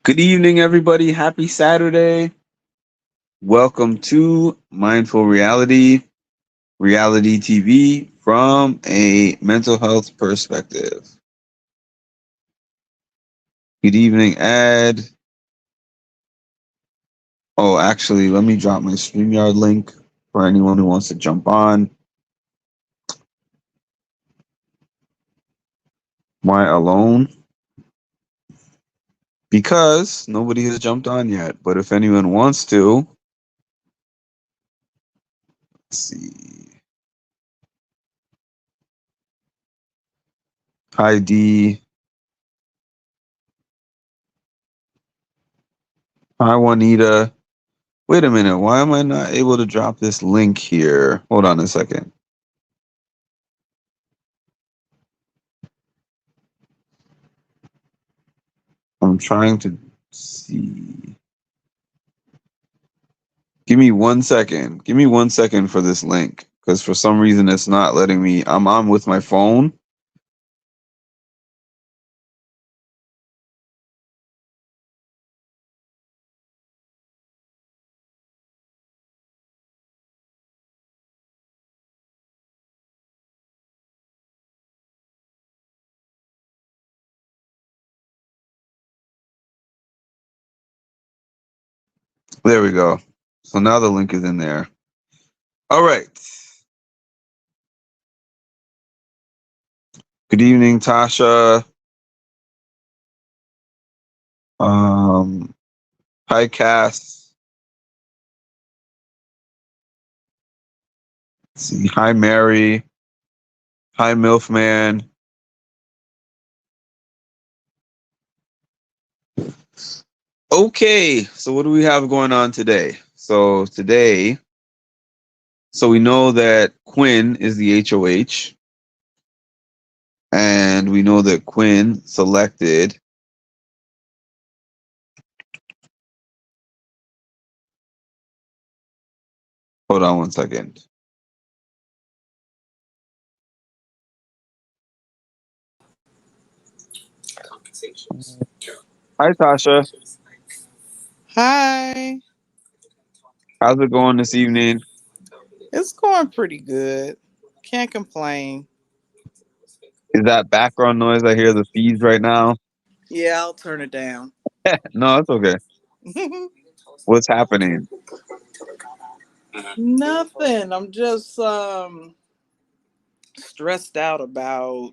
Good evening, everybody. Happy Saturday. Welcome to Mindful Reality TV from a mental health perspective. Good evening, Ed. Oh, actually, let me drop my StreamYard link for anyone who wants to jump on. Why alone? Because nobody has jumped on yet. But if anyone wants to, let's see. Hi, D. Hi, Juanita. Wait a minute. Why am I not able to drop this link here? Hold on a second. I'm trying to see. Give me 1 second. Give me 1 second for this link because for some reason it's not letting me. I'm on with my phone. There we go. So now the link is in there. All right. Good evening, Tasha. Hi, Cass. Let's see. Hi, Mary. Hi, Milfman. Okay, so what do we have going on today? So we know that Quinn is the HOH, and we know that Quinn selected. Hold on 1 second. Hi, Tasha. Hi. How's it going this evening? It's going pretty good. Can't complain. Is that background noise? I hear the feeds right now. Yeah, I'll turn it down. No, it's okay. What's happening? Nothing. I'm just stressed out about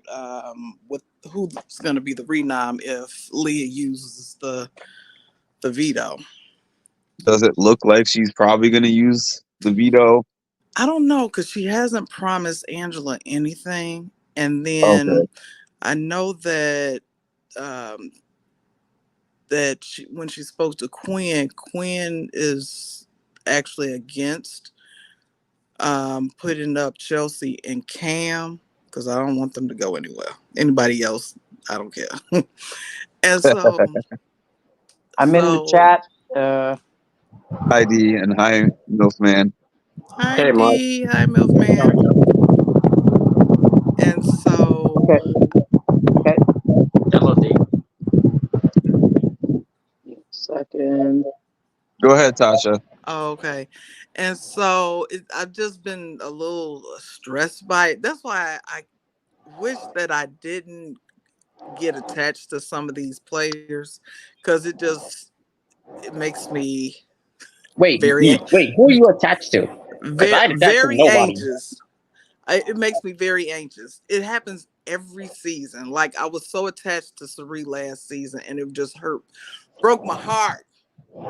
what who's going to be the renom if Leah uses the veto. Does it look like she's probably going to use the veto? I don't know because she hasn't promised Angela anything, and Okay. then I know that um, when she spoke to Quinn, Quinn is actually against putting up Chelsea and Cam because I don't want them to go anywhere. Anybody else, I don't care. And I'm in the so chat. Hi, D, and hi, Milfman. hi Hey, Mark. D, hi Milkman. And so Okay. Okay. Hello, D. Second. Go ahead, Tasha. oh, okay, and so I've just been a little stressed by it. That's why I wish that I didn't get attached to some of these players because it makes me very Wait. Who are you attached to? Because very I ain't attached to very nobody. anxious. It makes me very anxious. It happens every season. Like I was so attached to Sari last season, and it just broke my heart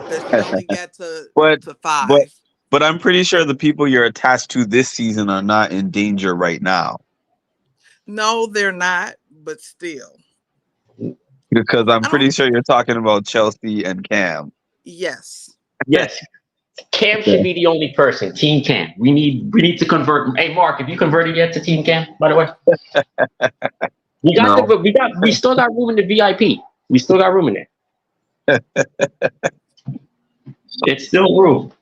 that she only got but to but 5. but I'm pretty sure the people you're attached to this season are not in danger right now No, they're not, but still, because I'm I don't. pretty sure you're talking about Chelsea and Cam. Yes, Yes. Cam should Okay. be the only person. Team Cam. We need to convert. Hey, Mark, have you converted yet to Team Cam? By the way, we got No. the. We still got room in the VIP. We still got room in there. It's still room.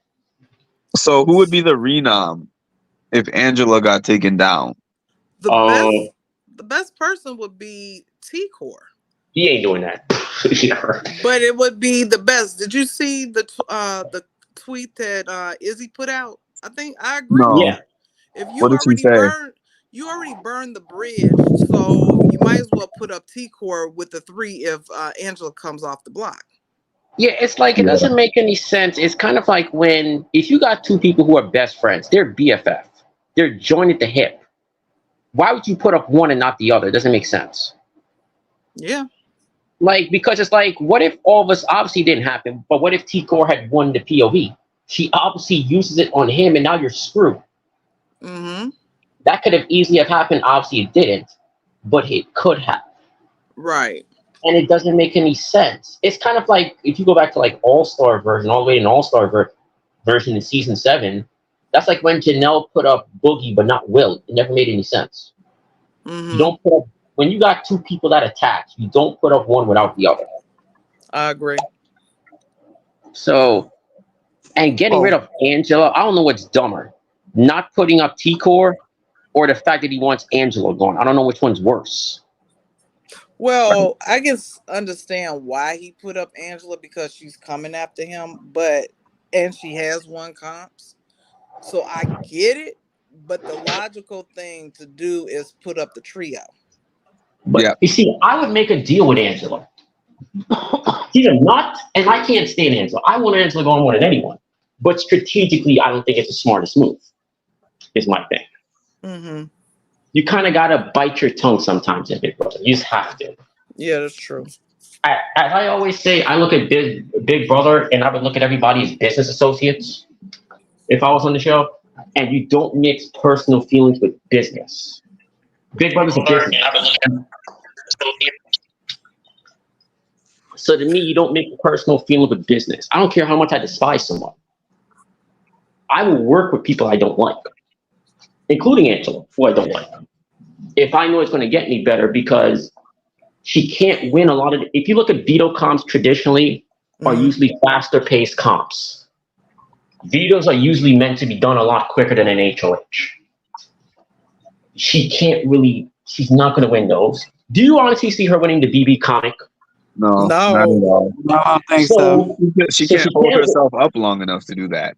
So who would be the renom if Angela got taken down? the Oh, best the best person would be T Core. He ain't doing that. But it would be the best. Did you see the tweet that Izzy put out? I think I agree No. with her. If What did she say? you already burned the bridge, so you might as well put up T-Core with the 3 if Angela comes off the block. Yeah, it's like it doesn't make any sense. It's kind of like if you got two people who are best friends, they're BFF, they're joined at the hip. Why would you put up one and not the other? It doesn't make sense. Yeah. Like, because it's like, what if all of us, obviously it didn't happen, but what if T-Core had won the POV? She obviously uses it on him, and now you're screwed. Mm-hmm. That could have easily have happened. Obviously it didn't, but it could have. Right. And it doesn't make any sense. It's kind of like, if you go back to like All-Star version, all the way to an All-Star version in season 7, that's like when Janelle put up Boogie, but not Will. It never made any sense. Mm-hmm. You don't put up, when you got two people that attack, you don't put up one without the other. I agree. So, and getting rid of Angela, I don't know what's dumber. Not putting up T-Core or the fact that he wants Angela gone. I don't know which one's worse. Well, I can understand why he put up Angela, because she's coming after him, and she has won comps. So I get it, but the logical thing to do is put up the trio. But you see, I would make a deal with Angela. She's a nut, and I can't stand Angela. I want Angela going more than anyone. But strategically, I don't think it's the smartest move, is my thing. Mm-hmm. You kind of got to bite your tongue sometimes in Big Brother. You just have to. Yeah, that's true. As I always say, I look at Big Brother, and I would look at everybody as business associates if I was on the show. And you don't mix personal feelings with business. Big Brother's a business. So to me, you don't make personal feelings with business. I don't care how much I despise someone. I will work with people I don't like, including Angela, who I don't like, if I know it's going to get me better, because she can't win a lot of. If you look at veto comps traditionally, are usually faster paced comps. Vetoes are usually meant to be done a lot quicker than an HOH. She can't really. She's not going to win those. Do you honestly see her winning the BB comic? No, not at all. No, I don't think so. She can't hold herself up long enough to do that.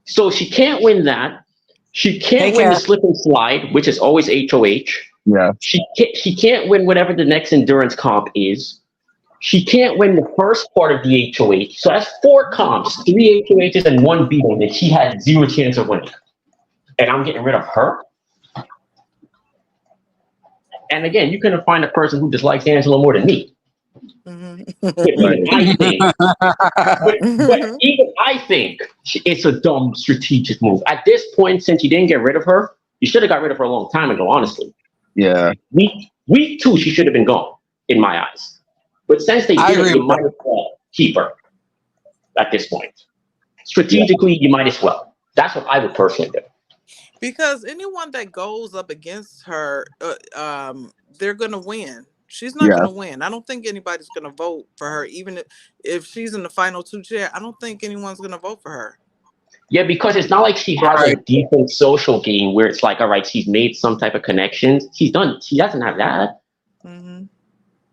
So she can't win that. She can't win the slip and slide, which is always HOH. Yeah. She can't win whatever the next endurance comp is. She can't win the first part of the HOH. So that's 4 comps, 3 HOHs and 1 veto that she had 0 chance of winning. And I'm getting rid of her. And again, you couldn't find a person who dislikes Angela more than me. But even I think it's a dumb strategic move. At this point, since you didn't get rid of her, you should have got rid of her a long time ago, honestly. Yeah. Week 2, she should have been gone, in my eyes. But since they didn't, you might as well keep her at this point. Strategically, you might as well. That's what I would personally do. Because anyone that goes up against her, they're going to win. She's not going to win. I don't think anybody's going to vote for her. Even if she's in the final 2 chair, I don't think anyone's going to vote for her. Yeah, because it's not like she has a decent social game where it's like, all right, she's made some type of connections. She doesn't have that. Mm-hmm.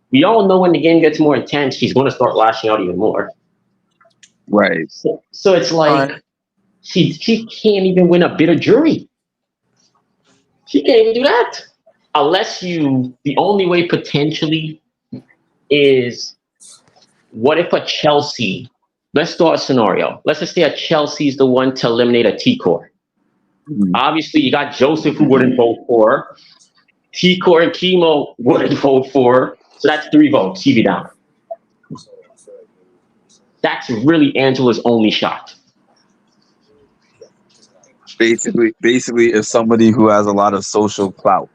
We all know when the game gets more intense, she's going to start lashing out even more. Right. So it's like she can't even win a bit of jury. She can't even do that. Unless the only way potentially is, what if a Chelsea, let's start a scenario. Let's just say a Chelsea's the one to eliminate a T-Core. Obviously, you got Joseph who wouldn't vote for her. T-Core and Chemo wouldn't vote for her. So that's 3 votes. She be down. That's really Angela's only shot. Basically, if somebody who has a lot of social clout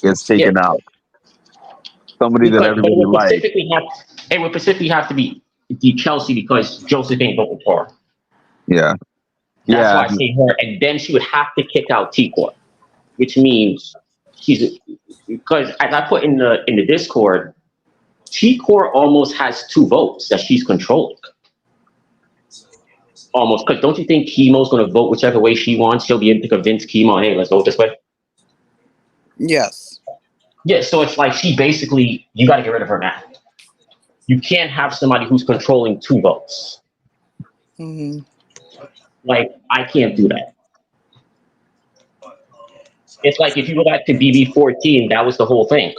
gets taken out, somebody that everybody likes. It would specifically have to be the Chelsea, because Joseph ain't voting for her. Yeah. That's why I say her, and then she would have to kick out T-Core, which means because as I put in the Discord, T-Core almost has 2 votes that she's controlling. Almost, because don't you think Chemo's going to vote whichever way she wants? She'll be able to convince Chemo, hey, let's vote this way. Yes. Yeah, so it's like you got to get rid of her now. You can't have somebody who's controlling 2 votes. Hmm. Like, I can't do that. It's like if you go back to BB14, that was the whole thing.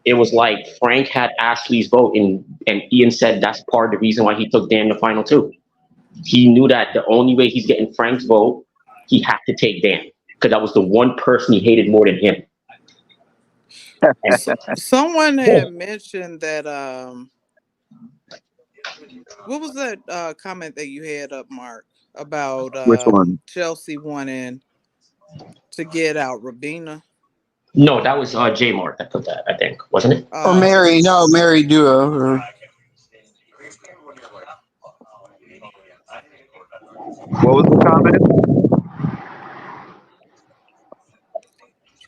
It was like Frank had Ashley's vote, and Ian said that's part of the reason why he took Dan to final 2. He knew that the only way he's getting Frank's vote, he had to take Dan because that was the one person he hated more than him. And Someone had mentioned that. What was that comment that you had up, Mark, about Which one? Chelsea wanting to get out Rabina? no, that was J Mark that put that, I think, wasn't it? Or Mary, no, Mary Duo. Or... What was the comment?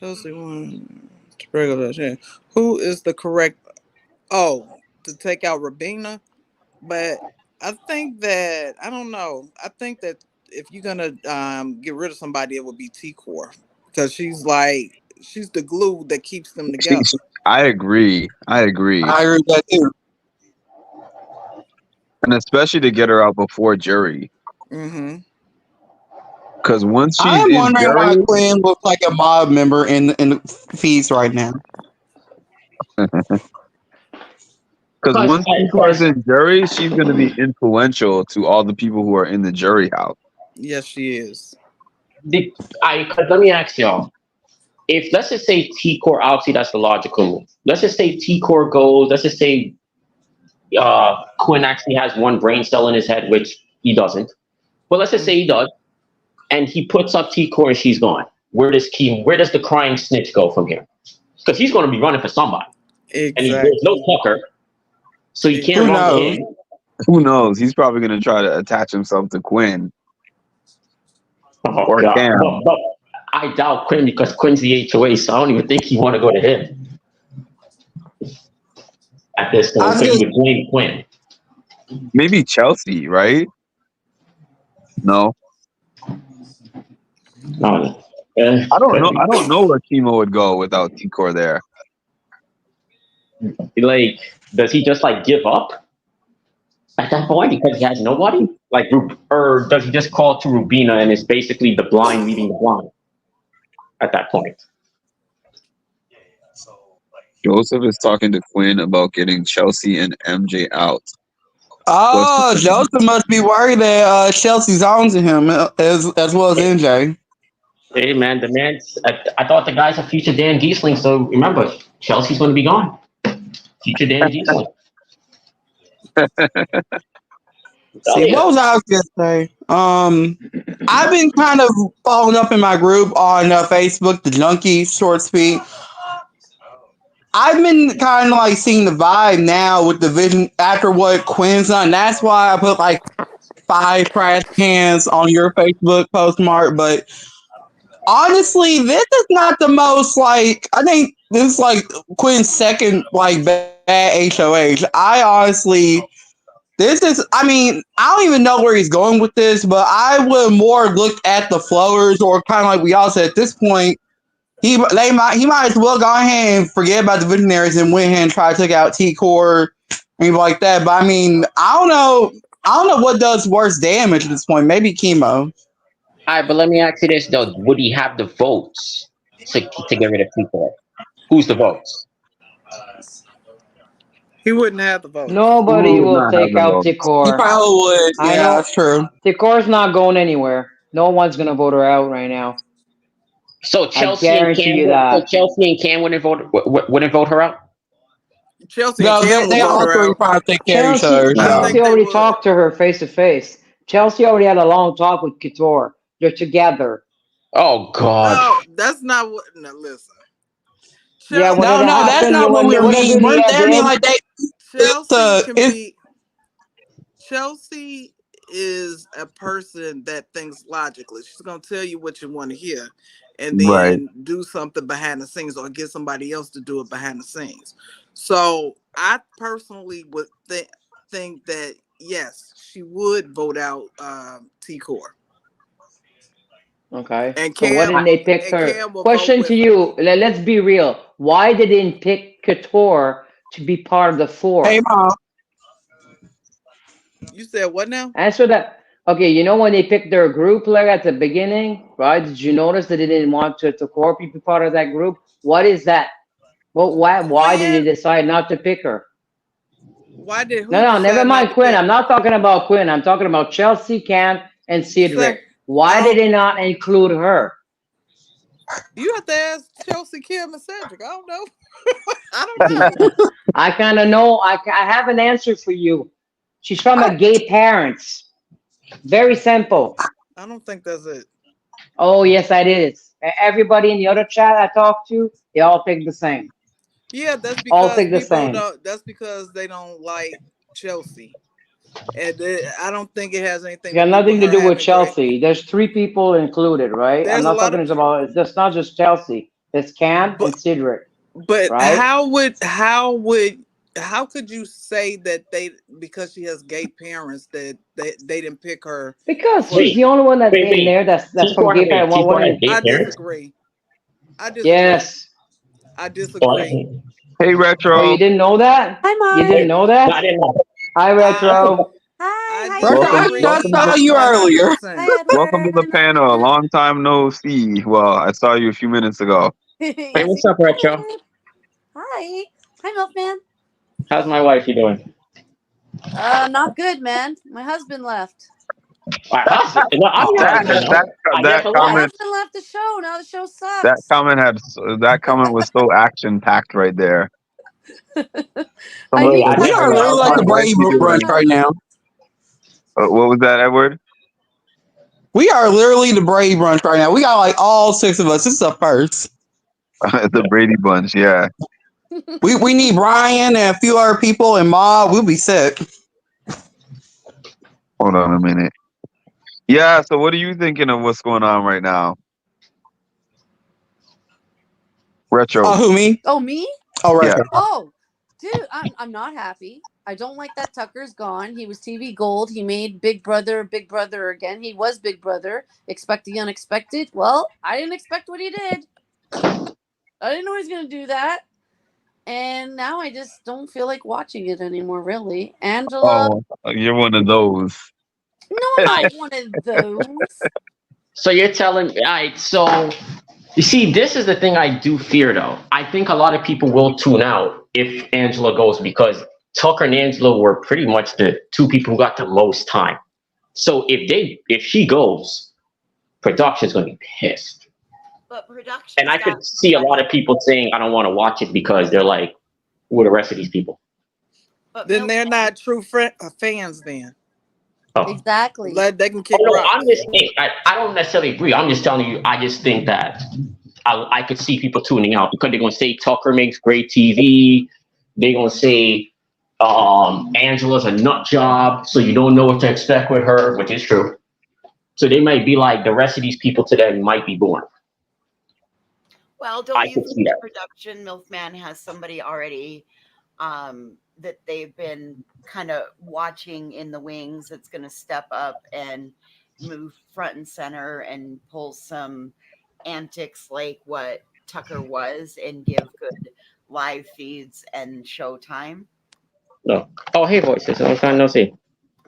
Chelsea wanting to regular. Who is the correct? Oh, to take out Rabina, but I think that I don't know. I think that if you're gonna get rid of somebody, it would be T-Core because she's the glue that keeps them together. I agree. I agree. I agree with that too. And especially to get her out before jury. Mm-hmm. Because once she's I'm in wondering why jury, Quinn looks like a mob member in the feeds right now. because once she's in jury, she's going to be influential to all the people who are in the jury house. Yes, she is. Let me ask y'all. If let's just say T-Core, obviously that's the logical move. Let's just say T-Core goes. Let's just say Quinn actually has one brain cell in his head, which he doesn't. But let's just say he does, and he puts up T-Core and she's gone. Where does the crying snitch go from here? Because he's going to be running for somebody, Exactly. and there's no Tucker, so he can't run to him. Who knows? He's probably going to try to attach himself to Quinn. Or Cam. But I doubt Quinn because Quinn's the HOA, so I don't even think he want to go to him at this point. So he would blame Quinn. Maybe Chelsea, right? No. I don't know. I don't know where Kimo would go without T-Core there. Like, does he just like give up at that point because he has nobody? Like, or does he just call to Rubina and it's basically the blind leading the blind at that point? Joseph is talking to Quinn about getting Chelsea and MJ out. Oh, Joseph must be worried that Chelsea's on to him as well as MJ. Hey man, the man's. I thought the guy's a future Dan Giesling, so remember, Chelsea's going to be gone. Future Dan Giesling. See, what was I going to say? I've been kind of following up in my group on Facebook, the Junkie, so to speak. I've been kind of like seeing the vibe now with the vision after what Quinn's done. That's why I put like 5 trash cans on your Facebook post, Mark. But honestly, this is not the most like. I think this is like Quinn's second like bad HOH. I honestly, this is. I mean, I don't even know where he's going with this, but I would more look at the flowers or kind of like we all said at this point. He might as well go ahead and forget about the Visionaries and went ahead and try to take out T-Core and like that. But I mean, I don't know what does worse damage at this point. Maybe chemo. All right, but let me ask you this though: would he have the votes to get rid of T-Core? Who's the votes? He wouldn't have the votes. Nobody will take out T-Core. He probably would. Yeah, that's true. T-Core's not going anywhere. No one's gonna vote her out right now. So Chelsea and Cam wouldn't vote her out. Chelsea and Cam they all three probably take care of each other. Chelsea already talked to her face to face. Chelsea already had a long talk with Couture. They're together. Oh God! No, that's not what. No, listen. Yeah, no, that's not what we mean. We're standing like they. Chelsea is a person that thinks logically. She's gonna tell you what you want to hear, and then do something behind the scenes, or get somebody else to do it behind the scenes. So I personally would think that yes, she would vote out T-Core. Okay. And so why didn't they pick her? Question to you. Let's be real. Why they didn't pick Couture to be part of the 4? Hey, Mom. You said what now? Answer that. Okay, you know when they picked their group like at the beginning, right? Did you notice that they didn't want to Corp be part of that group? What is that? Well, why did they Quinn? decide not to pick her? Why did No, who no, never decide not mind to Quinn. pick? I'm not talking about Quinn. I'm talking about Chelsea, Cam, and Cedric. Sec- Why did oh, they not include her? you have to ask Chelsea, Kim, and Cedric. I don't know. I don't know. I kind of know. I have an answer for you. She's from a gay parents. Very simple. I don't think that's it. Oh, yes, it is. Everybody in the other chat I talked to, they all think the same. Yeah, that's All because think the people same. don't. That's because they don't like Chelsea, and I don't think it has It anything to got do with nothing to her do with having great. Chelsea. There's three people included, right? I'm There's a not lot talking of, about. It's just not just Chelsea. It's Cam but and Cedric, but right? how could you say that they because she has gay parents that they didn't pick her Because for? she's Wait, the only one that's in wait. there that's from gay parents. T4 has gay I parents? disagree. I disagree. Yes. I Oh, disagree. Hey, Oh, you Retro. didn't know that? Hi, You Mark. didn't know no, I that? didn't know. Hi, I Retro. Hi, I how you Retro, I Welcome, doing? disagree just welcome to saw the you earlier. 100%. Hi, welcome to Edward. the panel. A long time no see. Well, I saw you a few minutes ago. Hey, Yes, what's you up, Retro? did. Hi. Hi, Milkman. How's my wife? You doing? Not good, man. My husband left. My husband. No, I'm your That husband. that I guess that a My lot. comment husband left the show. Now the show that sucks. comment had that comment was so action packed right there. I Somebody Wait, need I said, We didn't Tucker are hear to that. literally "How's like my answer the me. wife Brady be Brunch doing?" right now. What was that, Edward? We are literally the Brady Brunch right now. We got like all six of us. This is a first. The Brady Bunch. Yeah. We need Ryan and a few other people and Ma. We'll be sick. Hold on a minute. Yeah. So, what are you thinking of what's going on right now, Retro? Oh, who me? Oh, me? Oh, Yeah. Retro. Oh, dude, I'm not happy. I don't like that Tucker's gone. He was TV gold. He made Big Brother again. He was Big Brother. Expect the unexpected. Well, I didn't expect what he did. I didn't know he was going to do that. And now I just don't feel like watching it anymore, really. Angela. Oh, you're one of those. No, I'm I, not one of those. so you're telling me, all right, so you see, this is the thing I do fear though. I think a lot of people will tune out if Angela goes because Tucker and Angela were pretty much the two people who got the most time. So if she goes, production's gonna be pissed. But And production's I got could see a lot of people saying I don't want to watch it because they're like, who are the rest of these people? but Then they're Milkman, not true fans. Then Oh. Exactly. they can Oh kick no, I'm rocks. just saying, I don't necessarily agree. I'm just telling you, I just think that I could see people tuning out because they're gonna say Tucker makes great TV. They're gonna say Angela's a nut job, so you don't know what to expect with her, which is true. So they might be like the rest of these people today might be born. well, don't I you could think see the that. production Milkman has somebody already that they've been kind of watching in the wings that's going to step up and move front and center and pull some antics like what Tucker was and give good live feeds and showtime? No. Oh, hey, voices. Long time no see.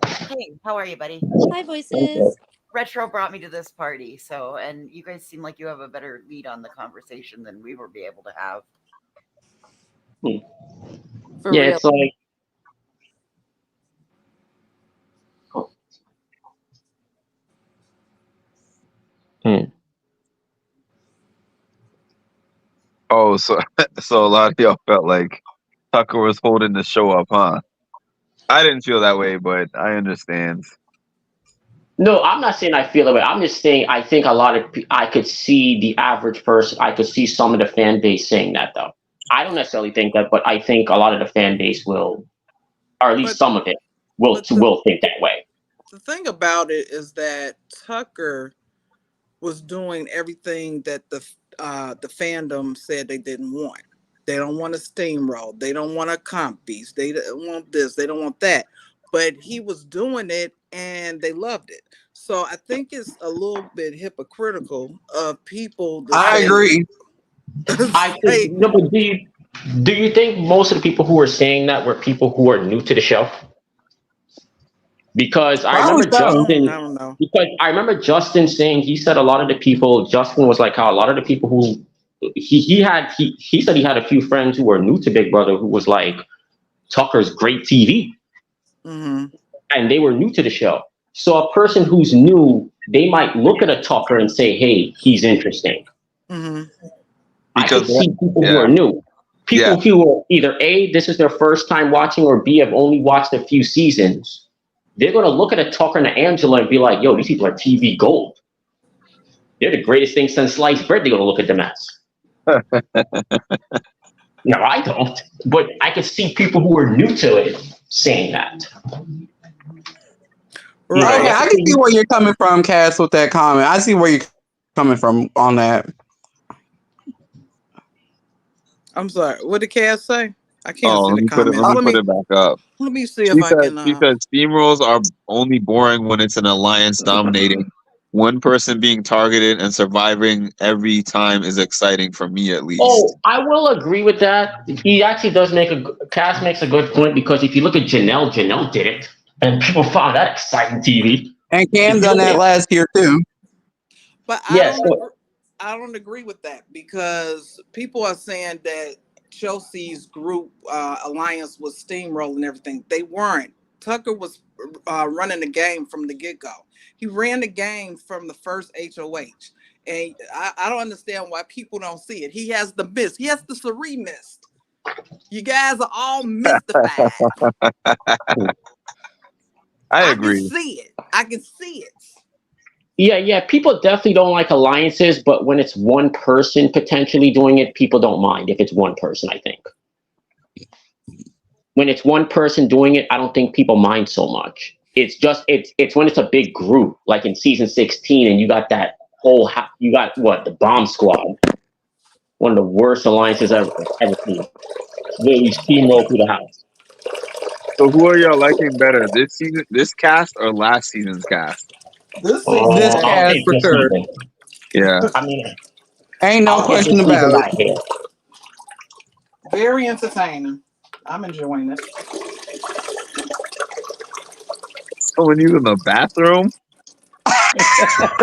Hey, how are you, buddy? Hi, voices. Retro brought me to this party, so and you guys seem like you have a better lead on the conversation than we will be able to have. For Yeah, real. it's like. Hmm. Oh, so so a lot of y'all felt like Tucker was holding the show up, huh? I didn't feel that way, but I understand. No, I'm not saying I feel that way. I'm just saying I think a lot of I could see the average person. I could see some of the fan base saying that though. I don't necessarily think that, but I think a lot of the fan base will, or at least But some of it will but will think that way. the thing about it is that Tucker was doing everything that the fandom said they didn't want. They don't want a steamroll. They don't want a comp beast. They don't want this. They don't want that. But he was doing it and they loved it. So I think it's a little bit hypocritical of people to I say, agree. I think, say no, but do you think most of the people who are saying that were people who are new to the show? Because I Probably remember so. Justin. I don't know. Because I remember Justin saying he said a lot of the people. Justin was like how a lot of the people who he said he had a few friends who were new to Big Brother who was like Tucker's great TV, Hmm. and they were new to the show. So a person who's new, they might look at a Tucker and say, "Hey, he's interesting." Hmm. I Because could see people who yeah, are new. yeah, People who are either A, this is their first time watching, or B, have only watched a few seasons. They're going to look at a Tucker and an Angela and be like, yo, these people are TV gold. They're the greatest thing since sliced bread. They're going to look at them as. No, I don't. But I can see people who are new to it saying that. You know, Okay, Right. I can see where you're coming from, Cass, with that comment. I see where you're coming from on that. I'm sorry. What did Cass say? I can't oh, see the comments. let me put it back up. Let me see if I can. She said steamrolls are only boring when it's an alliance dominating. One person being targeted and surviving every time is exciting for me, at least. Oh, I will agree with that. He actually does Cass makes a good point because if you look at Janelle did it, and people found that exciting TV. And Cam done that last year too. But Yes. I don't agree with that because people are saying that Chelsea's group alliance was steamrolling everything. They weren't. Tucker was running the game from the get go. He ran the game from the first HOH. And I don't understand why people don't see it. He has the mist. He has the Suri mist. You guys are all mystified. I I agree. can see it. I can see it. Yeah. People definitely don't like alliances, but when it's one person potentially doing it, people don't mind if it's one person, I think. When it's one person doing it, I don't think people mind so much. It's when it's a big group, like in season 16, and you got that you got what, the Bomb Squad, one of the worst alliances I've ever seen. Where we steamroll through the house. So who are y'all liking better, this cast, or last season's cast? This This I'll cast take for this sure. season. Yeah. I mean, Ain't no I'll give question this season about it. that here. very entertaining. I'm enjoying it. So when you in the bathroom,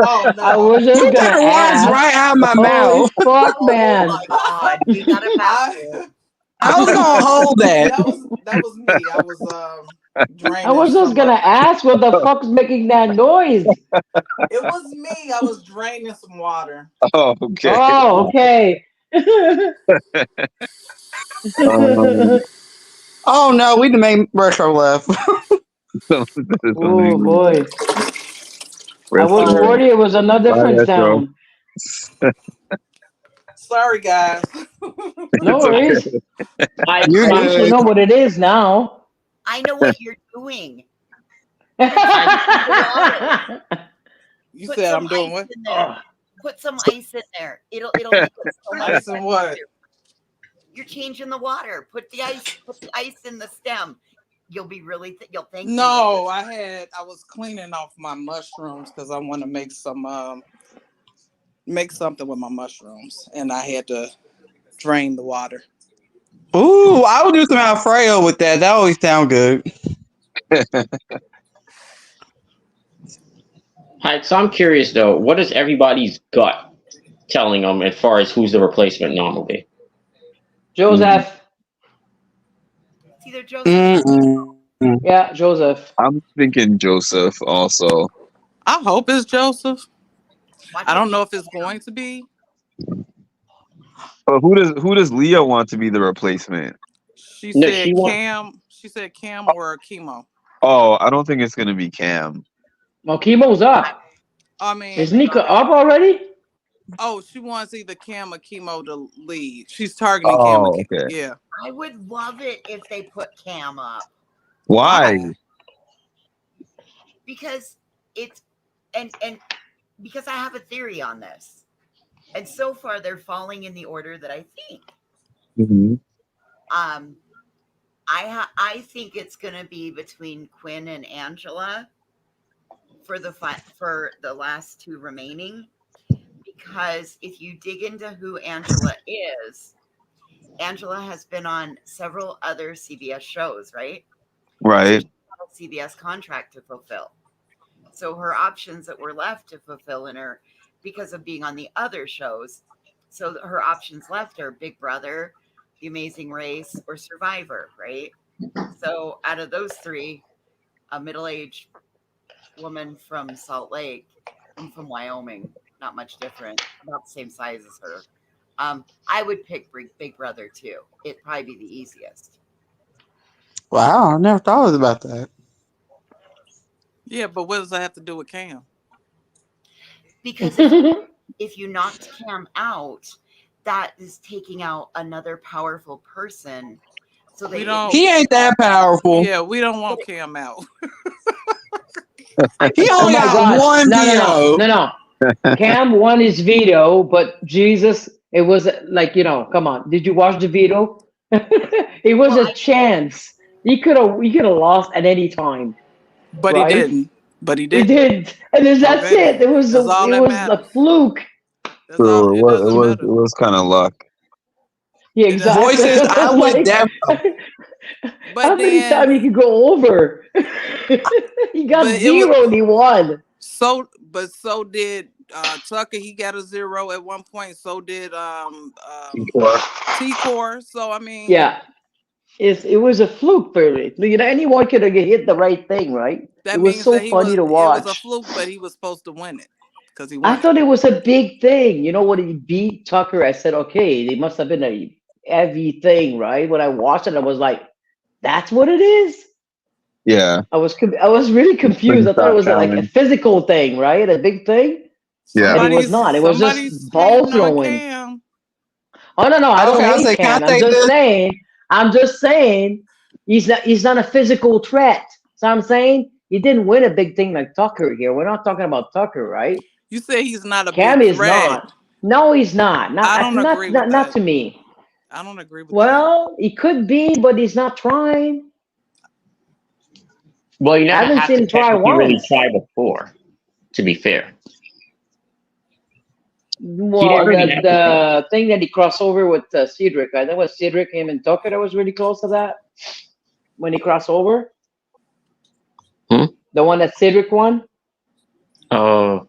Oh no! I was You just took gonna the words ask. right out of my Holy mouth. fuck, Oh man! my God, you got a bathroom. I was gonna hold that. That was me. I was I draining was just some. gonna ask what the fuck's making that noise. It was me. I was draining some water. oh, okay. Oh, okay. Um, Oh no, we the main retro left. this is Oh boy. I Rest was of Sorry, 40. It was another bye, French Retro. town. sorry, guys. No It's okay. worries. You're At least you good. know what it is now. I know what you're doing. You Put said some I'm doing ice what? in there. Put some ice in there. It'll make it so much Ice and what? better. You're changing the water. Put the ice in the stem. You'll be really you'll thank me No, later. I was cleaning off my mushrooms because I want to make something with my mushrooms, and I had to drain the water. Ooh, I would do some Alfredo with that. That always sound good. Hi, so I'm curious though, what is everybody's gut telling them as far as who's the replacement normally? Joseph. It's either Joseph or Yeah, Joseph. I'm thinking Joseph also. I hope it's Joseph. watch I it don't be know if it's Cam. going to be. But who does Leah want to be the replacement? She No, said she wants. Cam. She said Cam or chemo. Oh, I don't think it's gonna be Cam. Well, Chemo's up. I mean, Is Nika up already? oh, she wants either Cam or chemo to lead. She's targeting Cam or Oh, chemo. okay. Yeah. I would love it if they put Cam up Why? because it's and because I have a theory on this. And so far they're falling in the order that I think. Mhm. I think it's going to be between Quinn and Angela for the last two remaining, because if you dig into who Angela is, Angela has been on several other CBS shows, right? So Right. she's got a CBS contract to fulfill. So her options that were left to fulfill in her, because of being on the other shows, so her options left are Big Brother, The Amazing Race, or Survivor, right? So out of those three, a middle-aged woman from Salt Lake, I'm from Wyoming, not much different, about the same size as her. I would pick Big Brother too. It'd probably be the easiest. Wow, I never thought about that. Yeah, but what does that have to do with Cam? Because if you knocked Cam out, that is taking out another powerful person. So We it don't. He ain't that powerful. Yeah, we don't want Cam out. He Oh only my got gosh. one No. veto. Cam won his veto, but Jesus, it was like, come on. Did you watch the veto? It was Well, a chance. He could have lost at any time, But he right? didn't. But he He didn't. did. And then that's Okay. it. It was That's all that a matters. fluke. That's all. True. It doesn't It matter. was kind of luck. Yeah, It doesn't exactly. Voices, matter. I would Like, definitely. But how many then, times you could go over? He got but it was 0 and he won. so. But so did Tucker. He got a 0 at one point. So did T-Core. So I mean, Yeah. It was a fluke, really. Anyone could have hit the right thing, right? It that was means so that funny to it was a watch. fluke, but he was supposed to win it because he I won it. thought it was a big thing. When he beat Tucker, I said, okay, they must have been a heavy thing, right? When I watched it, I was like, that's what it is. Yeah. I was really confused. I thought it Screenshot was like a challenge. physical thing, right? A big thing. Yeah. And it was not. It was Somebody's just ball hating on throwing. Cam. Oh no, I don't Okay, I hate say, can Cam. I say this? I'm just saying he's not a physical threat. So I'm saying he didn't win a big thing like Tucker here. We're not talking about Tucker, right? You say he's not a Cam big is threat. not. No, he's not. I don't agree with Not that. to me. I don't agree with that. Well, he could be, but he's not trying. Well, you I never haven't have seen to him try technically really once. try before, to be fair. He Well, didn't really have to try. the thing that he crossed over with Cedric, I think it was Cedric, him and Tucker that was really close to that when he crossed over. Hmm? The one that Cedric won. Oh,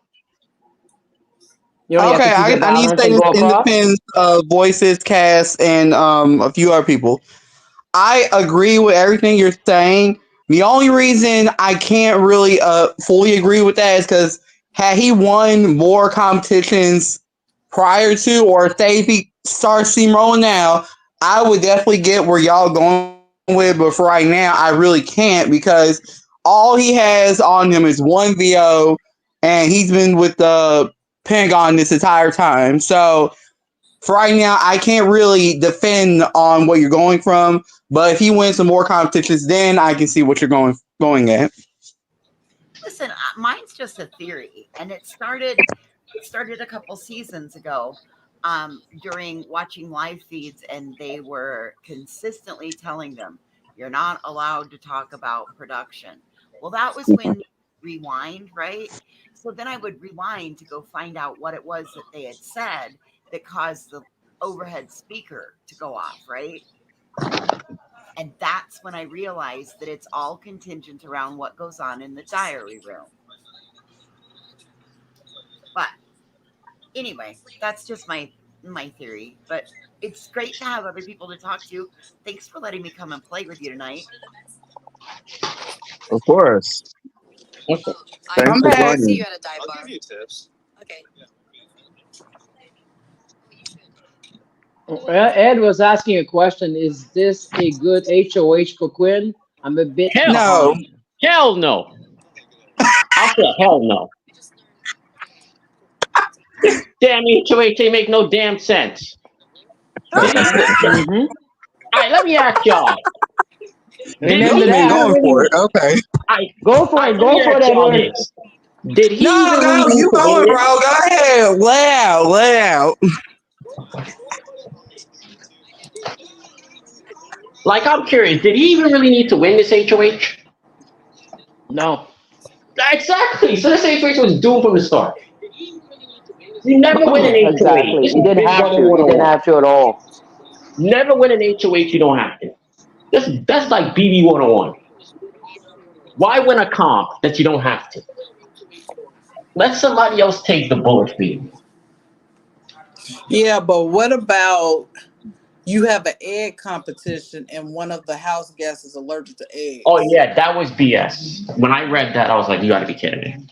You have Okay, to keep the I need to balance say and this go across. independence of voices, cast, and a few other people. I agree with everything you're saying. The only reason I can't really fully agree with that is because had he won more competitions prior to, or say if he starts steamrolling now, I would definitely get where y'all going with. But for right now, I really can't because all he has on him is one VO, and he's been with the Pentagon this entire time. So for right now, I can't really defend on what you're going from. But if he wins some more competitions, then I can see what you're going at. listen, mine's just a theory, and it started a couple seasons ago, during watching live feeds, and they were consistently telling them you're not allowed to talk about production. Well, that was when rewind, right? So then I would rewind to go find out what it was that they had said that caused the overhead speaker to go off, right? And that's when I realized that it's all contingent around what goes on in the diary room. But anyway, that's just my theory. But it's great to have other people to talk to. Thanks for letting me come and play with you tonight. Of course. okay. Thanks I'm for back. joining. Ed was asking a question. Is this a good HOH for Quinn? I'm a bit Hell, No. behind. hell no. I'll say hell no. Damn HOH, they make no damn sense. All Mm-hmm. right, let me ask y'all. Did Amen Y'all to he been even that. going for really? it. Okay. Go for it. Let me Go for it, ask y'all Edward. this. Did he No, even no, really need you to win going, this? bro. Go ahead. Lay out. Like, I'm curious, did he even really need to win this HOH? No. Exactly. So this HOH was doomed from the start. You never win an HOH. Exactly. This He is didn't Big have Brother to. He didn't 101. have to at all. Never win an HOH, you don't have to. That's like BB 101. Why win a comp that you don't have to? Let somebody else take the bullet for you. Yeah, but what about you have an egg competition and one of the house guests is allergic to Oh eggs? yeah, that was BS. When I read that, I was like, you got to be kidding me.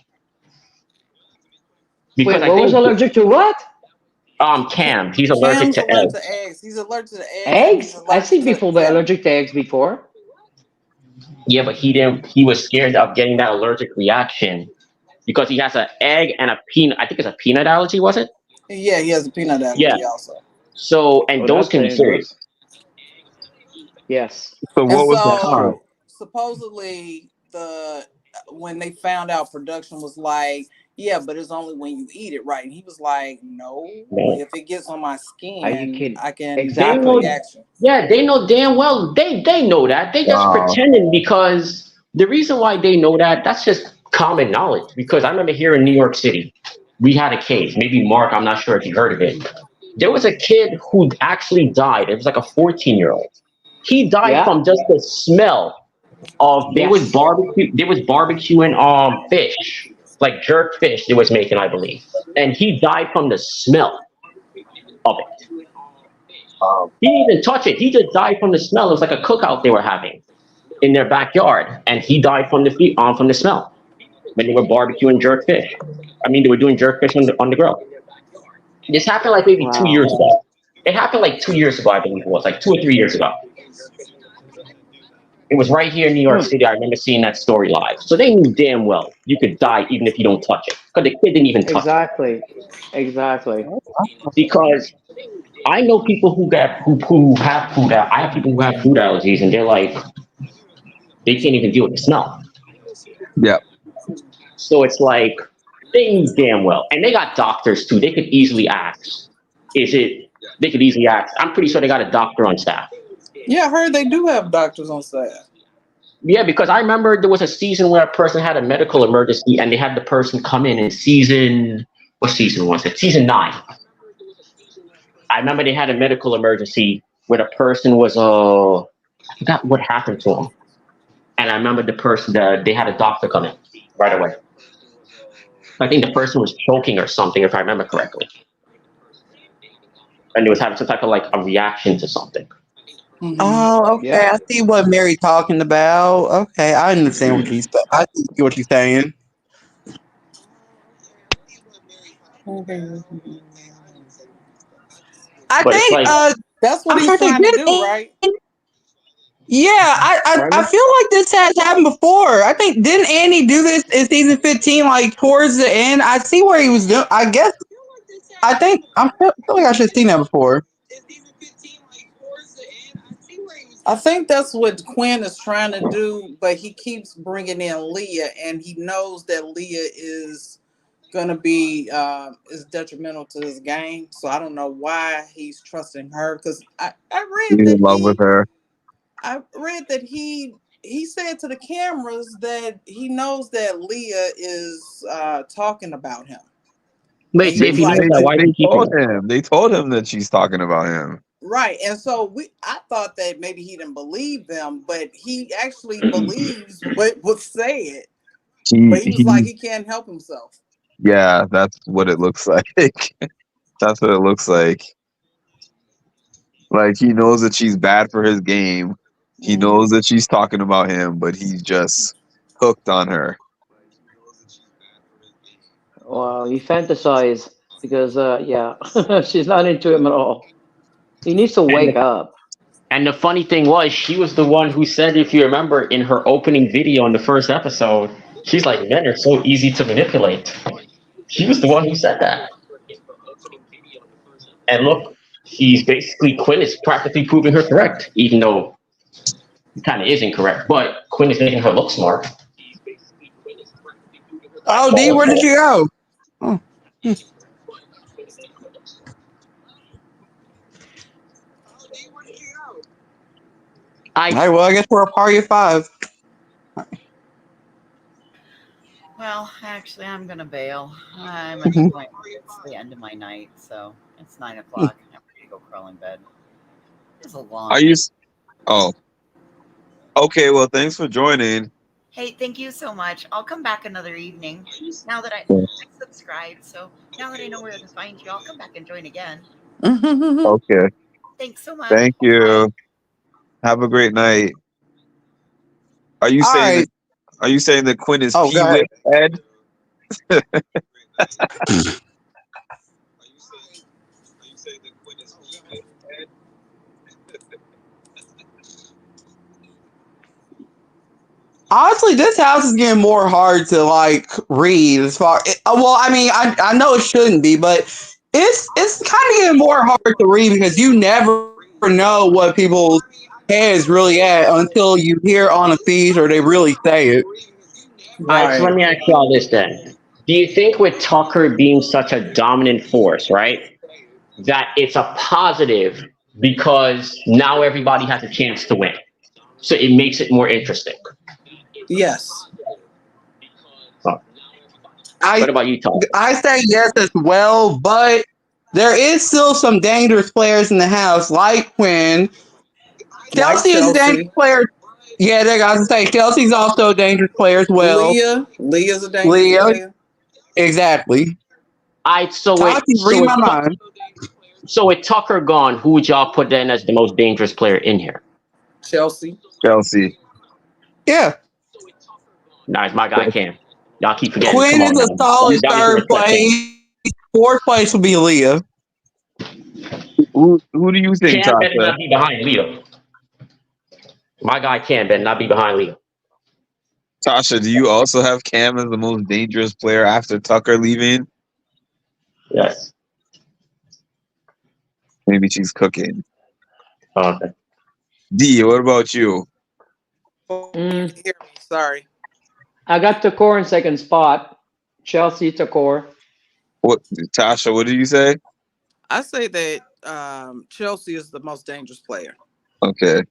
Because Wait, I what was think allergic to what? Cam, he's allergic Cam's to allergic to eggs. eggs. He's allergic to eggs and he's Eggs? I allergic see to, people be yeah. allergic to eggs before. Yeah, but he didn't. He was scared of getting that allergic reaction because he has an egg and a peanut. I think it's a peanut allergy. Was it? Yeah, he has a peanut Yeah. allergy also. So, and Oh, those that's can be serious. dangerous. Yes, So And what was the that's comp? true. so supposedly the when they found out production was like, yeah, but it's only when you eat it, right? And he was like, no, No. if it gets on my Are you skin, kidding? I can They have a Exactly. know. reaction. Yeah, they know damn well. They know that. They just Wow. pretending because the reason why they know that that's just common knowledge. Because I remember here in New York City, we had a case. Maybe Mark, I'm not sure if you heard of it. There was a kid who actually died. It was like a 14-year-old. He died Yeah. from just the smell of Yes. they was barbecuing fish, like jerk fish they was making, I believe. And he died from the smell of it. He didn't even touch it. He just died from the smell. It was like a cookout they were having in their backyard, and he died from the smell when they were barbecuing jerk fish. I mean, they were doing jerk fish on the grill. This happened like maybe two Wow. years ago. It happened like 2 years ago, I believe it was, like 2 or 3 years ago. It was right here in New York Hmm. City. I remember seeing that story live. So they knew damn well you could die even if you don't touch it. Because the kid didn't even touch it. Exactly. Exactly. Because I know people who have I have people who have food allergies, and they're like they can't even deal with the smell. Yeah. So it's like they knew damn well, and they got doctors too. They could easily ask. Is it? They could easily ask. I'm pretty sure they got a doctor on staff. Yeah, I heard they do have doctors on staff. Yeah, because I remember there was a season where a person had a medical emergency, and they had the person come in season. What season was it? Season 9. I remember they had a medical emergency where the person was I forgot what happened to him, and I remember they had a doctor come in right away. I think the person was choking or something, if I remember correctly, and they was having some type of like a reaction to something. Hmm. Oh, okay. Yeah. I see what Mary talking about. Okay, I understand what you. I see what you're saying. I But it's think. like, That's what I'm he's trying to think. trying to do, right? Yeah, I Pardon me? feel like this has happened before. I think didn't Andy do this in season 15, like towards the end? I see where he was doing. I guess I think feel like I should have seen that before. I think that's what Quinn is trying to do, but he keeps bringing in Leah, and he knows that Leah is gonna be is detrimental to his game. So I don't know why he's trusting her because He's in love with her. I read that he said to the cameras that he knows that Leah is talking about him, and wait, he so if was he knows like, that, why is They he keeping told her? him. They told him that she's talking about him. right. And so I thought that maybe he didn't believe them, but he actually believes what was said. But he was like, He he can't help himself. yeah, that's what it looks like. That's what it looks like. Like he knows that she's bad for his game. He Hmm. knows that she's talking about him, but he's just hooked on her. Well, you fantasize because yeah, she's not into him at all. He needs to And wake up. and the funny thing was, she was the one who said, if you remember, in her opening video in the first episode, she's like, men are so easy to manipulate. She was the one who said that. And look, she's basically Quinn is practically proving her correct, even though it kind of is incorrect. But Quinn is making her look smart. Oh, D, where did you go? Oh. All I right, well, I guess we're a party of 5. Well, actually, I'm gonna bail. I'm at the point where it's the end of my night, so it's 9 o'clock. I'm ready to go crawl in bed. It's a long Are you? night. Oh, okay. Well, thanks for joining. Hey, thank you so much. I'll come back another evening. Now that I subscribed, so now that I know where to find you, I'll come back and join again. Okay. Thanks so much. Thank Bye. you. Have a great night. Are you All saying that? right. Are you saying that Quinn is Oh, P go with Ed? Honestly, this house is getting more hard to like read. As far, well, I mean, I know it shouldn't be, but it's kind of getting more hard to read because you never know what people's heads really at until you hear on a feed or they really say it. All right, so Right. let me ask you all this then. Do you think with Tucker being such a dominant force, right, that it's a positive because now everybody has a chance to win? So it makes it more interesting. Yes. Huh. I What about you, Tom? I say yes as well, but there is still some dangerous players in the house, like Quinn. Like Kelsey is a dangerous Chelsea. player. Yeah, they got to say Kelsey's also a dangerous player as well. Leah's a dangerous Leah, player. exactly. I Tati, read my mind. so with Tucker gone, who would y'all put then as the most dangerous player in here? Chelsea. Chelsea. Yeah, Nice, my guy Cam. Y'all keep forgetting. Come Quinn on is now. a solid Y'all need to third respect Cam. place. Fourth place will be Leah. Who do you think, Cam better Tasha? not be behind Leo. My guy Cam better not be behind Leo. Tasha, do you also have Cam as the most dangerous player after Tucker leaving? Yes. Maybe she's cooking. Okay. D, what about you? You Mm, can hear me. Sorry. I got Takor in second spot. Chelsea, Takor. What, Tasha? What did you say? I say that Chelsea is the most dangerous player. Okay,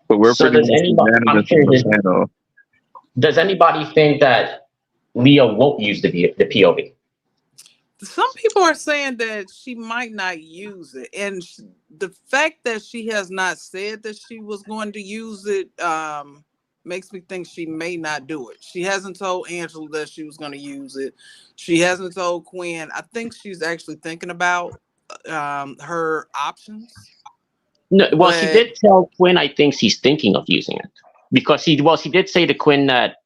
but we're So pretty does much anybody? I'm unanimous on the curious. panel. Does anybody think that Leo won't use the POV? Some people are saying that she might not use it, and the fact that she has not said that she was going to use it makes me think she may not do it. She hasn't told Angela that she was going to use it. She hasn't told Quinn. I think she's actually thinking about her options. No. Well, she But did tell Quinn. I think she's thinking of using it because she did say to Quinn that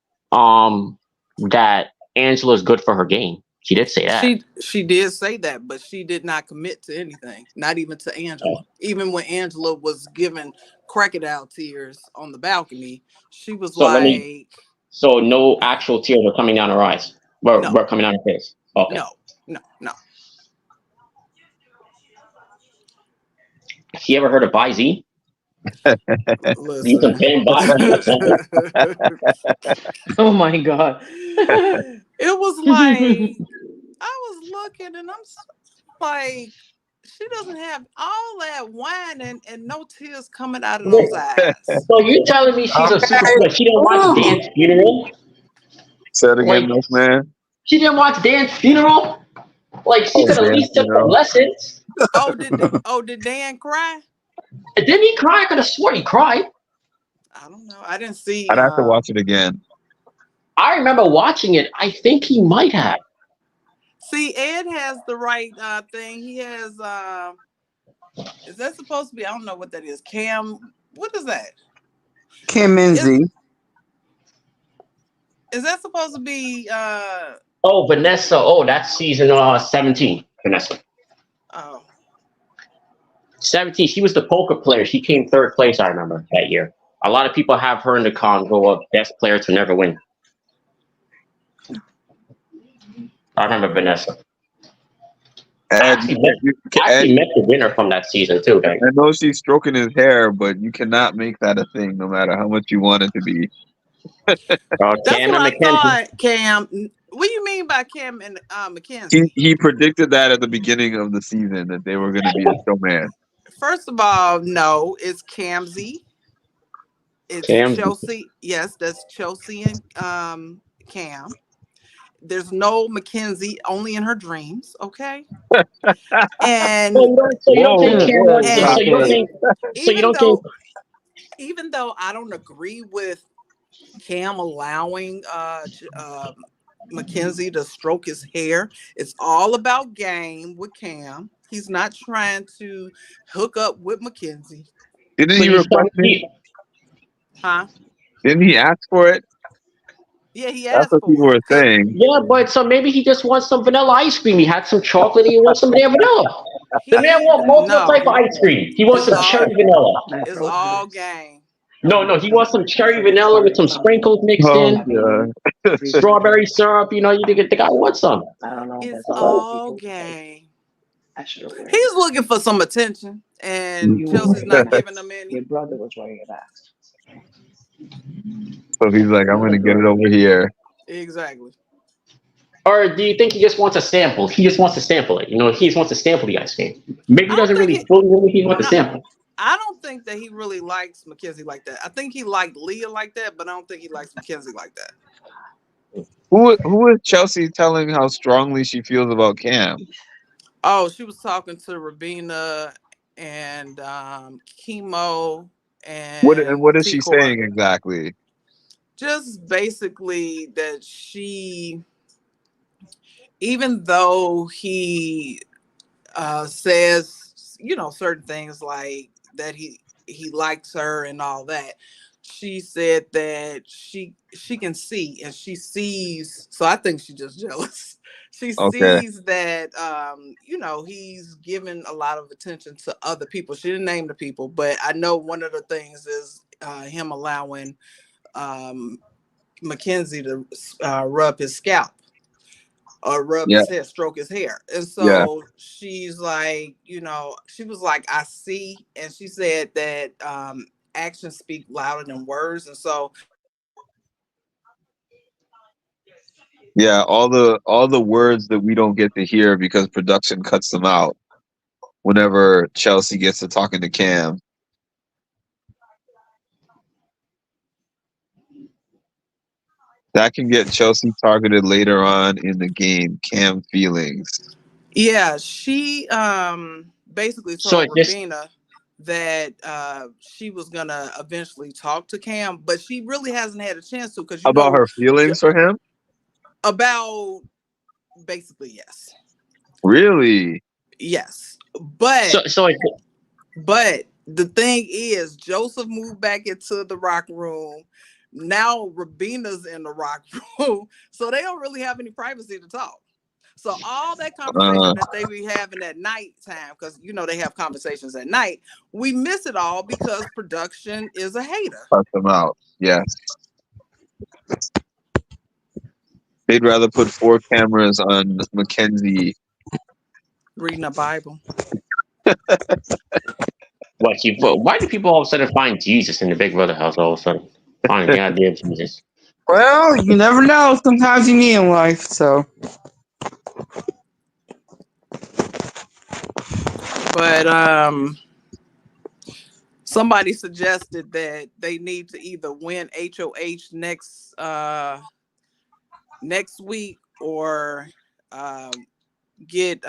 Angela's good for her game. She did say that. she did say that, but she did not commit to anything, not even to Angela. Even when Angela was giving crocodile tears on the balcony, she was So let me. like, So no actual tears were coming down her eyes. no, Were coming down her face. Okay. no, no, no. She ever heard of YZ? Use some Listen. fan body or something. Oh my god. It was like I was looking and like, she doesn't have all that whining and no tears coming out of those eyes. So you telling me she's a super Okay. but she didn't watch Ooh. Dan's funeral? Say it again, Like Milkman. she didn't watch Dan's funeral? Like she Oh, could at damn, least took some know. lessons. Did Dan cry? Didn't he cry? I could have sworn he cried. I don't know. I didn't see. I'd have to watch it again. I remember watching it. I think he might have. See, Ed has the right thing. He has. Is that supposed to be? I don't know what that is. Cam. What is that? Kim Minzy. Is that supposed to be? Oh, Vanessa. Oh, that's season 17. Vanessa. Oh. 17. She was the poker player. She came third place, I remember, that year. A lot of people have her in the convo of best player to never win. I remember Vanessa. I Ed, actually met the winner from that season too. I know she's stroking his hair, but you cannot make that a thing, no matter how much you want it to be. That's Cam what and I Mackenzie. thought, Cam. What do you mean by Cam and Mackenzie? He predicted that at the beginning of the season that they were going to be a showman. First of all, no, it's Camzy. It's Camzy. Chelsea. Yes, that's Chelsea and Cam. There's no Mackenzie, only in her dreams. Okay. And So you don't think Cam won? So you don't think? So you even don't think? even though I don't agree with Cam allowing Mackenzie to stroke his hair, it's all about game with Cam. He's not trying to hook up with Mackenzie. Didn't But he he's request it? Huh? Didn't he ask for it? Yeah, he That's asked what people for it. were saying. yeah, but so maybe he just wants some vanilla ice cream. He had some chocolate. He wants some damn vanilla. The man He wants multiple type no, of ice cream. He wants it's some all cherry vanilla. it's all game. No, he wants some cherry vanilla with some sprinkles mixed Oh in, god. strawberry syrup. You know, you think the guy wants some. It's all game. He's looking for some attention, and Chelsea's not giving him any. So he's like, I'm gonna get it over here. Exactly. Or do you think he just wants a sample? He just wants to sample it. You know, he just wants to sample the ice cream. Maybe he I don't doesn't think really he. fully he wants to sample. I don't think that he really likes Mackenzie like that. I think he liked Leah like that, but I don't think he likes Mackenzie like that. Who is Chelsea telling how strongly she feels about Cam? Oh, she was talking to Rabina and Chemo and What is she T-Core. saying exactly? Just basically that she, even though he says, you know, certain things like that he likes her and all that, she said that she can see and she sees. So I think she's just jealous. She Okay. sees that you know, he's giving a lot of attention to other people. She didn't name the people, but I know one of the things is him allowing Mackenzie to rub his scalp or rub his hair, stroke his hair. And so she's like, you know, she was like, I see. And she said that actions speak louder than words. And so Yeah, all the words that we don't get to hear because production cuts them out whenever Chelsea gets to talking to Cam. That can get Chelsea targeted later on in the game. Cam feelings. yeah, she basically told Rabina that she was gonna eventually talk to Cam, but she really hasn't had a chance to, because about her feelings for him. About basically yes. Really? Yes, but but the thing is, Joseph moved back into the rock room. Now Rabina's in the rock room, so they don't really have any privacy to talk. So all that conversation that they be having at nighttime, because you know they have conversations at night, we miss it all because production is a hater. Cut them out. Yes. They'd rather put 4 cameras on Mackenzie reading a Bible. Why do people all of a sudden find Jesus in the Big Brother house all of a sudden? Find the goddamn Jesus. Well, you never know. Sometimes you need in life, so. But somebody suggested that they need to either win HOH next week or get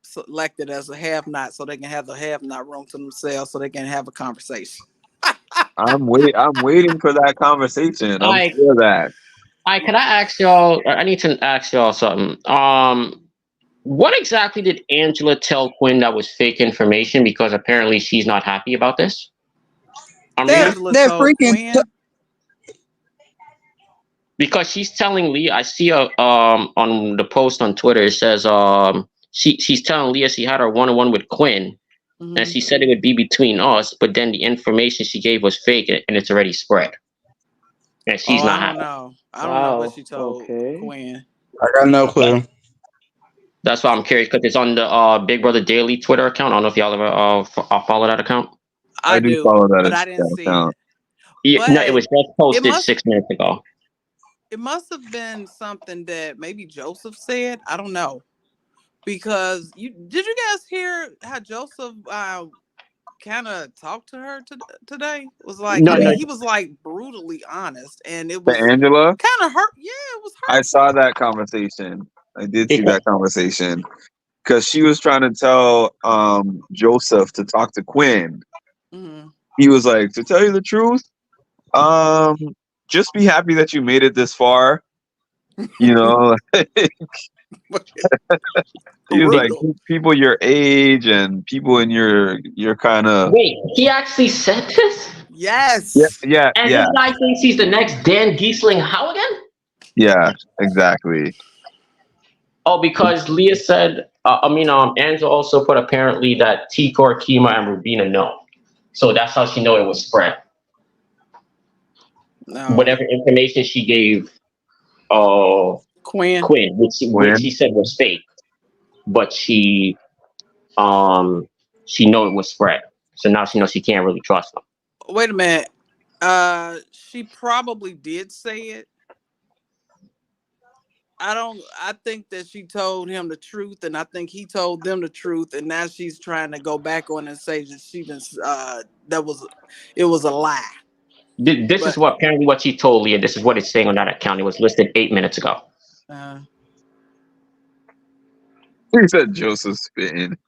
selected as a have-not, so they can have the have-not room to themselves, so they can have a conversation. I'm waiting for that conversation. I'm sure that. Can I ask y'all? I need to ask y'all something. What exactly did Angela tell Quinn that was fake information? Because apparently she's not happy about this. They're freaking. Because she's telling Leah, I see on the post on Twitter, it says she's telling Leah she had her one-on-one with Quinn, and she said it would be between us, but then the information she gave was fake and it's already spread. And she's not happy. I don't know what she told Quinn. I got no clue. That's why I'm curious, because it's on the Big Brother Daily Twitter account. I don't know if y'all ever follow that account. I do follow that, but I didn't see it. Yeah, no, it was just posted 6 minutes ago. It must have been something that maybe Joseph said. I don't know, because did you guys hear how Joseph kind of talked to her today? It was like, he was like brutally honest, and it was Angela kind of hurt. Yeah, it was hurt. I saw that conversation. I did see that conversation because she was trying to tell Joseph to talk to Quinn he was like, to tell you the truth, just be happy that you made it this far. You know, he was like, Brutal. people your age and people in your kind of Wait, he actually said this? Yes. And this guy thinks he's the next Dan Giesling. How again? yeah, exactly. Oh, because Leah said, Angela also put apparently that T-Core, Kima, and Rubina know. So that's how she know it was spread. No. Whatever information she gave Quinn. which she said was fake, but she know it was spread. So now she knows she can't really trust them. Wait a minute. She probably did say it. I think that she told him the truth, and I think he told them the truth, and now she's trying to go back on and say that it was a lie. This is apparently what she told Leah. This is what it's saying on that account. It was listed 8 minutes ago. He said Joseph spitting.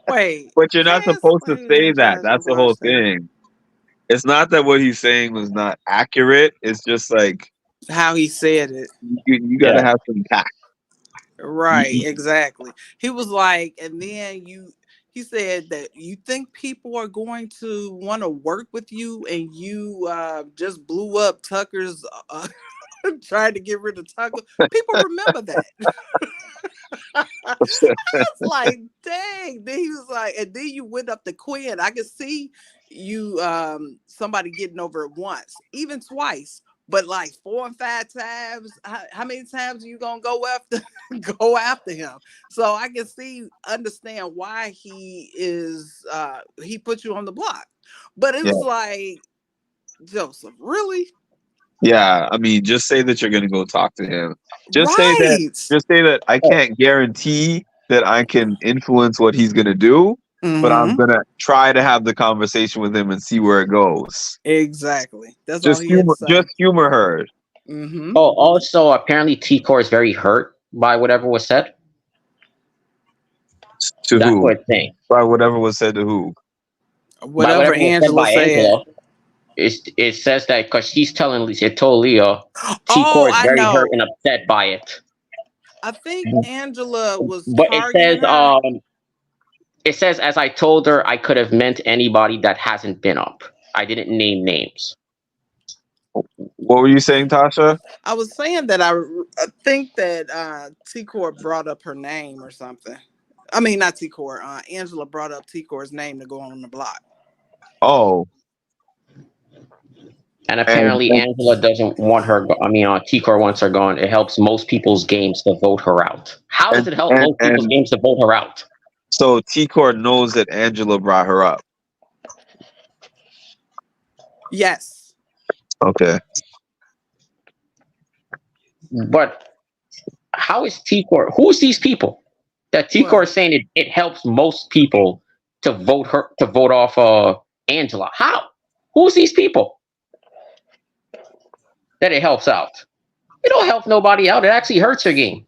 Wait, but you're not supposed to say that. That's the whole thing. It's not that what he's saying was not accurate. It's just like how he said it. You got to have some tact. Right, exactly. He was like, and then he said that you think people are going to want to work with you, and you just blew up Tucker's trying to get rid of Tucker. People remember that. I was like, dang. Then he was like, and then you went up to Quinn. I could see you somebody getting over it once, even twice. But like 4 and 5 times, how many times are you gonna go after him? So I can understand why he is he put you on the block. But it was like, Joseph, really? Yeah, I mean, just say that you're gonna go talk to him. Just say that I can't guarantee that I can influence what he's gonna do, but I'm gonna try to have the conversation with him and see where it goes. Exactly. That's just all he had to say. Just humor her. Oh, also apparently T-Core is very hurt by whatever was said. To That's who? what it's saying. By whatever was said to who? Whatever Angela said. Angela, it says that because she's told Leah T-Core is very hurt and upset by it. I think Angela was but targeting her. It says, as I told her, I could have meant anybody that hasn't been up. I didn't name names. What were you saying, Tasha? I was saying that I think that T-Core brought up her name or something. I mean, not T-Core. Angela brought up T-Core's name to go on the block. Oh. And apparently Angela doesn't want her. T-Core wants her gone. It helps most people's games to vote her out. How does it help most people's games to vote her out? So T-Core knows that Angela brought her up. Yes. Okay. But how is T-Core? Who's these people that T-Core is saying it helps most people to vote off Angela? How? Who's these people that it helps out? It don't help nobody out. It actually hurts her game.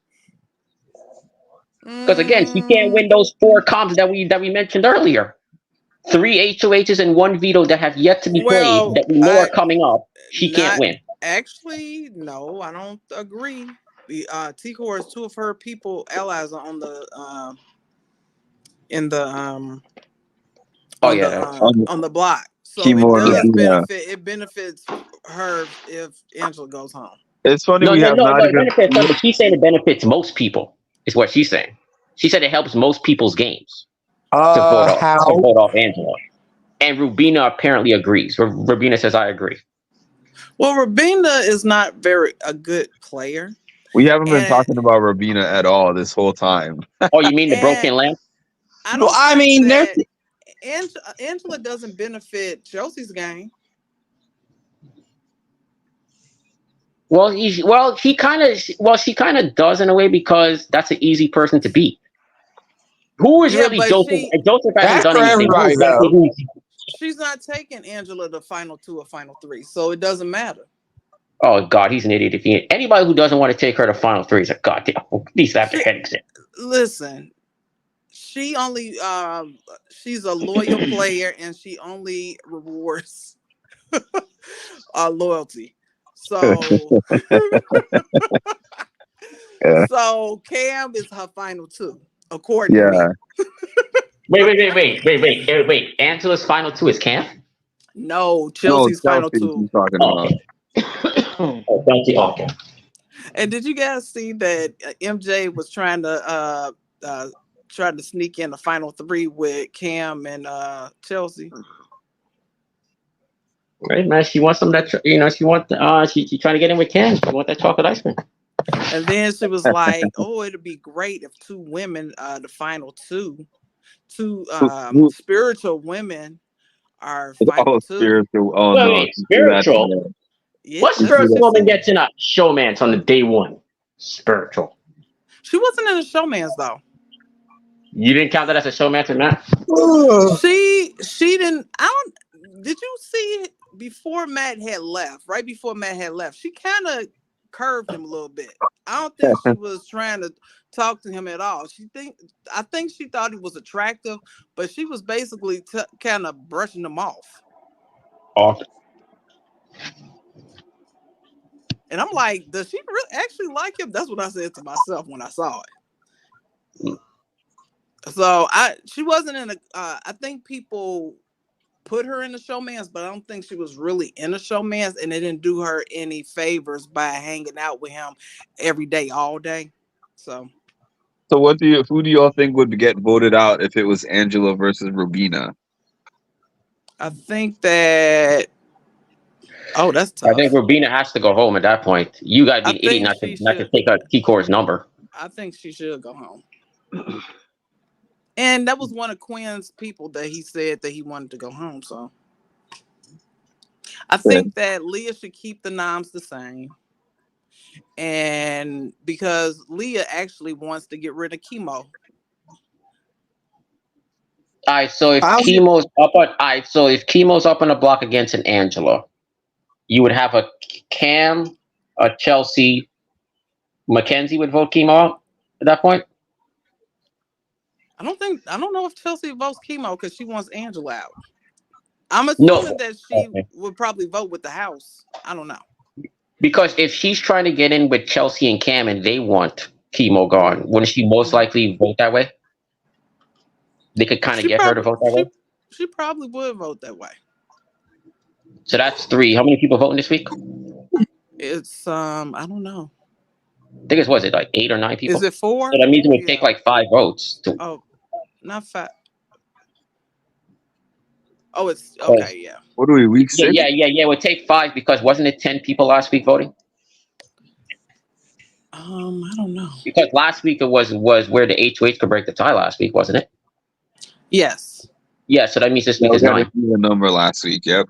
Because again, she can't win those 4 comps that we mentioned earlier. 3 HOHs and 1 veto that have yet to be played that we know are coming up. She can't win. Actually, no, I don't agree. T-Core is 2 of her allies are on the on the block. So it benefits her if Angela goes home. It's funny She's saying it benefits most people, is what she's saying. She said it helps most people's games to vote off Angela. And Rubina apparently agrees. Rubina says, I agree. Well, Rubina is not a good player. We haven't been talking about Rubina at all this whole time. Oh, you mean the broken lamp? Angela doesn't benefit Chelsea's game. She kind of does in a way because that's an easy person to beat. Who is really Joseph? Joseph hasn't done anything. She's not taking Angela to final 2 or final 3, so it doesn't matter. Oh God, he's an idiot. Anybody who doesn't want to take her to final 3 is a goddamn. Needs to have their head examined. Listen, She only she's a loyal player, and she only rewards loyalty. So Yeah. so Cam is her final two, according to me. Yeah. Wait. Angela's final two is Cam? No, No, Chelsea's final Chelsea two. he's talking Oh, about. okay. Oh, thank you. Okay. And did you guys see that MJ was trying to sneak in the final three with Cam and Chelsea? Right, man. She wants some that she trying to get in with Cam. She want that chocolate ice cream. And then she was like, "Oh, it'd be great if two women, the final two Who- spiritual women are final two." spiritual. Oh Wait, no, wait, you do that to spiritual. me. Yeah, What that's what spiritual she woman said. gets in a showman's on the day one? Spiritual. She wasn't in the showman's though. You didn't count that as a showman's or not? She didn't. I don't. Did you see before Matt had left? Right before Matt had left, she kind of curved him a little bit. I don't think she was trying to talk to him at all. I think she thought he was attractive, but she was basically kind of brushing him off. Off. And I'm like, does she really actually like him? That's what I said to myself when I saw it. So she wasn't in a. I think people put her in the showman's, but I don't think she was really in a showman's, and it didn't do her any favors by hanging out with him every day, all day. So So who do y'all think would get voted out if it was Angela versus Rubina? I think that. Oh, that's tough. I think Rubina has to go home at that point. You gotta be an idiot not to take out T-Core's number. I think she should go home. And that was one of Quinn's people that he said that he wanted to go home. So I think that Leah should keep the noms the same. And because Leah actually wants to get rid of Chemo. All right, so if Chemo's up on the block against an Angela, you would have a Cam, a Chelsea, Mackenzie would vote Chemo out at that point. I don't know if Chelsea votes Chemo because she wants Angela out. I'm assuming that she would probably vote with the house. I don't know. Because if she's trying to get in with Chelsea and Cam and they want Chemo gone, wouldn't she most likely vote that way? They could kind of get her to vote that way. She probably would vote that way. So that's 3. How many people voting this week? It's I don't know. I think was it like 8 or 9 people? Is it 4? So that means it would take like 5 votes. Oh, not 5. Oh, it's okay. Yeah. What are we, week 6? Yeah. It would take 5 because wasn't it 10 people last week voting? I don't know. Because last week it was where the HOH could break the tie last week, wasn't it? Yes. Yeah, so that means this week is 9. The number last week, yep.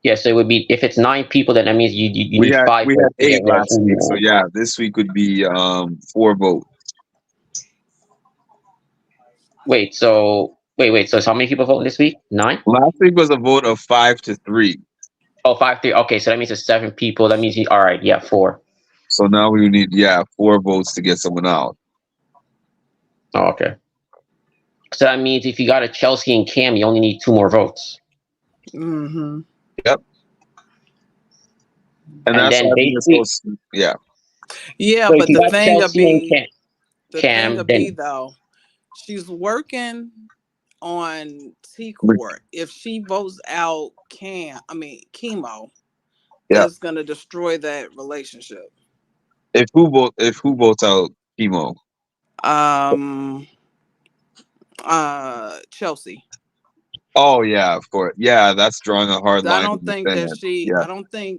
Yeah, so it would be, if it's 9 people, then that means you need 5. We had 8 last week, so yeah, this week would be 4 votes. Wait, so how many people voting this week? 9? Last week was a vote of 5-3. Oh, 5-3. Okay, so that means it's 7 people. That means all right, yeah, 4. So now we need 4 votes to get someone out. Oh, okay. So that means if you got a Chelsea and Cam, you only need 2 more votes. Mm-hmm. Yep. And that's then basically, yeah. Yeah, so but the thing to be though, she's working on T-Court. If she votes out Chemo, that's gonna destroy that relationship. If who votes out Chemo? Chelsea. Oh yeah, of course. Yeah, that's drawing a hard line. I don't think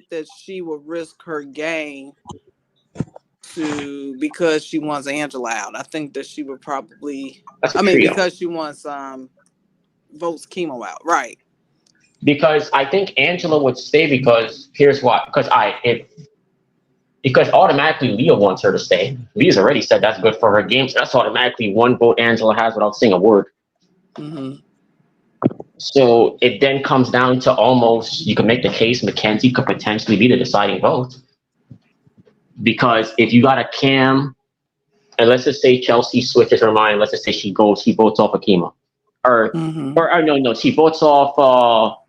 that she would risk her game because she wants Angela out. I think that she would probably because she wants votes Chemo out. Right. Because I think Angela would stay because here's why. Because automatically Leah wants her to stay. Leah's already said that's good for her game, so that's automatically 1 vote Angela has without saying a word. Mm-hmm. So it then comes down to almost, you can make the case Mackenzie could potentially be the deciding vote. Because if you got a Cam and let's just say Chelsea switches her mind. Let's just say she votes off of Chemo, or no, she votes off. All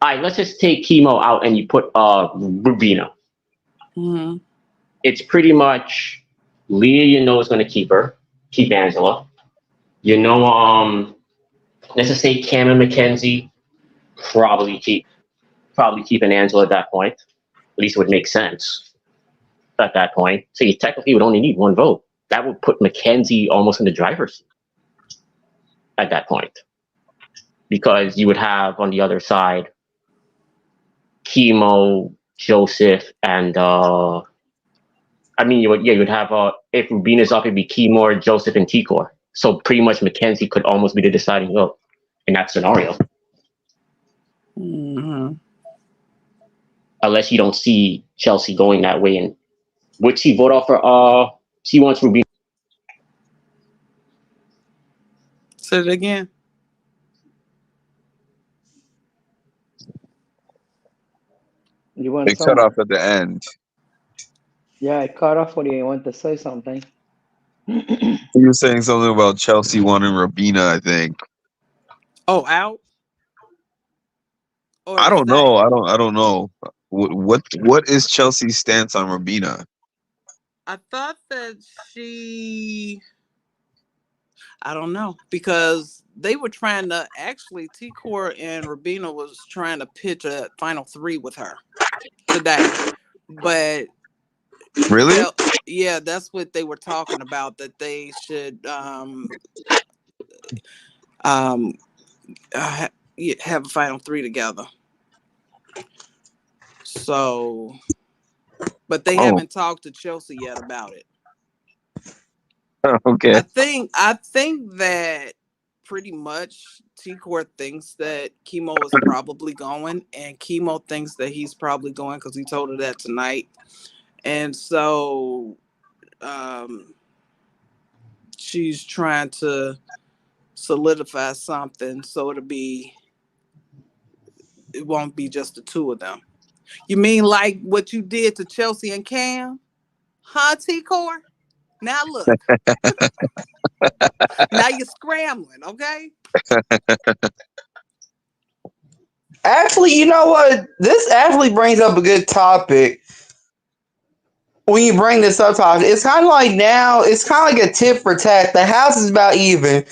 right, let's just take Chemo out and you put Rubina. It's pretty much Leah. You know is going to keep Angela. You know, let's just say Cam and Mackenzie probably keeping Angela at that point. At least it would make sense at that point. So you technically would only need one vote. That would put Mackenzie almost in the driver's seat at that point. Because you would have on the other side Chemo, Joseph, and you would have if Rubina's up, it'd be Chemo, Joseph, and Tikor. So pretty much Mackenzie could almost be the deciding vote in that scenario. Unless you don't see Chelsea going that way, and would she vote off for she wants Rubina? Say it again. You want They cut off at the end. Yeah, I cut off when you want to say something. You were saying something about Chelsea wanting Rubina, I think. Oh, out? Or I don't stay? know. I don't know. What is Chelsea's stance on Rubina? I thought that I don't know, because they were trying to T-Core and Rubina was trying to pitch a final 3 with her today. But really? Yeah, that's what they were talking about, that they should have a final 3 together. So, but they haven't talked to Chelsea yet about it. Okay. I think that pretty much T-Core thinks that Chemo is probably going, and Chemo thinks that he's probably going because he told her that tonight. And so she's trying to solidify something so it won't be just the two of them. You mean like what you did to Chelsea and Cam? Huh, T-Core? Now look. Now you're scrambling, okay? Actually, you know what? This actually brings up a good topic. When you bring this up, it's kind of like a tit for tat. The house is about even.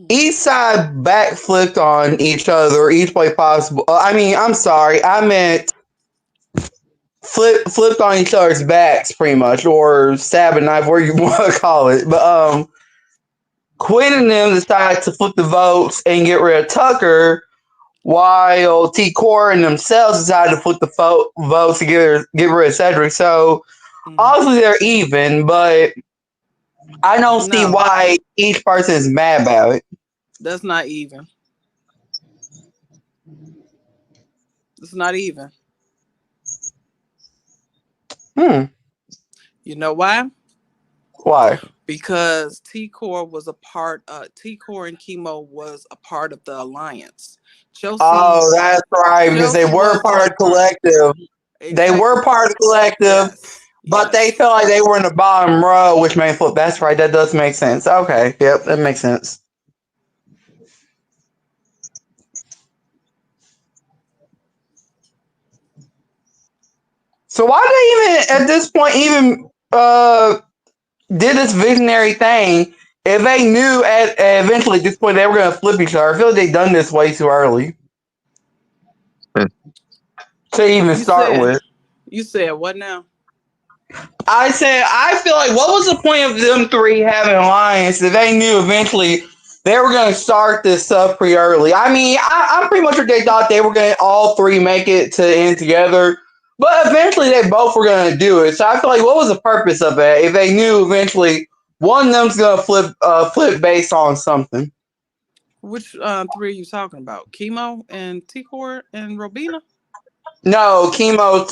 Each side backflipped on each other, each way possible. I'm sorry. I meant flipped on each other's backs, pretty much, or stab a knife, whatever you want to call it. But Quinn and them decided to flip the votes and get rid of Tucker, while T-Core and themselves decided to flip the votes to get rid of Cedric. So obviously they're even, but I don't see why each person is mad about it. That's not even. It's not even. You know why? Why? Because T-Core and Chemo was a part of the alliance. Chelsea. Oh, that's right, because they were part of the collective. Exactly. They were part of the collective, but they felt like they were in the bottom row, which made flip. That's right. That does make sense. Okay. Yep, that makes sense. So why did they even, at this point, did this visionary thing if they knew eventually at this point they were going to flip each other? I feel like they've done this way too early to even start with. You said what now? I said, I feel like, what was the point of them three having an alliance if they knew eventually they were going to start this stuff pretty early? I'm pretty much sure they thought they were going to all three make it to end together. But eventually, they both were going to do it. So I feel like, what was the purpose of that if they knew eventually one of them's going to flip based on something? Which three are you talking about? Chemo and T-Core and Rubina? No, Chemo,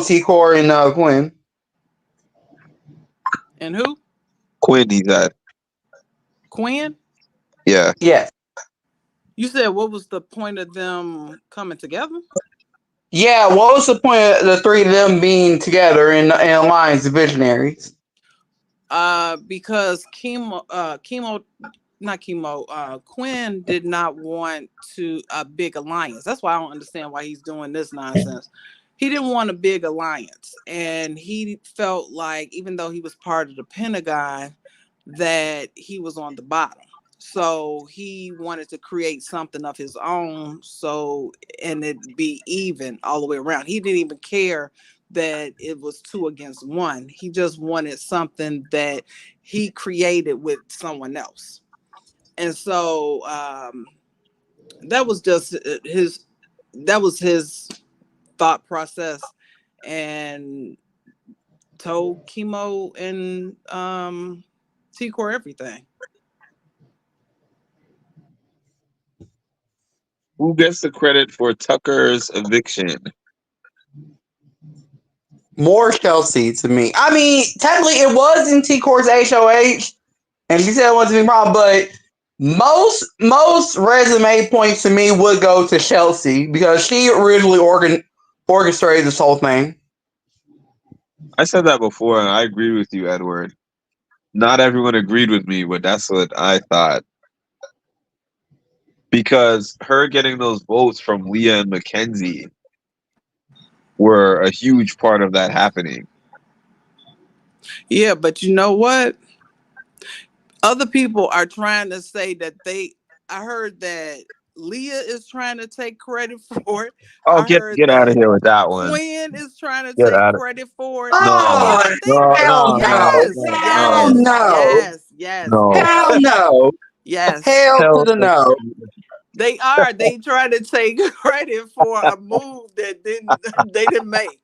T-Core, and Quinn. And who? Quinn, he's at. Quinn? Yeah. Yeah. You said what was the point of them coming together? Yeah, what was the point of the three of them being together in alliance, the visionaries? Because Quinn did not want a big alliance. That's why I don't understand why he's doing this nonsense. He didn't want a big alliance, and he felt like even though he was part of the Pentagon, that he was on the bottom. So he wanted to create something of his own, and it be even all the way around. He didn't even care that it was 2 against 1. He just wanted something that he created with someone else. And so that was just his thought process, and told Chemo and T-Core everything. Who gets the credit for Tucker's eviction? More Chelsea to me. I mean, technically it was in T-Core's HOH, and she said it wasn't a big problem, but most resume points to me would go to Chelsea because she originally orchestrated this whole thing. I said that before, and I agree with you, Edward. Not everyone agreed with me, but that's what I thought. Because her getting those votes from Leah and Mackenzie were a huge part of that happening. Yeah, but you know what? Other people are trying to say that I heard that Leah is trying to take credit for it. Oh, I heard get out of that here with that one. Quinn is trying to Get take out of credit for it. No, Hell no. Hell no. Yes. No. Hell no. Yes. Hell to the no. They trying to take credit for a move that they didn't make.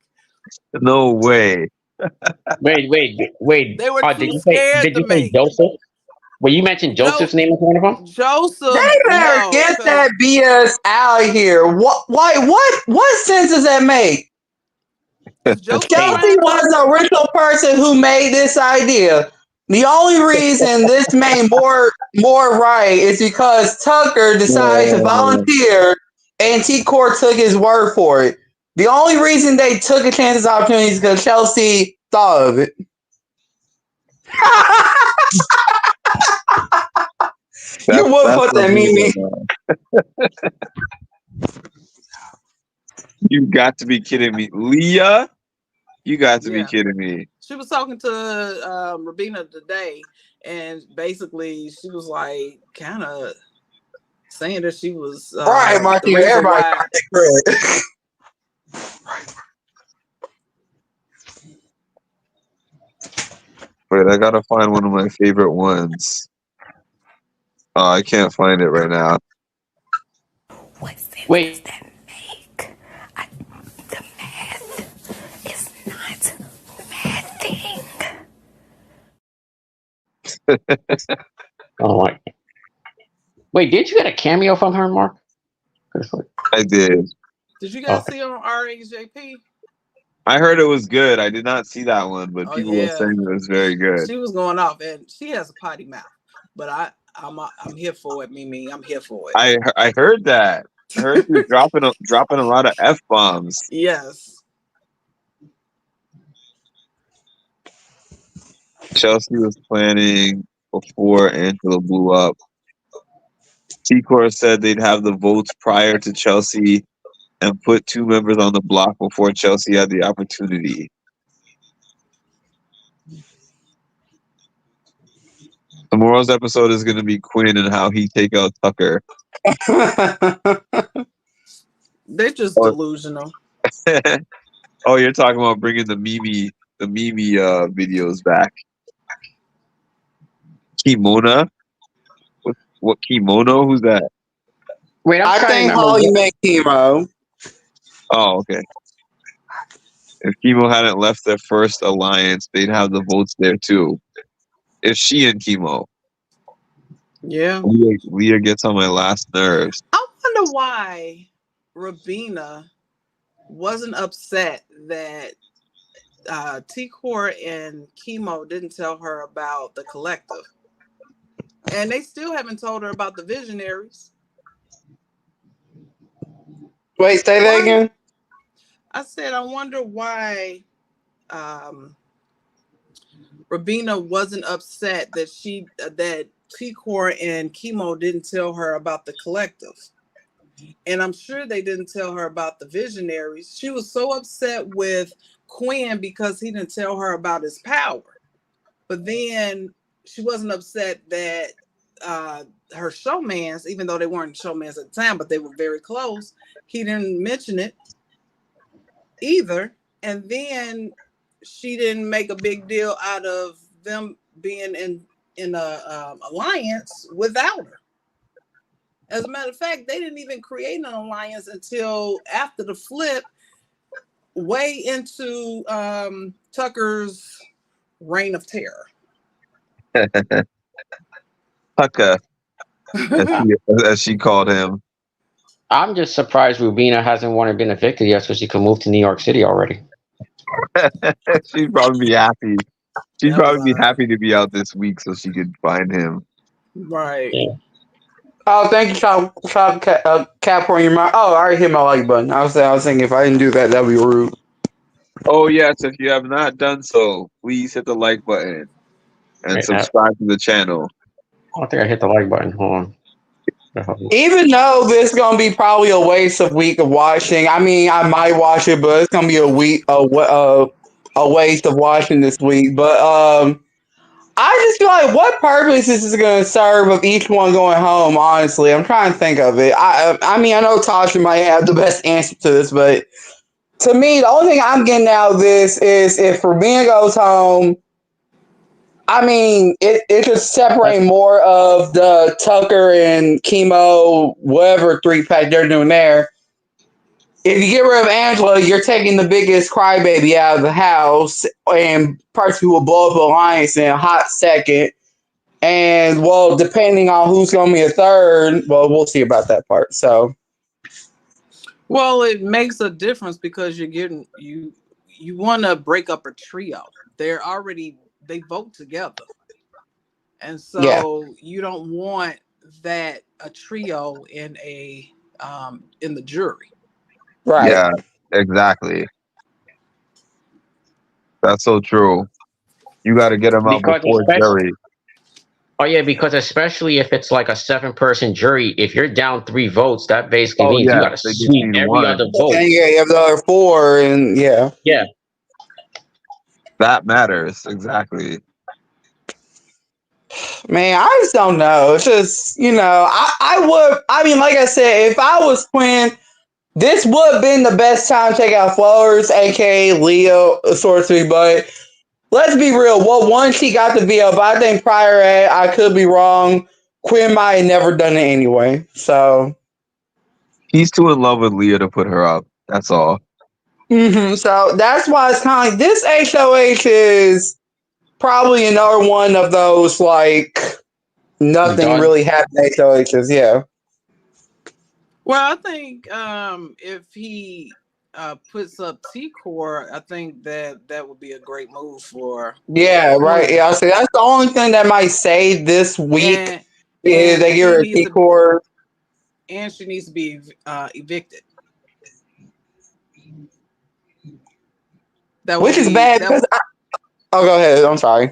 No way. Wait. They were too Did you scared to say make. Joseph? Well, you mentioned Joseph's name as one of them? Joseph. They better get that BS out of here. What sense does that make? Chelsea was the original person who made this idea. The only reason this made more right is because Tucker decided to volunteer and T-Core took his word for it. The only reason they took a chance of opportunity is because Chelsea thought of it. You would put that Mimi. You got to be kidding me. Leah? You got to be kidding me. She was talking to Rabina today, and basically she was like kind of saying that she was right, Martin. Everybody got that credit. Wait, I gotta find one of my favorite ones. Oh, I can't find it right now. What sense does that make? The math is not mathing. Oh my! Wait, did you get a cameo from her, Mark? I did. Did you guys see on RHJP? I heard it was good. I did not see that one, but people were saying it was very good. She was going off, and she has a potty mouth, but I'm here for it, Mimi. I'm here for it. I heard that. I heard you dropping a lot of F-bombs. Yes. Chelsea was planning before Angela blew up. T-Core said they'd have the votes prior to Chelsea and put 2 members on the block before Chelsea had the opportunity. Tomorrow's episode is going to be Quinn and how he take out Tucker. They're just delusional. Oh, you're talking about bringing the Mimi videos back. Kimona? What Kimono? Who's that? Wait, I think Holly met Chemo. Oh, okay. If Chemo hadn't left their first alliance, they'd have the votes there too. If she and Chemo. Yeah. Leah gets on my last nerves. I wonder why Rabina wasn't upset that T-Core and Chemo didn't tell her about the collective. And they still haven't told her about the visionaries. Wait, say that again? I said, I wonder why Rabina wasn't upset that T-Core and Chemo didn't tell her about the collective. And I'm sure they didn't tell her about the visionaries. She was so upset with Quinn because he didn't tell her about his power. But then she wasn't upset that her showmans, even though they weren't showmans at the time, but they were very close, he didn't mention it either. And then she didn't make a big deal out of them being in a alliance without her. As a matter of fact, they didn't even create an alliance until after the flip, way into Tucker's reign of terror. Tucker, as she called him. I'm just surprised Rubina hasn't wanted been evicted yet, so she can move to New York City already. She'd probably be happy. She'd probably be happy to be out this week so she could find him. Right. Yeah. Oh, thank you, Cap, on your mind. Oh, I already hit my like button. I was thinking if I didn't do that, that'd be rude. Oh yes, if you have not done so, please hit the like button and subscribe to the channel. I don't think I hit the like button. Hold on. Even though this is gonna be probably a waste of week of watching, I mean, I might watch it, but it's gonna be a waste of watching this week. But I just feel like, what purpose is this gonna serve of each one going home? Honestly, I'm trying to think of it. I mean, I know Tasha might have the best answer to this, but to me, the only thing I'm getting out of this is if Rabina goes home. I mean, it could separate more of the Tucker and Chemo, whatever 3-pack they're doing there. If you get rid of Angela, you're taking the biggest crybaby out of the house and person who will blow up Alliance in a hot second. And, well, depending on who's going to be a third, well, we'll see about that part. So, well, it makes a difference because you're getting you want to break up a trio. They vote together. And so you don't want that a trio in the jury. Right. Yeah, exactly. That's so true. You got to get them out before jury. Oh yeah, because especially if it's like a 7-person jury, if you're down 3 votes, that basically means you got to sweep every other vote. And you have the other 4, and yeah. That matters, exactly. Man, I just don't know. It's just, I mean, like I said, if I was Quinn, this would have been the best time to take out Flowers, aka Leo, sorcery, but let's be real. Well, once he got the VO, but I think prior to I could be wrong. Quinn might have never done it anyway. So he's too in love with Leah to put her up. That's all. So that's why it's kind of like this HOH is probably another one of those like nothing really happened HOHs. Yeah. Well, I think if he puts up T-Core, I think that would be a great move for. Yeah, right. Yeah, I'll say that's the only thing that might save this week is they give her a T-Core. And she needs to be evicted. Which is bad because oh, go ahead. I'm sorry.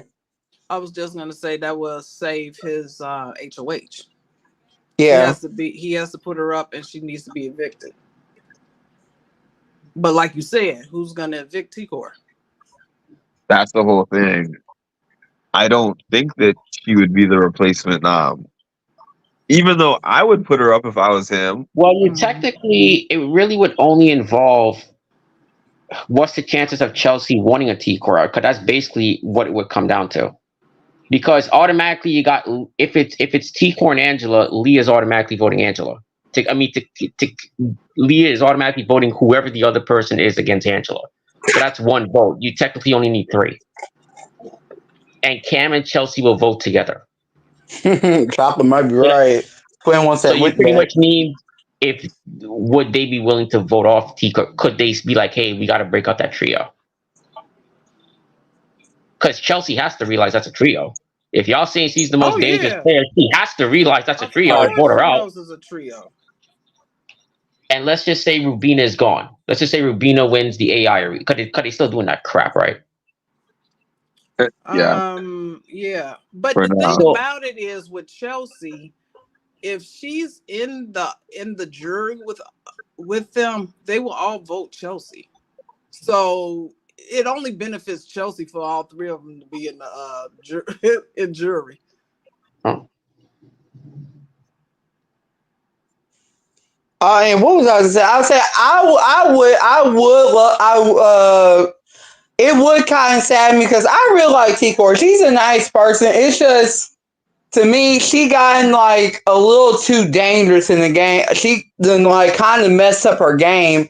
I was just gonna say that will save his HOH. Yeah. He has to put her up and she needs to be evicted. But like you said, who's gonna evict T-Core? That's the whole thing. I don't think that she would be the replacement even though I would put her up if I was him. Well, technically, it really would only involve what's the chances of Chelsea wanting a T-Core? Because that's basically what it would come down to. Because automatically you got if it's T-Core and Angela, Leah is automatically voting Angela. Leah is automatically voting whoever the other person is against Angela. So that's 1 vote. You technically only need 3. And Cam and Chelsea will vote together. Chopper might be right. Quinn wants that. So you pretty much need would they be willing to vote off T-Core? Could they be like, hey, we got to break up that trio? Because Chelsea has to realize that's a trio. If y'all saying she's the most dangerous player, she has to realize that's a trio and vote her out. Is a trio. And let's just say Rubina is gone. Let's just say Rubina wins the AI. Because they're still doing that crap, right? Yeah, Yeah. But for the thing now. So about it is with Chelsea, if she's in the jury with them, they will all vote Chelsea. So it only benefits Chelsea for all three of them to be in the in jury. oh, And what was I gonna say? I would say it would kind of sadden me because I really like T Core. She's a nice person. It's just to me, she gotten like a little too dangerous in the game. She then like kind of messed up her game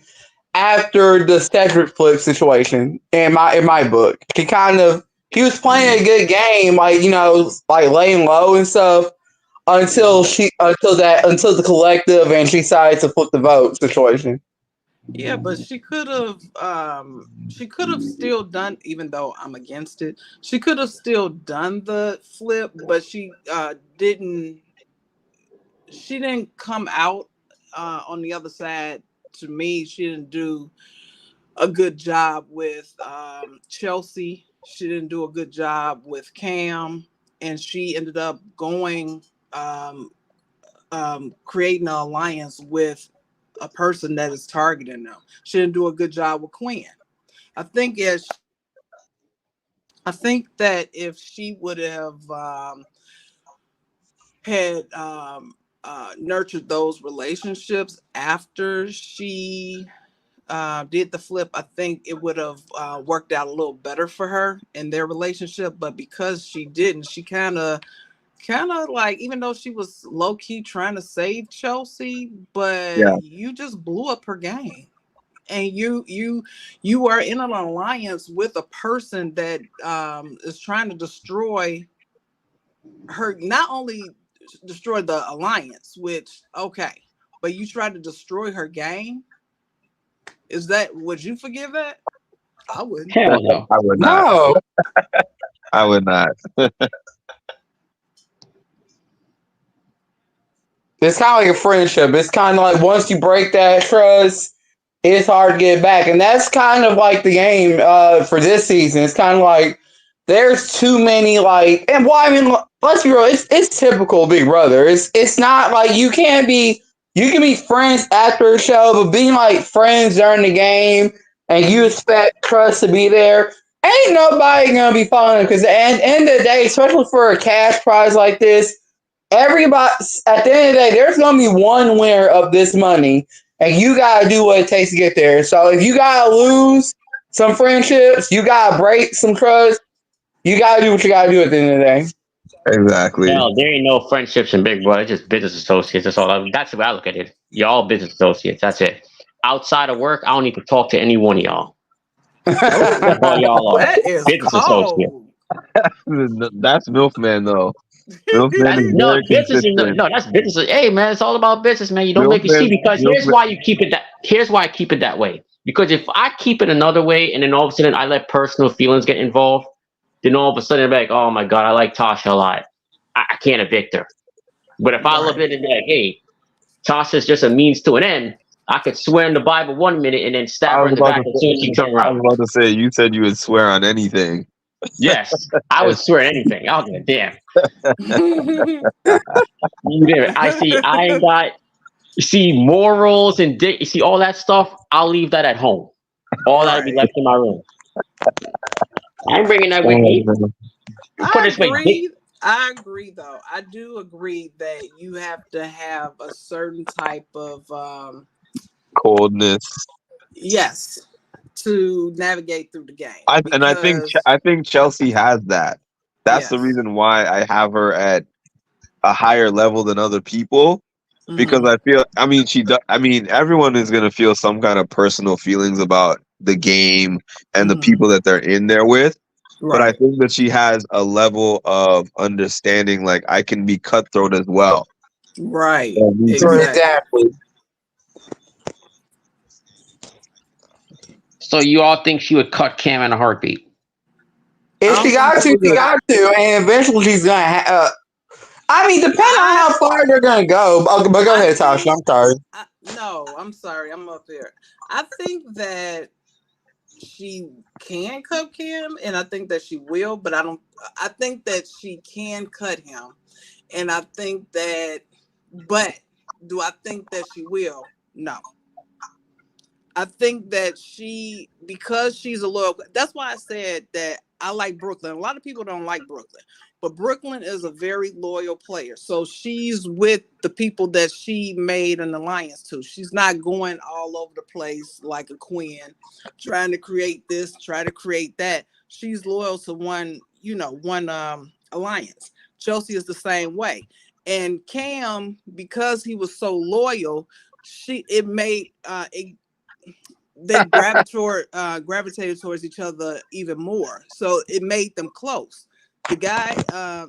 after the Cedric flip situation in my book. She was playing a good game, like like laying low and stuff until the collective and she decided to flip the vote situation. Yeah, but she could have still done, even though I'm against it, she could have still done the flip, but she didn't come out on the other side. To me, she didn't do a good job with Chelsea. She didn't do a good job with Cam, and she ended up going um, creating an alliance with a person that is targeting them. She didn't do a good job with Quinn. I think if I think that if she would have had nurtured those relationships after she did the flip, I think it would have worked out a little better for her in their relationship. But because she didn't, she kind of like, even though she was low key trying to save Chelsea, but Yeah, you just blew up her game. And you are in an alliance with a person that is trying to destroy her, not only destroy the alliance, which okay, but you tried to destroy her game. Would you forgive that? I wouldn't. hell no. I would not. No. I would not. It's kind of like a friendship. It's kind of like once you break that trust, it's hard to get back. And that's kind of like the game for this season. It's kind of like there's too many like, and well, I mean, let's be real. It's typical Big Brother. It's not like you can be friends after a show, but being like friends during the game and you expect trust to be there. Ain't nobody gonna be following because at the end of the day, especially for a cash prize like this, everybody at the end of the day, there's gonna be one winner of this money, and you gotta do what it takes to get there. So if you gotta lose some friendships, you gotta break some trust. You gotta do what you gotta do at the end of the day. Exactly. Hell, there ain't no friendships in Big Brother. It's just business associates. That's all. That's the way I look at it. You're all business associates. That's it. Outside of work, I don't need to talk to any one of y'all. That's all y'all are. That is Business associates. cold. That's Milfman though. Milfman That's is no very business. consistent. No, that's business. Hey, man, it's all about business, man. You don't make it see Milfman, because here's Milfman. why you keep it that. Here's why I keep it that way. Because if I keep it another way, and then all of a sudden I let personal feelings get involved, then all of a sudden I'm like, oh my god, I like Tasha a lot. I can't evict her. But if I look Right. at it like, hey, Tasha's just a means to an end, I could swear in the Bible 1 minute and then stab I her was in the about back to as soon as she say, turn I around. was about to say, you said you would swear on anything. Yes, I would swear anything. I'll give a damn. I see. I ain't got. You see morals and you see all that stuff. I'll leave that at home. All that'll be Right. left in my room. I ain't bringing that with me. Oh, Put I it this way, agree. I agree, though. I do agree that you have to have a certain type of coldness. yes, to navigate through the game, And because I think Chelsea has that. That's the yes. reason why I have her at a higher level than other people, because Hmm. I feel, I mean, I mean, everyone is going to feel some kind of personal feelings about the game and the Hmm. people that they're in there with. But I Right. think that she has a level of understanding, like I can be cutthroat as well. Right. And need to be. Exactly. Exactly. so you all think she would cut Cam in a heartbeat? I If she don't think got she to, she would. got to, and eventually she's gonna. I mean, depending on I how far they're gonna go. But go I ahead, Tasha. think I'm sorry. no, I'm sorry. I'm up there. I think that she can cut Kim, and I think that she will, but I think that she can cut him. And I think that, but do I think that she will? No. I think that because she's a loyal, that's why I said that I like Brooklyn. A lot of people don't like Brooklyn, but Brooklyn is a very loyal player. So she's with the people that she made an alliance to. She's not going all over the place like a Quinn, trying to create this, try to create that. She's loyal to one alliance. Chelsea is the same way. And Cam, because he was so loyal, they gravitated towards each other even more. So it made them close. The guy,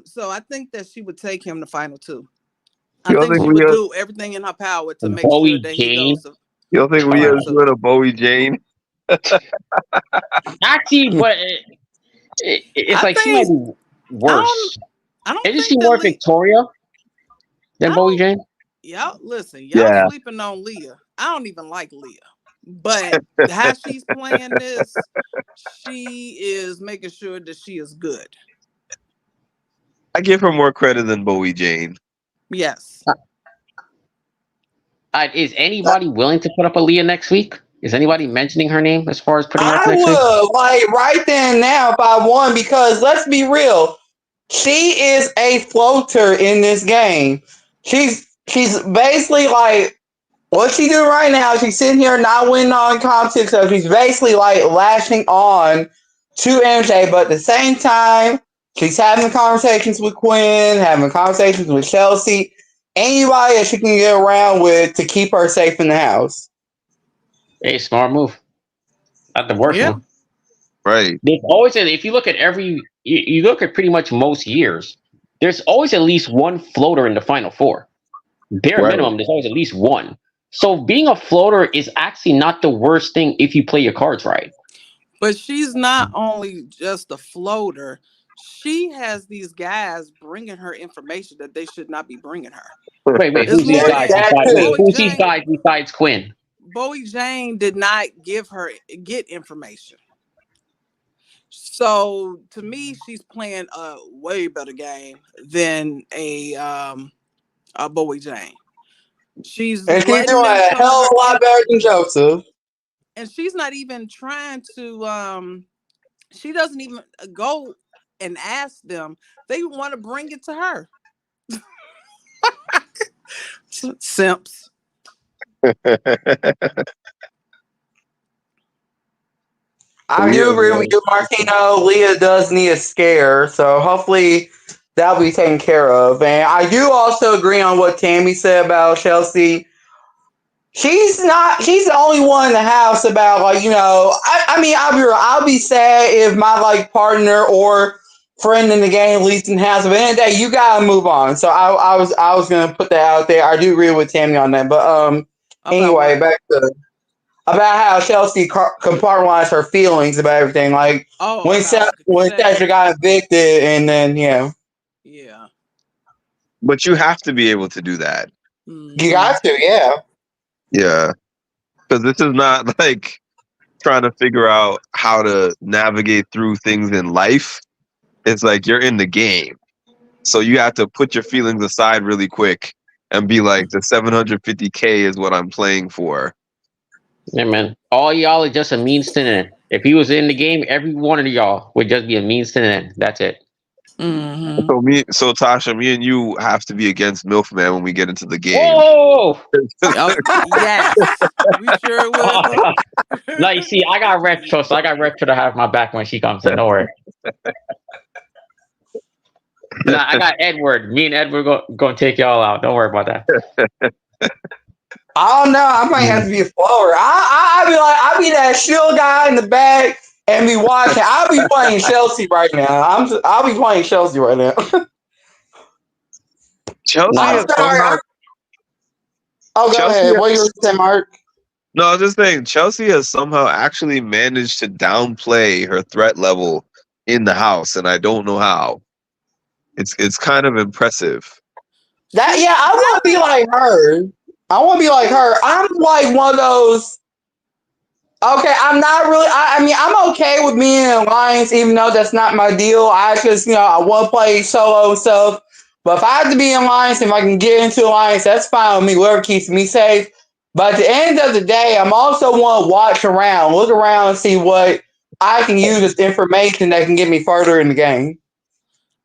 so I think that she would take him to final two. I think she would do everything in her power to make sure that he goes to. You don't think we are doing a Bowie Jane? Actually, but it's like she might be worse. Isn't she more Victoria than Bowie Jane? Y'all sleeping on Leah. I don't even like Leah. But how she's playing this, she is making sure that she is good. I give her more credit than Bowie Jane. Yes. Is anybody willing to put up a Leah next week? Is anybody mentioning her name as far as putting her up next week? I would, like right then now if I won, because let's be real, she is a floater in this game. She's basically like, what she do right now, she's sitting here not winning on competition, so she's basically like lashing on to MJ, but at the same time, she's having conversations with Quinn, having conversations with Chelsea, anybody that she can get around with to keep her safe in the house. Hey, smart move. Not the worst one. Right. There's always, if you look at you look at pretty much most years, there's always at least one floater in the final four. Bare minimum, there's always at least one. So being a floater is actually not the worst thing if you play your cards right. But she's not only just a floater. She has these guys bringing her information that they should not be bringing her. Wait, who's these guys besides Quinn? Bowie Jane did not get information. So to me, she's playing a way better game than a Bowie Jane. She's doing a hell of a lot better than Joseph. And she's not even trying to she doesn't even go and ask them. They want to bring it to her. Simps. I do agree with you, Martino. Leah does need a scare, so hopefully that'll be taken care of. And I do also agree on what Tammy said about Chelsea. She's the only one in the house about, like, you know, I mean, I'll be sad if my, like, partner or friend in the game leaves in the house. But at the end of the day, you gotta move on. So I was gonna put that out there. I do agree with Tammy on that. But anyway, back to about how Chelsea compartmentalized her feelings about everything. Like when Thatcher got evicted, and then yeah. But you have to be able to do that. You got to, yeah. Yeah, because this is not like trying to figure out how to navigate through things in life. It's like you're in the game, so you have to put your feelings aside really quick and be like, the 750K is what I'm playing for. Yeah, man. All y'all are just a means to an end. If he was in the game, every one of y'all would just be a means to an end. That's it. Mm-hmm. So Tasha, me and you have to be against Milfman when we get into the game. Whoa! Yes, we sure will. No, you see, I got retro, so I got retro to have my back when she comes in. Don't worry. Nah, I got Edward. Me and Edward gonna take y'all out. Don't worry about that. I don't know. I might have to be a follower. I'll be that shield guy in the back and be watching. I'll be playing Chelsea right now. I'll be playing Chelsea right now. Chelsea. Go ahead. What you saying, Mark? No, I was just saying Chelsea has somehow actually managed to downplay her threat level in the house, and I don't know how. It's kind of impressive. I want to be like her. I'm like one of those Okay, I'm not really. I mean, I'm okay with being in an alliance, even though that's not my deal. I just, I want to play solo stuff. But if I have to be in alliance, if I can get into alliance, that's fine with me. Whatever keeps me safe. But at the end of the day, I'm also want to watch around, look around, and see what I can use as information that can get me further in the game.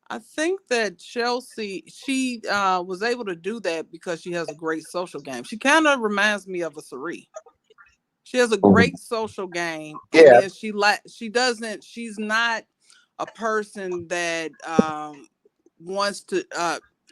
I think that Chelsea, she was able to do that because she has a great social game. She kind of reminds me of a Sari. She has a great social game, and then she's not a person that wants to.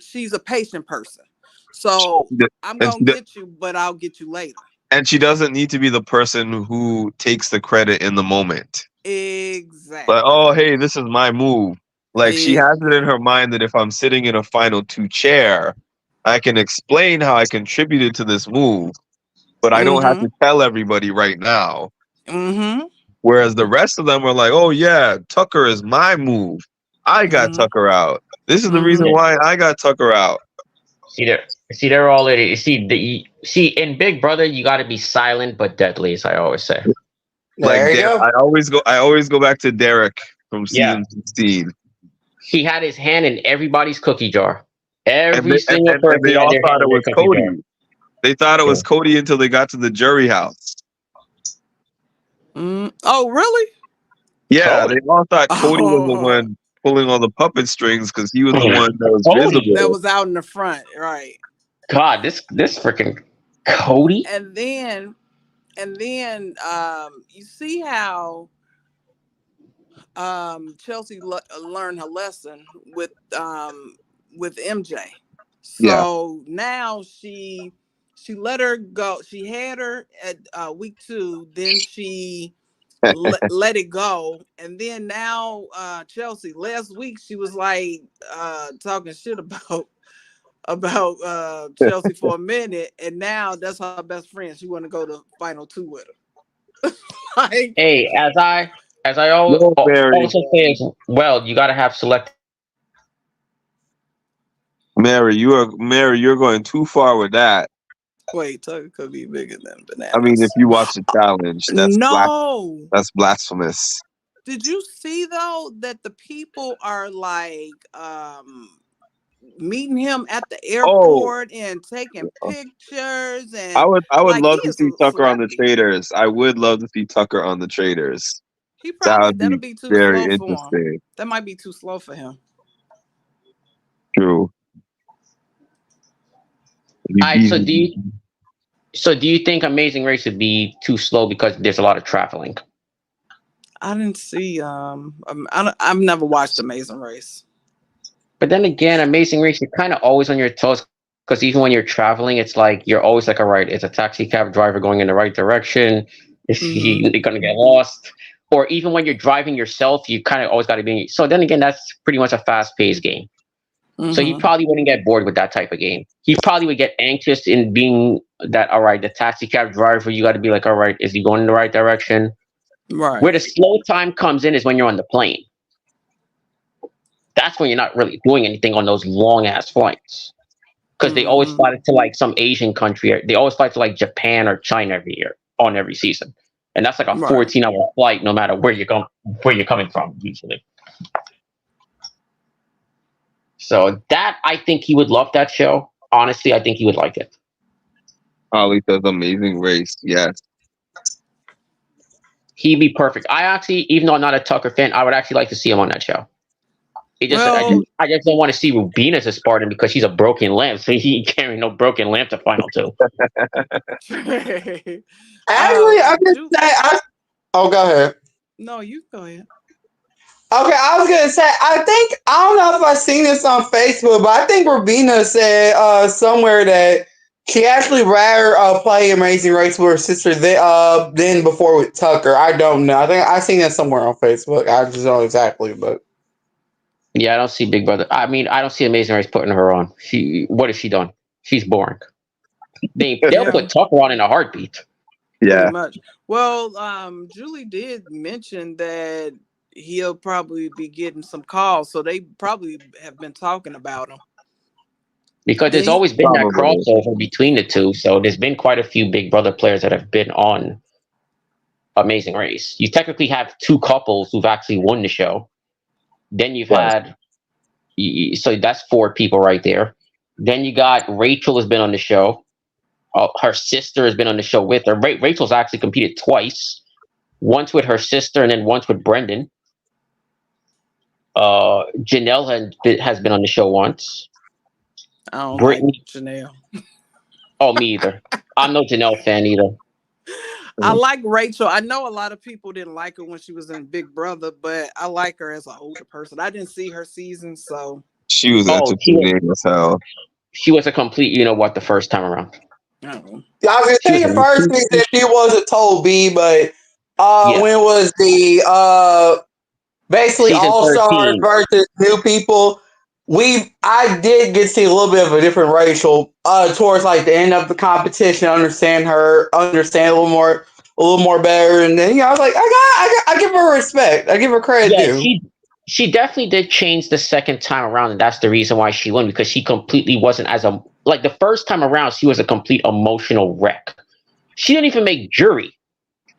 She's a patient person, so I'm gonna get you, but I'll get you later. And she doesn't need to be the person who takes the credit in the moment. Exactly. Like, oh, hey, this is my move. Like, she has it in her mind that if I'm sitting in a final two chair, I can explain how I contributed to this move, but I don't have to tell everybody right now. Whereas the rest of them are like, oh, yeah, Tucker is my move. I got Tucker out. This is the reason why I got Tucker out. See, they're all in it. See, in Big Brother, you got to be silent but deadly, as I always say. There you go. I always go back to Derek from season 16. He had his hand in everybody's cookie jar. Every single person. And they all thought it was Cody. Jar. They thought it was Cody until they got to the jury house. Oh, really? Yeah, they all thought Cody was the one pulling all the puppet strings because he was the one that was visible. That was out in the front, right? God, this freaking Cody. And then, you see how Chelsea learned her lesson with MJ. So now she let her go. She had her at week 2, then she let it go, and then now Chelsea last week she was like talking shit about Chelsea for a minute, and now that's her best friend. She want to go to final 2 with her. Like, hey, as I always also say as well, you got to have select. Mary, you're going too far with that. Wait, Tucker could be bigger than bananas. I mean, if you watch the challenge, that's blasphemous. Did you see though that the people are like meeting him at the airport and taking pictures? And I would love to see Tucker on the Traders. I would love to see Tucker on the Traders. He probably that'll be too very slow interesting. For him. That might be too slow for him. True. Alright, so do you think Amazing Race would be too slow because there's a lot of traveling? I didn't see. I've never watched Amazing Race. But then again, Amazing Race, you're kind of always on your toes because even when you're traveling, it's like you're always like, all right, is a taxi cab driver going in the right direction? Is he going to get lost? Or even when you're driving yourself, you kind of always got to be. So then again, that's pretty much a fast-paced game. So he probably wouldn't get bored with that type of game. He probably would get anxious in being that, all right, the taxi cab driver, you got to be like, all right, is he going in the right direction? Right. Where the slow time comes in is when you're on the plane. That's when you're not really doing anything on those long-ass flights. Because they always fly to like some Asian country. They always fly to like Japan or China every year on every season. And that's like a 14-hour flight no matter where you're coming from, usually. So that, I think he would love that show. Honestly, I think he would like it. Ollie does Amazing Race, yes. He'd be perfect. I actually, even though I'm not a Tucker fan, I would actually like to see him on that show. I just don't want to see Rubina's a Spartan because she's a broken lamp, so he ain't carrying no broken lamp to final 2. Actually, I'm just saying. Oh, go ahead. No, you go ahead. Okay, I was gonna say, I don't know if I've seen this on Facebook, but I think Rubina said somewhere that she actually rather play Amazing Race with her sister than before with Tucker. I don't know. I think I've seen that somewhere on Facebook. I just don't know exactly, but yeah, I don't see Big Brother. I mean, I don't see Amazing Race putting her on. What has she done? She's boring. They'll put Tucker on in a heartbeat. Yeah. Pretty much. Well, Julie did mention that he'll probably be getting some calls, so they probably have been talking about him. Because there's always been that crossover between the two, so there's been quite a few Big Brother players that have been on Amazing Race. You technically have two couples who've actually won the show. Then you've had, so that's 4 people right there. Then you got Rachel has been on the show. Her sister has been on the show with her. Rachel's actually competed twice, once with her sister and then once with Brendan. Janelle has been on the show once. I don't Brittany, like Janelle. Oh, me either. I'm no Janelle fan either. I like Rachel. I know a lot of people didn't like her when she was in Big Brother, but I like her as an older person. I didn't see her season, so she was entertaining as hell. She was a complete, you know what, the first time around. Oh. I was gonna say the first season she was a total B, but when it was the basically Season all stars 13 versus new people, I did get to see a little bit of a different Rachel towards like the end of the competition, understand a little more better, and then I was like, I give her respect, I give her credit too. She definitely did change the second time around, and that's the reason why she won, because she completely wasn't like the first time around, she was a complete emotional wreck. She didn't even make jury.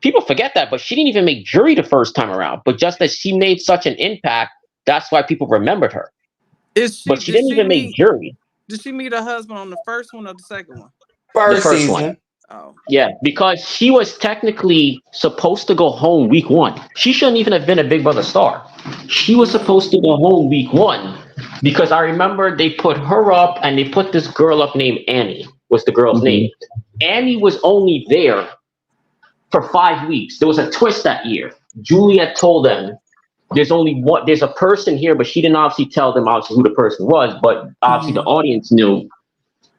People forget that, but she didn't even make jury the first time around. But just as she made such an impact, that's why people remembered her. But she didn't even make jury. Did she meet her husband on the first one or the second one? First season. One. Oh. Yeah, because she was technically supposed to go home week 1. She shouldn't even have been a Big Brother star. She was supposed to go home week 1 because I remember they put her up and they put this girl up named Annie, was the girl's name. Annie was only there for 5 weeks. There was a twist that year. Juliet told them there's a person here, but she didn't obviously tell them obviously who the person was, but obviously the audience knew.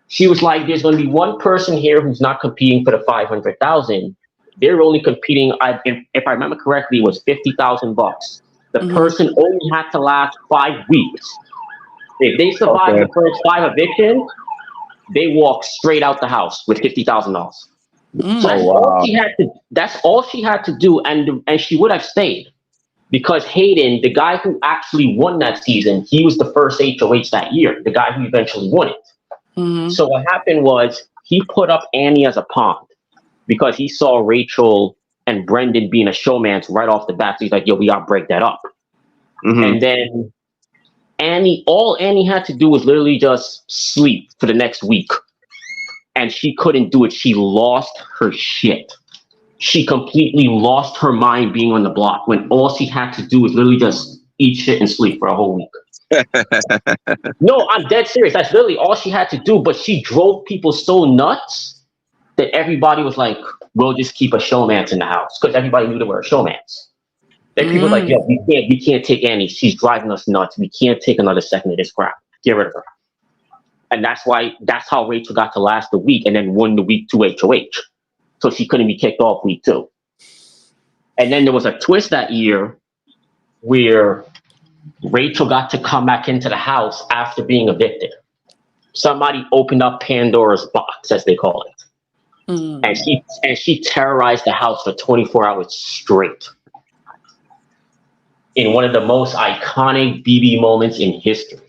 She was like, there's going to be one person here who's not competing for the 500,000. They're only competing, if I remember correctly, it was $50,000. The person only had to last 5 weeks. If they survive the first 5 evictions, they walk straight out the house with $50,000. So that's all she had to do, and she would have stayed. Because Hayden, the guy who actually won that season, he was the first HOH that year, the guy who eventually won it. So what happened was he put up Annie as a pawn because he saw Rachel and Brendan being a showmance right off the bat. So he's like, yo, we gotta break that up. And then all Annie had to do was literally just sleep for the next week. And she couldn't do it. She lost her shit. She completely lost her mind being on the block when all she had to do was literally just eat shit and sleep for a whole week. No, I'm dead serious. That's literally all she had to do. But she drove people so nuts that everybody was like, we'll just keep a showmance in the house. Because everybody knew they were a showmance. Then people were like, yo, we can't take Annie. She's driving us nuts. We can't take another second of this crap. Get rid of her. And that's how Rachel got to last the week and then won the week 2 HOH. So she couldn't be kicked off week 2. And then there was a twist that year where Rachel got to come back into the house after being evicted. Somebody opened up Pandora's box, as they call it. And she terrorized the house for 24 hours straight. In one of the most iconic BB moments in history.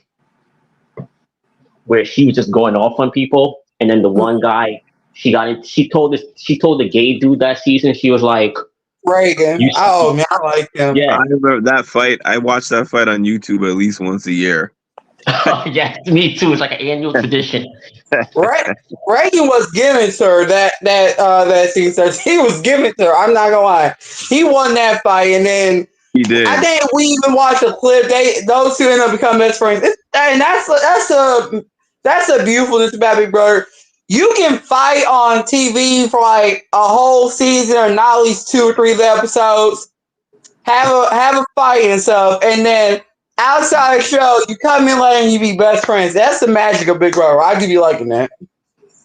Where she was just going off on people, and then the one guy, she told the gay dude that season, she was like, Reagan. Oh man, I like him. Yeah, I remember that fight. I watched that fight on YouTube at least once a year. Yeah, me too. It's like an annual tradition. Reagan was giving to her that season. He was giving to her. I'm not gonna lie. He won that fight, and then he did. I think we even watched a clip. Those two ended up becoming best friends. And that's a beautiful thing about Big Brother. You can fight on TV for like a whole season or not at least 2 or 3 episodes. Have a fight and stuff, and then outside the show, you come in later and you be best friends. That's the magic of Big Brother. I'll give you liking that.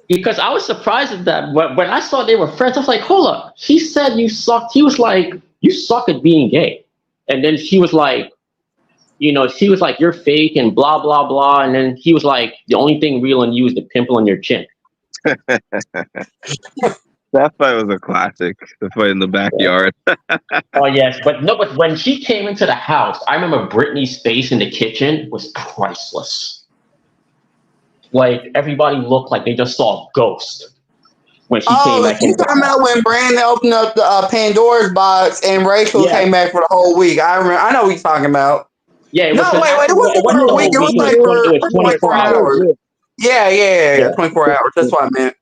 Because I was surprised at that. When I saw they were friends, I was like, hold up. He said you sucked. He was like, you suck at being gay. And then she was like, you're fake and blah, blah, blah. And then he was like, the only thing real in you is the pimple on your chin. That fight was a classic. The fight in the backyard. Oh, yes. But when she came into the house, I remember Brittany's face in the kitchen was priceless. Like, everybody looked like they just saw a ghost. when she came Oh, back you in. talking about when Brandon opened up the Pandora's box and Rachel Yeah, came back for the whole week? I remember. I know what you're talking about. yeah. It was No, because wait. It it wasn't for wasn't a the week. whole It was week. like It was for 24 24 hours. hours. Yeah. Yeah. 24 hours. That's what I meant.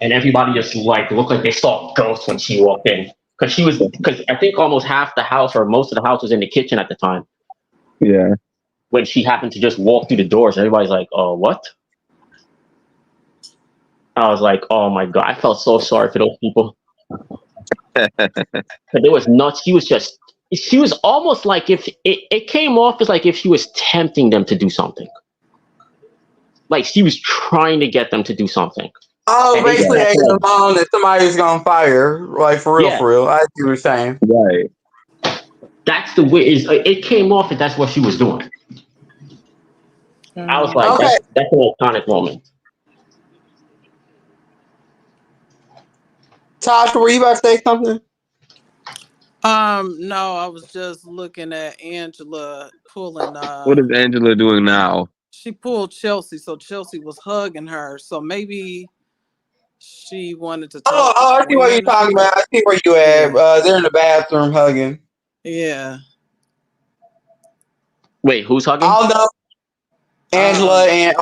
And everybody just like looked like they saw ghosts when she walked in because I think almost half the house or most of the house was in the kitchen at the time Yeah. when she happened to just walk through the doors. Everybody's like, "Oh, what?" I was like, "Oh my god!" I felt so sorry for those people. But it was nuts. She was almost like if it came off as like if she was tempting them to do something. Like she was trying to get them to do something. Oh, And they basically, kept they like, alone that somebody's gonna fire. Like for real, yeah, for real. I see what you're saying. Right. that's the way it came off that that's what she was doing. I was like, Okay, that's an iconic moment. Tasha, were you about to say something? No, I was just looking at Angela pulling. What is Angela doing now? She pulled Chelsea, so Chelsea was hugging her. So maybe she wanted to talk to I see what you're Quinn or talking something. about. I see where you at. Yeah. They're in the bathroom hugging. Yeah. Wait, who's hugging? Aldo, Angela, and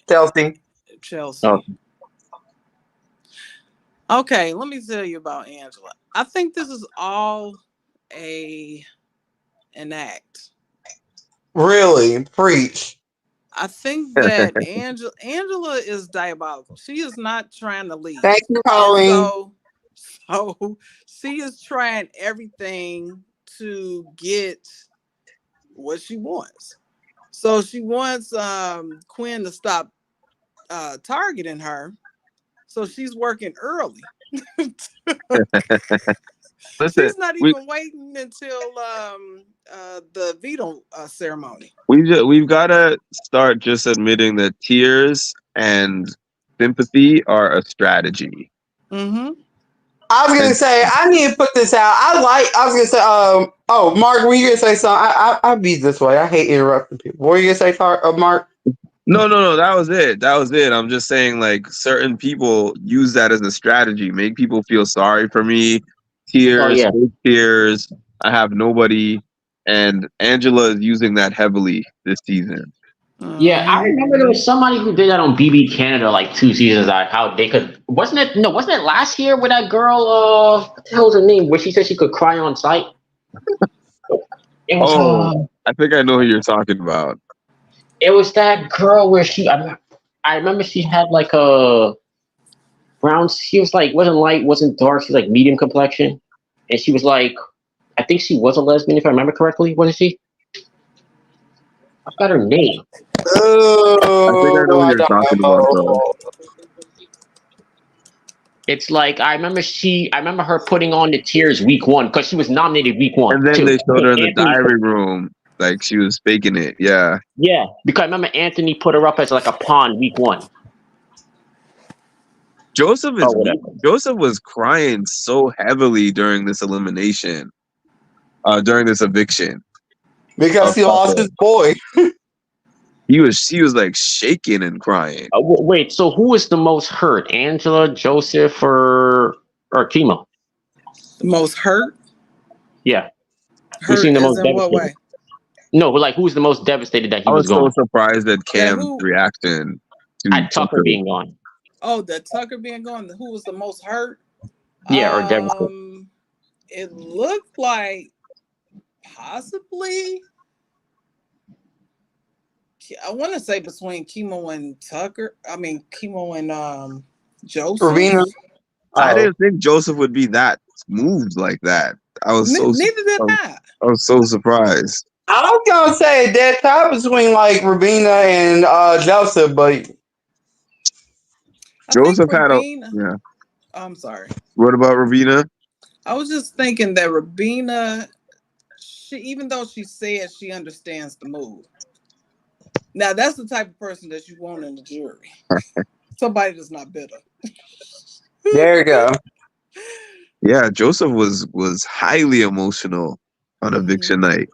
Chelsea. Chelsea. Oh, Okay, let me tell you about Angela. I think this is all an act. Really? Preach. I think that Angela is diabolical. She is not trying to leave. Thank you, And Colleen. so she is trying everything to get what she wants. So she wants Quinn to stop targeting her. So she's working early. Listen, She's not even waiting until the veto ceremony. we've got to start just admitting that tears and sympathy are a strategy. Mm-hmm. I was gonna say I need to put this out. I was gonna say oh Mark, were you gonna say something? I be this way. I hate interrupting people. What were you gonna say, Mark? No, that was it. I'm just saying, like, certain people use that as a strategy, make people feel sorry for me. oh Tears, yeah. fake tears. I have nobody, and Angela is using that heavily this season. Yeah, I remember there was somebody who did that on BB Canada like 2 seasons ago. How they could wasn't it last year with that girl? What the hell was her name? Where she said she could cry on site. It was Oh, I think I know who you're talking about. it was that girl where I remember she had like a brown. She was like wasn't light, wasn't dark. She was like medium complexion, and she was like I think she was a lesbian if I remember correctly. Wasn't she? I forgot her name. I think I know Oh, who I you're don't talking about, though. know. It's like I remember her putting on the tears week one because she was nominated week one And then too. they showed her in the Anthony, diary room, like she was faking it. Yeah. yeah, because I remember Anthony put her up as like a pawn week one. Joseph Or whatever. Joseph was crying so heavily during this elimination, during this eviction. Because he lost his boy. He was like shaking and crying. Wait, so who was the most hurt? Angela, Joseph, or Kimo? The most hurt? Yeah. Who Hurt seemed the as most in what devastated? way? No, but like who was the most devastated that he I was was so gone? surprised at Cam's reaction to At Tucker being gone. Oh, the Tucker being gone. Who was the most hurt? Yeah, or devastated. It looked like possibly. I want to say between Kimo and Tucker. I mean, Kimo and Joseph. Ravina. I didn't think Joseph would be that moved like that. I was neither did I. I was so surprised. I was gonna say that tie between like Ravina and Joseph, but Joseph had yeah. I'm sorry. What about Ravina? I was just thinking that Ravina, even though she said she understands the move. Now that's the type of person that you want in the jury. Somebody that's not bitter. There you go. Yeah, Joseph was highly emotional on eviction night.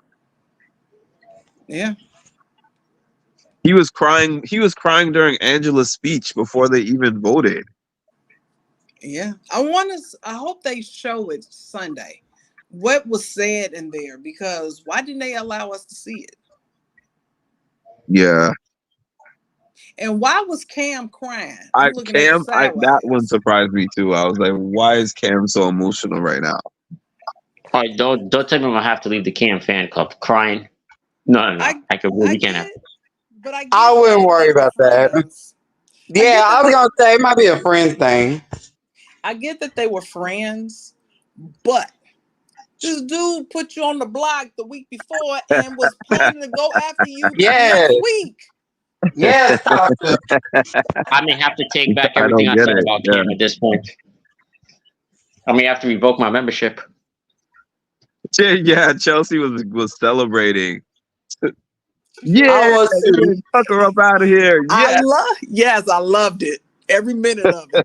Yeah. He was crying during Angela's speech before they even voted. Yeah, I hope they show it Sunday. What was said in there? Because why didn't they allow us to see it? Yeah. And why was Cam crying? I'm looking at you That one sideways. surprised me too. I was like, why is Cam so emotional right now? All right, don't tell me I'm gonna have to leave the Cam fan club crying. No. I I We can't have. get, but I I get wouldn't that worry they were about that. friends. I Yeah, get I that was they gonna say it might be a friend thing. I get that they were friends, but this dude put you on the block the week before and was planning to go after you Yes, next week. yes, Tasha. I may have to take back I everything don't I get said it. about Yeah. Cam at this point. I may have to revoke my membership. Yeah, Chelsea was celebrating. I Yeah, was too. Tucker up out of here. Yeah. Yes, I loved it. Every minute of it.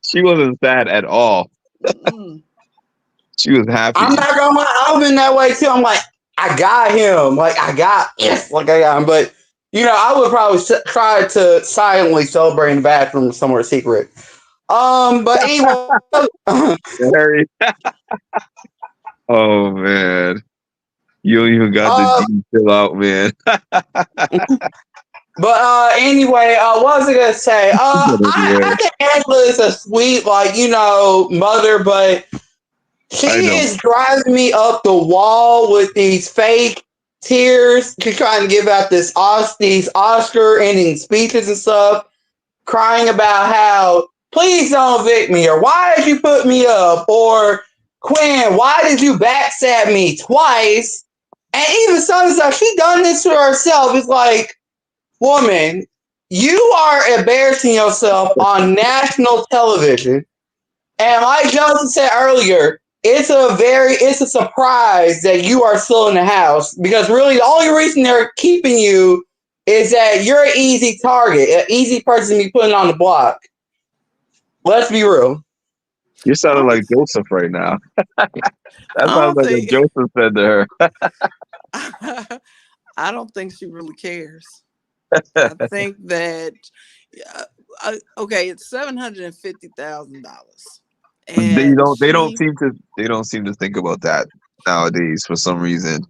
She wasn't sad at all. Mm-mm. She was happy. I'm not gonna lie, I've been that way too. I'm like, I got him. Like I got like I got him. But I would probably try to silently celebrate in the bathroom somewhere secret. But anyway, Very. Oh man. You don't even got the uh, G chill out, man. but anyway, what was I gonna say? I think Angela is a sweet, mother, but she I know. is driving me up the wall with these fake tears. She's trying to give out these Oscar ending speeches and stuff, crying about how please don't evict me, or why did you put me up, or Quinn, why did you backstab me twice? And even some stuff, she done this to herself. It's like, woman, you are embarrassing yourself on national television. And like Johnson said earlier, it's a surprise that you are still in the house, because really the only reason they're keeping you is that you're an easy target, an easy person to be putting on the block. Let's be real. You're I sounding like don't, Joseph right now. That I sounds don't like what think Joseph said to I don't think she really cares. I think that okay, it's $750,000, her. and They don't seem to think about that nowadays for some reason.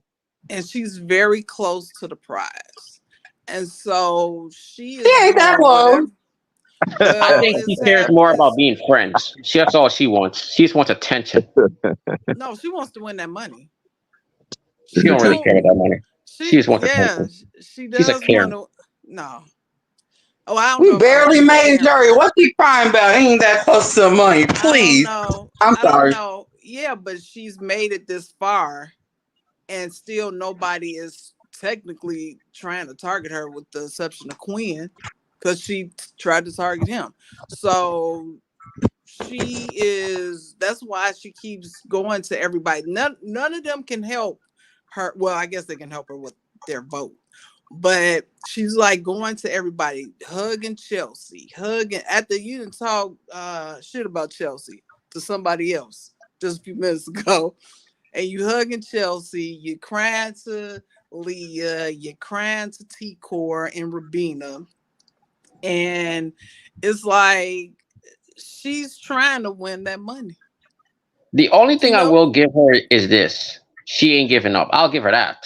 she's very close to the prize, and so she She is ain't that doing close. whatever. I Well, think she cares more about being friends. That's all she wants. She just wants attention. no, she wants to win that money. She She don't really don't. care about that money. She just wants Yeah, attention. she She's a does want Karen. to. No. Oh, I don't We know about barely being a made Karen. Jerry. What's he crying about? Ain't that close to the money? I don't Please. know. I'm I don't sorry. know. Yeah, but she's made it this far, and still nobody is technically trying to target her, with the exception of Quinn, because she tried to target him. So she is. That's why she keeps going to everybody. None of them can help her. Well, I guess they can help her with their vote, but she's like going to everybody, hugging Chelsea, hugging after you didn't talk shit about Chelsea to somebody else just a few minutes ago, and you hugging Chelsea, you crying to Leah, you crying to T Core and Rabina, and it's like she's trying to win that money. The only You thing I know, will give her is this: she ain't giving up. I'll give her that.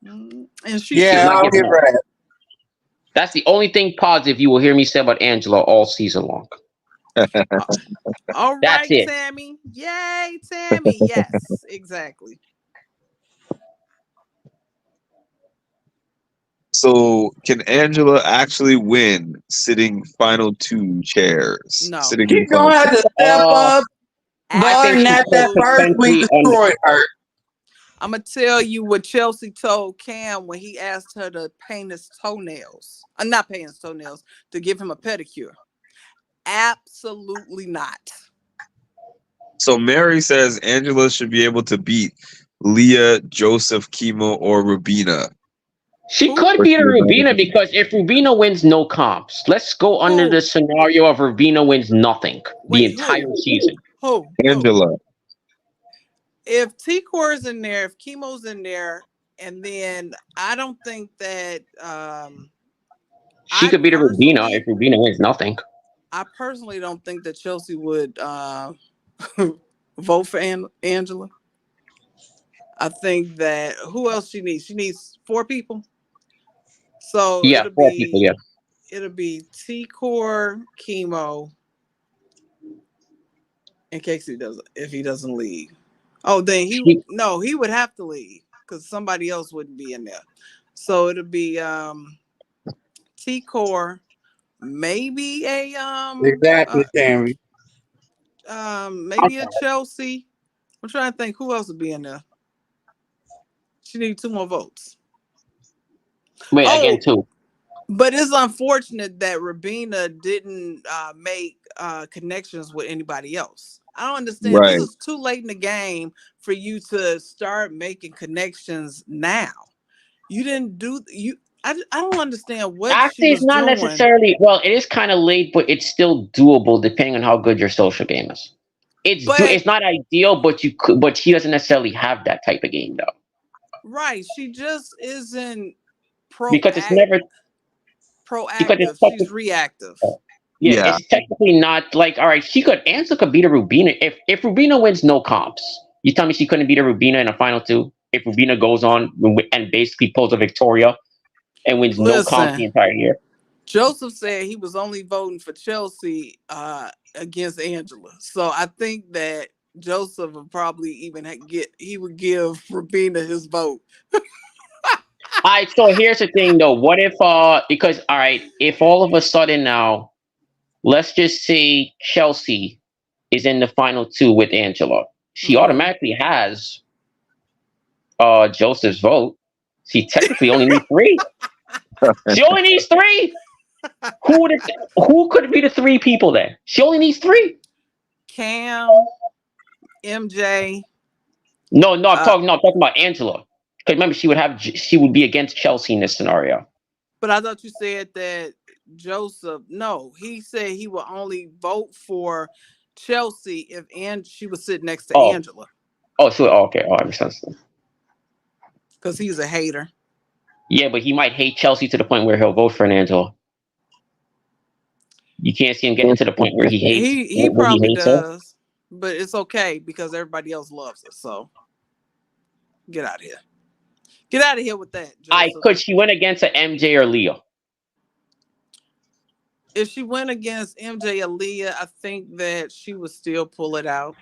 and she She's Yeah, not shouldn't. I'll giving give up. her that. That's the only thing positive you will hear me say about Angela all season long. All That's right, it. Tammy. Yay, Tammy. Yes, exactly. So can Angela actually win sitting final two chairs? No, Sitting in the She's final gonna two. have to step Uh, up. I think Darn she that could absolutely first week potentially. destroyed her. I'm gonna tell you what Chelsea told Cam when he asked her to paint his toenails. Not paint his toenails, to give him a pedicure. Absolutely not. So Mary says Angela should be able to beat Leah, Joseph, Chemo, or Rubina. She Who? could beat a Rubina because if Rubina wins, no comps. Let's go under the Who? scenario of Rubina wins nothing the Wait, entire who? season. Who? Angela. If T Core's in there, if Chemo's in there, and then I don't think that She I could beat a Rubina if personally Rubina wins nothing. I personally don't think that Chelsea would vote for Angela. I think that who else she needs? She needs 4 people. So Yeah, 4 people. Yeah. it'll be T Core, Chemo, in case if he doesn't leave. Oh, then he would have to leave because somebody else wouldn't be in there. So it'll be T Core, maybe a Exactly, Tammy. maybe a Chelsea. I'm trying to think who else would be in there. She needs 2 more votes. Wait, again, 2. But it's unfortunate that Rabina didn't make connections with anybody else. I don't understand. Right. This is too late in the game for you to start making connections now. You didn't do you. I don't understand what Actually, she it's was not doing. necessarily. Well, it is kind of late, but it's still doable depending on how good your social game is. It's not ideal, but you could. But she doesn't necessarily have that type of game though. Right. She just isn't Because it's never because proactive. it's She's reactive. yeah, Yeah. it's technically not like all right. Ansel could beat a Rubina if Rubina wins no comps. You tell me she couldn't beat a Rubina in a final 2 if Rubina goes on and basically pulls a Victoria and wins no comps the entire year. Joseph said he was only voting for Chelsea against Angela. So I think that Joseph would probably even he would give Rabina his vote. All right, so here's the thing though. What if because all right, if all of a sudden now, let's just say Chelsea is in the final 2 with Angela. She automatically has Joseph's vote. She technically only needs 3. She only needs 3. Who could be the 3 people there? She only needs 3. Cam, MJ. No, I'm talking about Angela. Because remember, she would be against Chelsea in this scenario. But I thought you said that Joseph. No, he said he would only vote for Chelsea if she was sitting next to Angela. Oh, sure. Oh, okay. Oh, I understand. Because he's a hater. Yeah, but he might hate Chelsea to the point where he'll vote for an Angela. You can't see him getting to the point where he hates. He probably does, but it's okay because everybody else loves her. So get out of here. Get out of here with that. Could she win against an MJ or Leo? If she went against MJ or Leah, I think that she would still pull it out.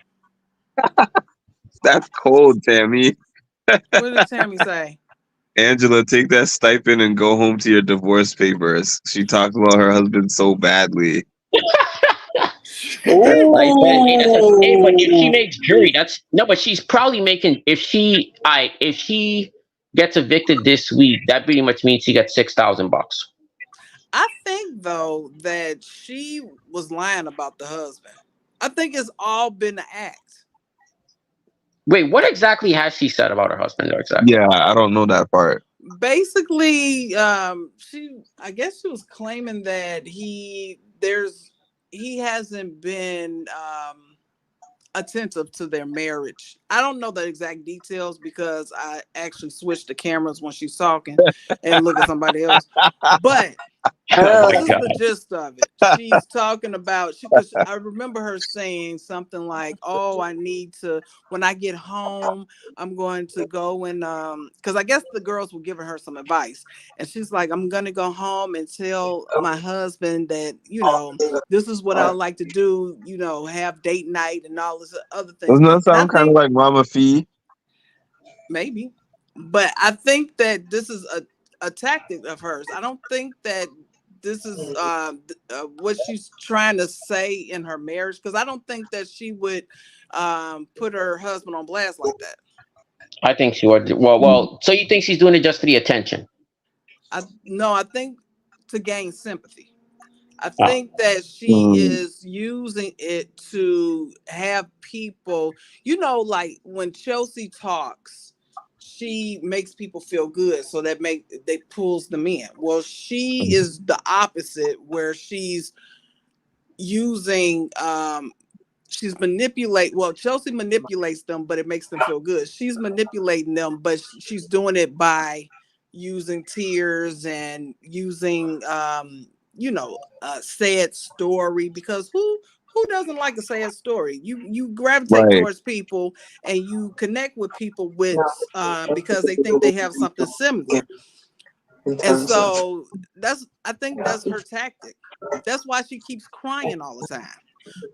That's cold, Tammy. What did Tammy say? Angela, take that stipend and go home to your divorce papers. She talks about her husband so badly. But if she makes jury, but she's probably making if she gets evicted this week, that pretty much means she gets $6,000. I think though that she was lying about the husband. I think it's all been an act. Wait, what exactly has she said about her husband? Exactly. Yeah, I don't know that part. Basically, I guess she was claiming that he hasn't been attentive to their marriage. I don't know the exact details because I actually switched the cameras when she's talking and look at somebody else. But this is the gist of it. She's talking about I remember her saying something like, "Oh, I need to when I get home, I'm going to go and because I guess the girls were giving her some advice, and she's like, I'm gonna go home and tell my husband that this is what I like to do, have date night and all this other things." Doesn't that sound kind of like Mama Fee? Maybe, but I think that this is a tactic of hers. I don't think that this is what she's trying to say in her marriage, because I don't think that she would put her husband on blast like that. I think she would. Well. So you think she's doing it just for the attention? No, I think to gain sympathy. I think that she is using it to have people, like when Chelsea talks, she makes people feel good, so they pulls them in. Well, she is the opposite, where she's using Chelsea manipulates them, but it makes them feel good. She's manipulating them, but she's doing it by using tears and using a sad story, because who doesn't like a sad story? You gravitate Right. towards people and you connect with people because they think they have something similar. And so I think that's her tactic. That's why she keeps crying all the time.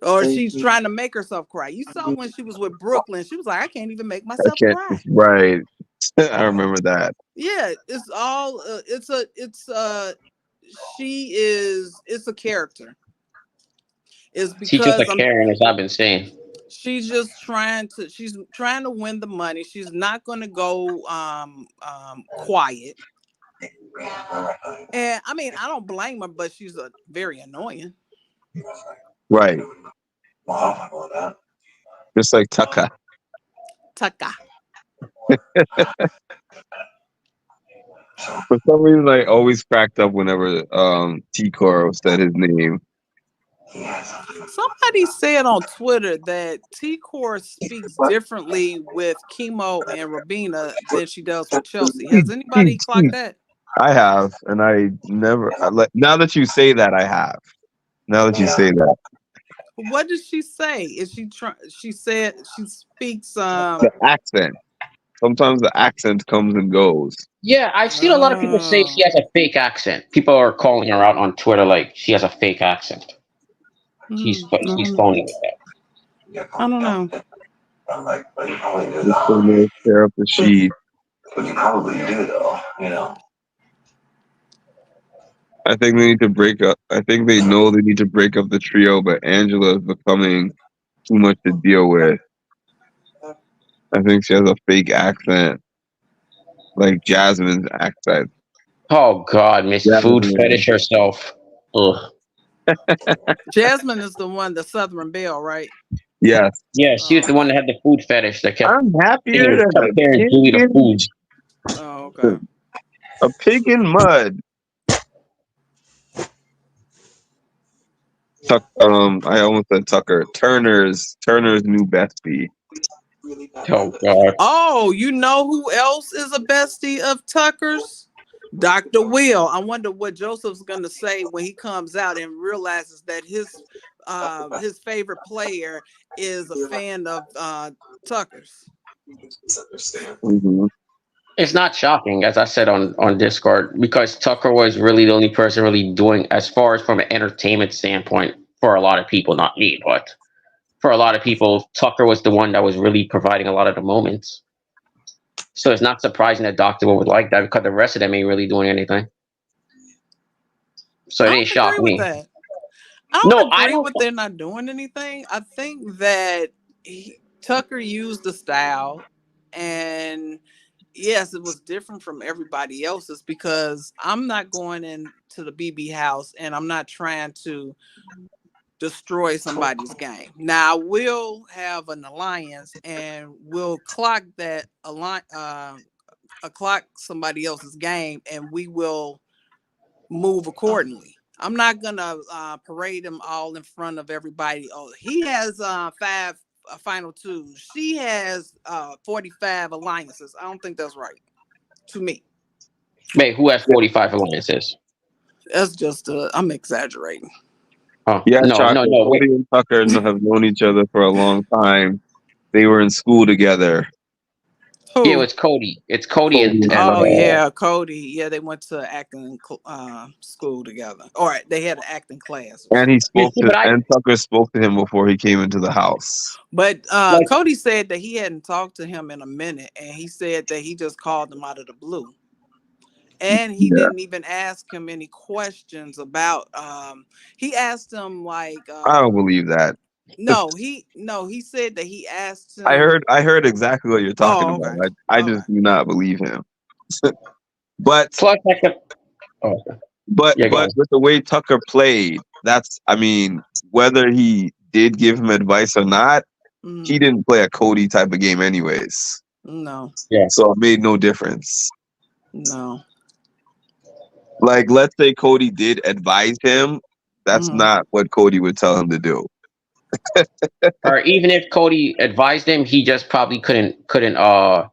Or she's trying to make herself cry. You saw when she was with Brooklyn, she was like, I can't even make I myself can't. cry. Right. I remember that. Yeah, it's all it's a character. It's She's just a because Karen, as I've been saying. she's trying to win the money. She's not going to go quiet. And I mean, I don't blame her, but she's very annoying. Right. Just like Tucker. For some reason, I always cracked up whenever T-Coro said his name. Somebody said on Twitter that T-Core speaks differently with Chemo and Rabina than she does with Chelsea. Has anybody clocked that? I have, and I never. Now that you say that, I have. Now that you say that, What did she say? Is she said she speaks the accent. Sometimes the accent comes and goes. Yeah, I've seen a lot of people say she has a fake accent. People are calling her out on Twitter like she has a fake accent. She's phoning it. I don't know. Just to tear up the sheet. But you probably do, though. I think they need to break up. I think they know they need to break up the trio, but Angela is becoming too much to deal with. I think she has a fake accent, like Jasmine's accent. Oh God, Miss Food Fetish herself. Ugh. Jasmine is the one, the Southern Belle, right? Yes. Yeah, she was the one that had the food fetish that kept. I'm happier than comparing Julie to food. Oh, okay. A pig in mud. I almost said Tucker. Turner's new bestie. Oh God. Oh, you know who else is a bestie of Tucker's? Dr. Will. I wonder what Joseph's gonna say when he comes out and realizes that his favorite player is a fan of Tucker's. Mm-hmm. It's not shocking, as I said on Discord, because Tucker was really the only person really doing, as far as from an entertainment standpoint, for a lot of people, not me, but for a lot of people, Tucker was the one that was really providing a lot of the moments. So it's not surprising that Dr. Will would like that, because the rest of them ain't really doing anything. So it ain't shocking me. I don't agree with they're not doing anything. I think that Tucker used the style, and yes, it was different from everybody else's, because I'm not going into the BB house and I'm not trying to destroy somebody's game. Now, we'll have an alliance and we'll clock that clock somebody else's game, and we will move accordingly. I'm not gonna parade them all in front of everybody. Oh, he has 5 final twos. She has 45 alliances. I don't think that's right to me. Wait, who has 45 alliances? That's just I'm exaggerating. Oh, yeah, no. Cody and Tucker have known each other for a long time. They were in school together. Who? Yeah, it's Cody. It's Cody and yeah, Cody. Yeah, they went to acting school together. All right, they had an acting class. And and Tucker spoke to him before he came into the house. But Cody said that he hadn't talked to him in a minute, and he said that he just called him out of the blue. And he didn't even ask him any questions about he asked him like I don't believe that. No, he said that he asked him. I heard exactly what you're talking about. I just do not believe him. But plus, but with the way Tucker played, whether he did give him advice or not, he didn't play a Cody type of game anyways. No. Yeah. So it made no difference. No. Like, let's say Cody did advise him. That's not what Cody would tell him to do. Or even if Cody advised him, he just probably couldn't I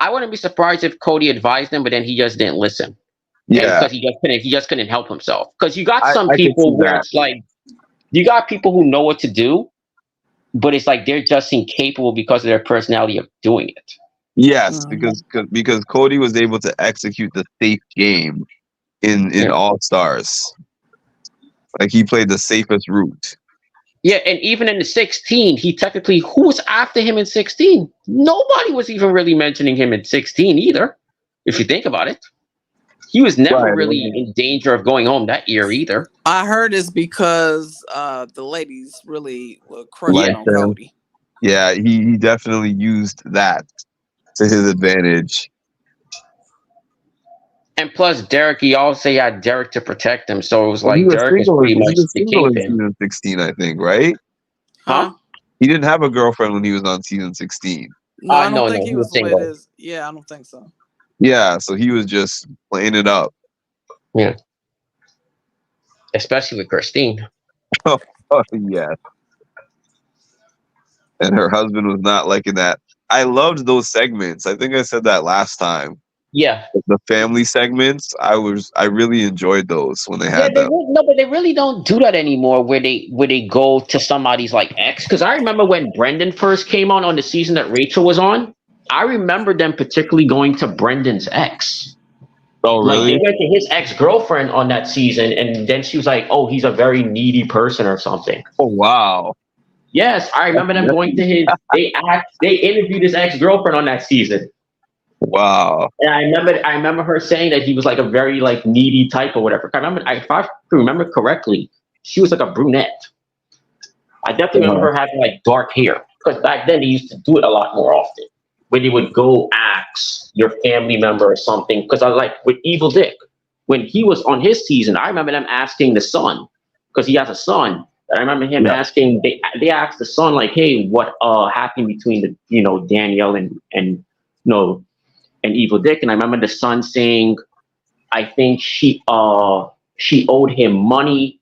wouldn't be surprised if Cody advised him, but then he just didn't listen. Yeah, because he just couldn't help himself. Because you got some I could see people where that. it's like you got people who know what to do, but it's like they're just incapable because of their personality of doing it. Yes, because Cody was able to execute the safe game in Yeah. All Stars. Like he played the safest route. Yeah, and even in the 16, he technically who was after him in 16? Nobody was even really mentioning him in 16 either, if you think about it. He was never Right. really in danger of going home that year either. I heard it's because the ladies really were crushing Like on him. Cody. Yeah, he definitely used that to his advantage. And plus, Derek, he also had Derek to protect him, so it was Well, like Derek is pretty much he was the single in kingpin. season 16, I think, right? Huh? He didn't have a girlfriend when he was on season 16. No, I don't No, think he he was was with single. his. Yeah, I don't think so. Yeah, so he was just playing it up. Yeah. Especially with Christine. Oh, yeah. And her husband was not liking that. I loved those segments. I think I said that last time. Yeah. The family segments, I really enjoyed those when they had them. But they really don't do that anymore. Where they go to somebody's like ex. Because I remember when Brendan first came on the season that Rachel was on. I remember them particularly going to Brendan's ex. Oh, really? Like they went to his ex-girlfriend on that season, and then she was like, "Oh, he's a very needy person or something." Oh, wow. Yes, I remember them going to his. They interviewed his ex-girlfriend on that season. Wow. And I remember her saying that he was like a very like needy type or whatever. If I remember correctly, she was like a brunette. I definitely remember her having like dark hair because back then they used to do it a lot more often. When they would go ask your family member or something. Because I was like with Evil Dick, when he was on his season, I remember them asking the son because he has a son. I remember him asking. They asked the son like, "Hey, what happened between Danielle and and Evil Dick?" And I remember the son saying, "I think she owed him money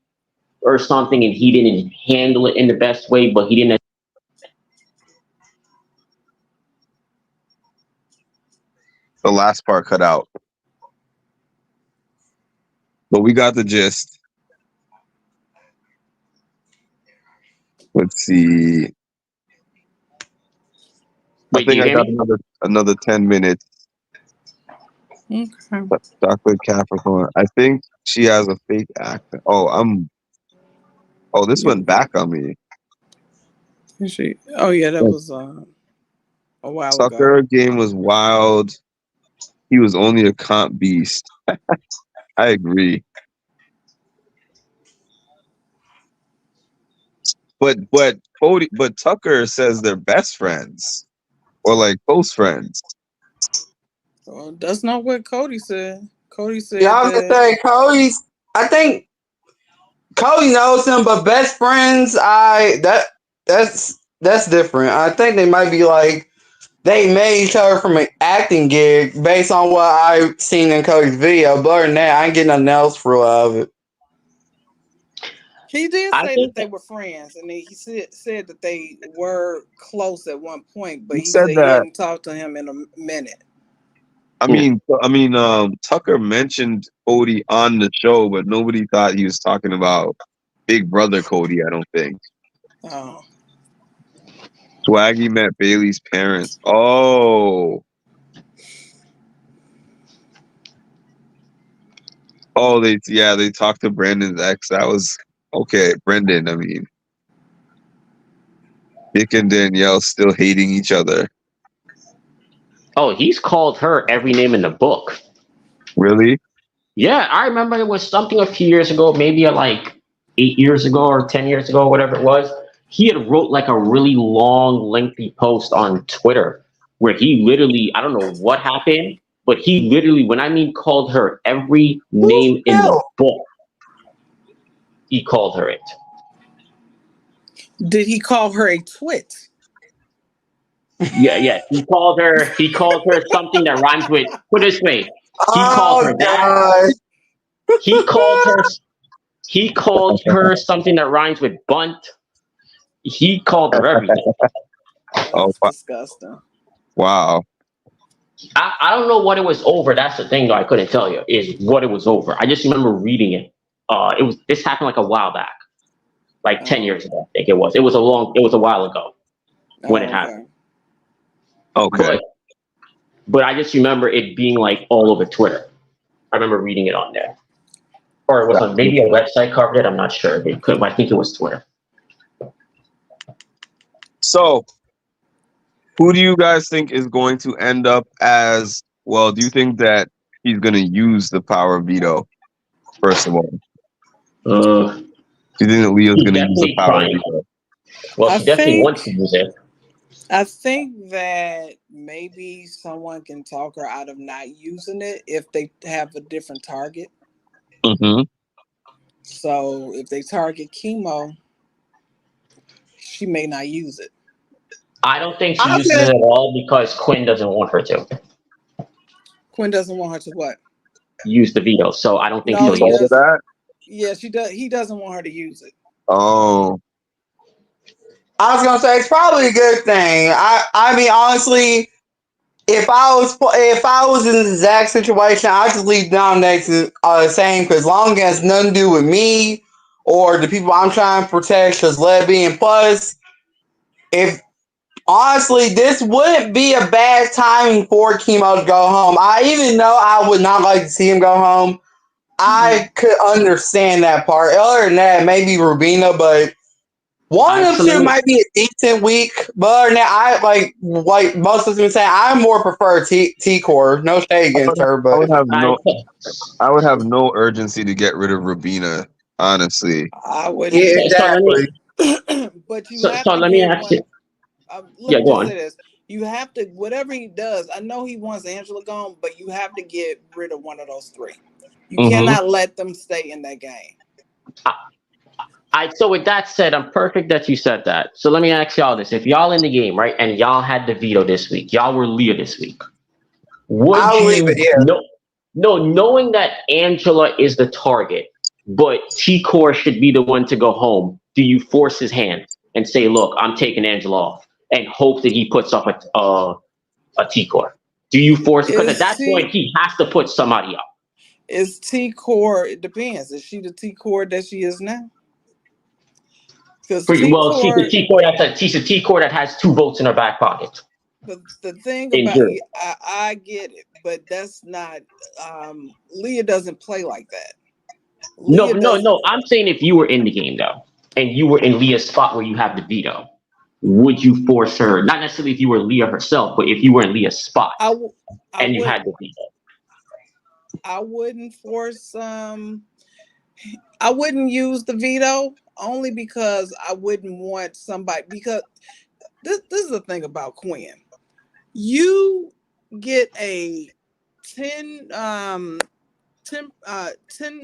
or something, and he didn't handle it in the best way, but he didn't." The last part cut out. But we got the gist. Let's see. I think I got another 10 minutes. Okay. Chocolate Capricorn. I think she has a fake accent. Oh, this went back on me. Is she? Oh yeah, that was a while ago. Tucker game was wild. He was only a comp beast. I agree. But Tucker says they're best friends or like close friends. Well, that's not what Cody said. Cody said. Yeah, I was gonna say I think Cody knows him, but best friends, that's different. I think they might be like they made each other from an acting gig based on what I've seen in Cody's video. But other than that, I ain't getting nothing else for out of it. He did say that they were friends, and he said that they were close at one point, but he said he hadn't talked to him in a minute. I mean, Tucker mentioned Cody on the show, but nobody thought he was talking about Big Brother Cody, I don't think. Oh. Swaggy met Bailey's parents. Oh. Oh, they talked to Brandon's ex. That was okay. Brendan, I mean. Nick and Danielle still hating each other. Oh, he's called her every name in the book. Really? Yeah, I remember it was something a few years ago, maybe like 8 years ago or 10 years ago, whatever it was. He had wrote like a really long, lengthy post on Twitter where he literally, I don't know what happened, but he literally, when I mean called her every name in the book, he called her it. Did he call her a twit? Yeah. He called her something that rhymes with, put it this way, he called her that. He called her something that rhymes with bunt. He called her everything. That's disgusting. Wow. I don't know what it was over. That's the thing, though. I couldn't tell you is what it was over. I just remember reading it. This happened like a while back, like 10 years ago. I think it was. It was a while ago when it happened. Okay. But I just remember it being like all over Twitter. I remember reading it on there, or it was maybe a website covered it. I'm not sure. I think it was Twitter. So, who do you guys think is going to end up as well? Do you think that he's going to use the power of veto? First of all, do you think that Leo's going to use the power of veto? Well, she definitely wants to use it. I think that maybe someone can talk her out of not using it if they have a different target. Mm-hmm. So if they target Chemo, she may not use it. I don't think she uses it at all because Quinn doesn't want her to. Quinn doesn't want her to what? Use the veto. So I don't think she'll use it. That? Yeah, she does. He doesn't want her to use it. Oh. I was gonna say it's probably a good thing. I mean, honestly, if I was in the exact situation, I'd just leave nominations the same, because as long as nothing to do with me or the people I'm trying to protect, because lesbian plus, if honestly, this wouldn't be a bad timing for Chemo to go home. Even though I would not like to see him go home, I could understand that part. Other than that, maybe Rubina, but one of them two might be a decent week. But other than that, I like most of them saying, I more prefer T-Core. No shade against her, but I would have no urgency to get rid of Rubina, honestly. I would. Yeah, exactly. But you have to let me ask you. Go on. Say this. You have to, whatever he does, I know he wants Angela gone, but you have to get rid of one of those three. You cannot let them stay in that game. So with that said, I'm perfect that you said that. So let me ask y'all this. If y'all in the game, right, and y'all had the veto this week, y'all were Leah this week, knowing that Angela is the target, but T-Core should be the one to go home, do you force his hand and say, look, I'm taking Angela off, and hope that he puts up a T-Core? Do you force it? Because at that point, he has to put somebody up. Is T-Core, it depends. Is she the T-Core that she is now? She's a T-Core that has 2 votes in her back pocket. The thing about it, I get it, but that's not. Leah doesn't play like that. No. I'm saying if you were in the game though, and you were in Leah's spot where you have the veto, would you force her? Not necessarily if you were Leah herself, but if you were in Leah's spot and you had the veto. I wouldn't force. I wouldn't use the veto only because I wouldn't want somebody. Because this is the thing about Quinn. You get a 10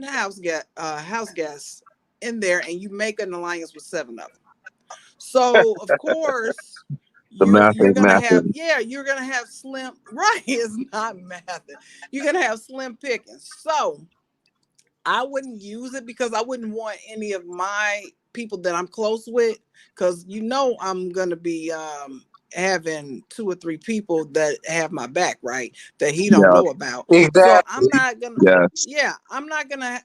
house guests in there, and you make an alliance with 7 of them. So of course you're gonna have slim. Right? It's not math. You're gonna have slim pickings. So I wouldn't use it because I wouldn't want any of my people that I'm close with, because I'm gonna be having 2 or 3 people that have my back, right? That he don't know about. Exactly. So I'm not gonna I'm not gonna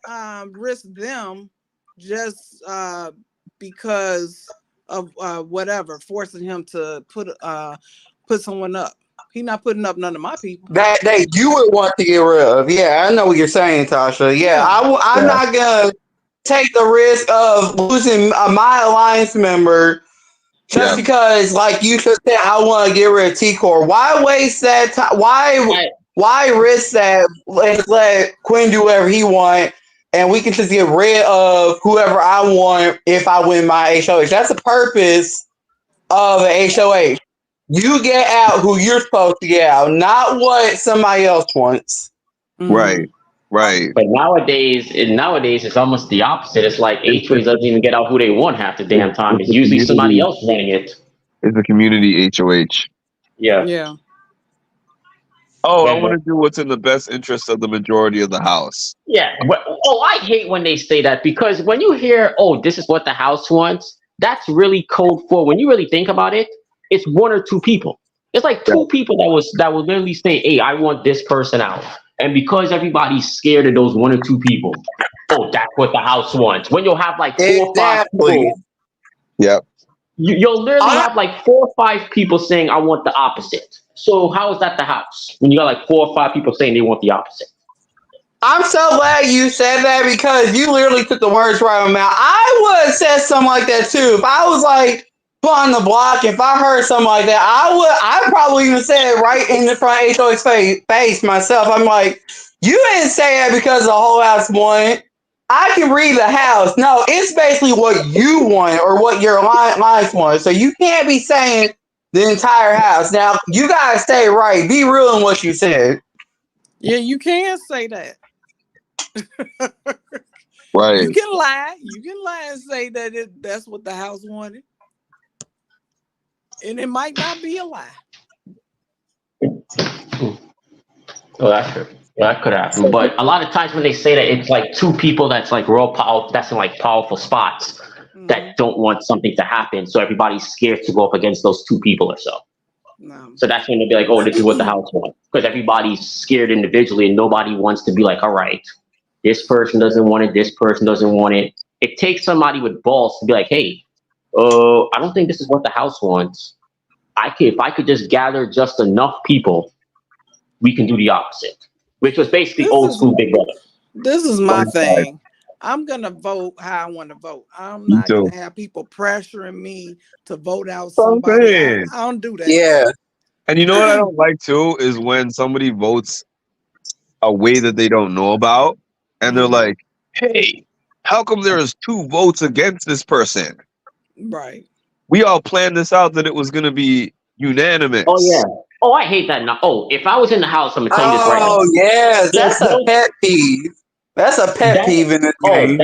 risk them just because of whatever, forcing him to put someone up. He's not putting up none of my people. That you would want to get rid of. Yeah, I know what you're saying, Tasha. Yeah, I'm not gonna take the risk of losing my alliance member just because, like you just said, I want to get rid of T-Core. Why waste that time? Why risk that? Let's let Quinn do whatever he wants, and we can just get rid of whoever I want if I win my HOH. That's the purpose of an HOH. You get out who you're supposed to get out, not what somebody else wants. Right. But nowadays it's almost the opposite. It's like HOH doesn't even get out who they want half the damn time. It's usually somebody else running it. It's a community HOH. Yeah. Oh, I want to do what's in the best interest of the majority of the house. Yeah. I hate when they say that, because when you hear, this is what the house wants, that's really code for, when you really think about it, it's 1 or 2 people. It's like two people that will literally say, "Hey, I want this person out," and because everybody's scared of those one or two people, oh, that's what the house wants. When you'll have like 4 or 5 people, Yep. you'll literally have like 4 or 5 people saying, "I want the opposite." So how is that the house when you got like 4 or 5 people saying they want the opposite? I'm so glad you said that because you literally took the words right out of my mouth. I would have said something like that too. If I was like put on the block, if I heard something like that, I'd probably even say it right in the front of HO's face myself. I'm like, you didn't say that because the whole house wanted. I can read the house. No, it's basically what you want or what your lines want. So you can't be saying the entire house. Now, you gotta stay right. Be real in what you said. Yeah, you can say that. Right. You can lie. You can lie and say that that's what the house wanted. And it might not be a lie. Oh, that's true. That could happen. But a lot of times when they say that, it's like two people that's like real powerful, that's in like powerful spots that don't want something to happen. So everybody's scared to go up against those two people or so. No. So that's when they'll be like, "Oh, this is what the house wants." Because everybody's scared individually and nobody wants to be like, "All right, this person doesn't want it, this person doesn't want it." It takes somebody with balls to be like, "Hey, I don't think this is what the house wants. If I could just gather just enough people, we can do the opposite." Which was basically old school Big Brother. This is my thing. I'm gonna vote how I want to vote. I'm not gonna have people pressuring me to vote out somebody. I don't do that. Yeah. And you know what I don't like too is when somebody votes a way that they don't know about, and they're like, "Hey, how come there's 2 votes against this person? Right. We all planned this out that it was going to be unanimous." Oh yeah. Oh, I hate that now. Oh, if I was in the house, I'm gonna tell you this right now. Oh yes, that's a pet peeve. That's a pet peeve in this game.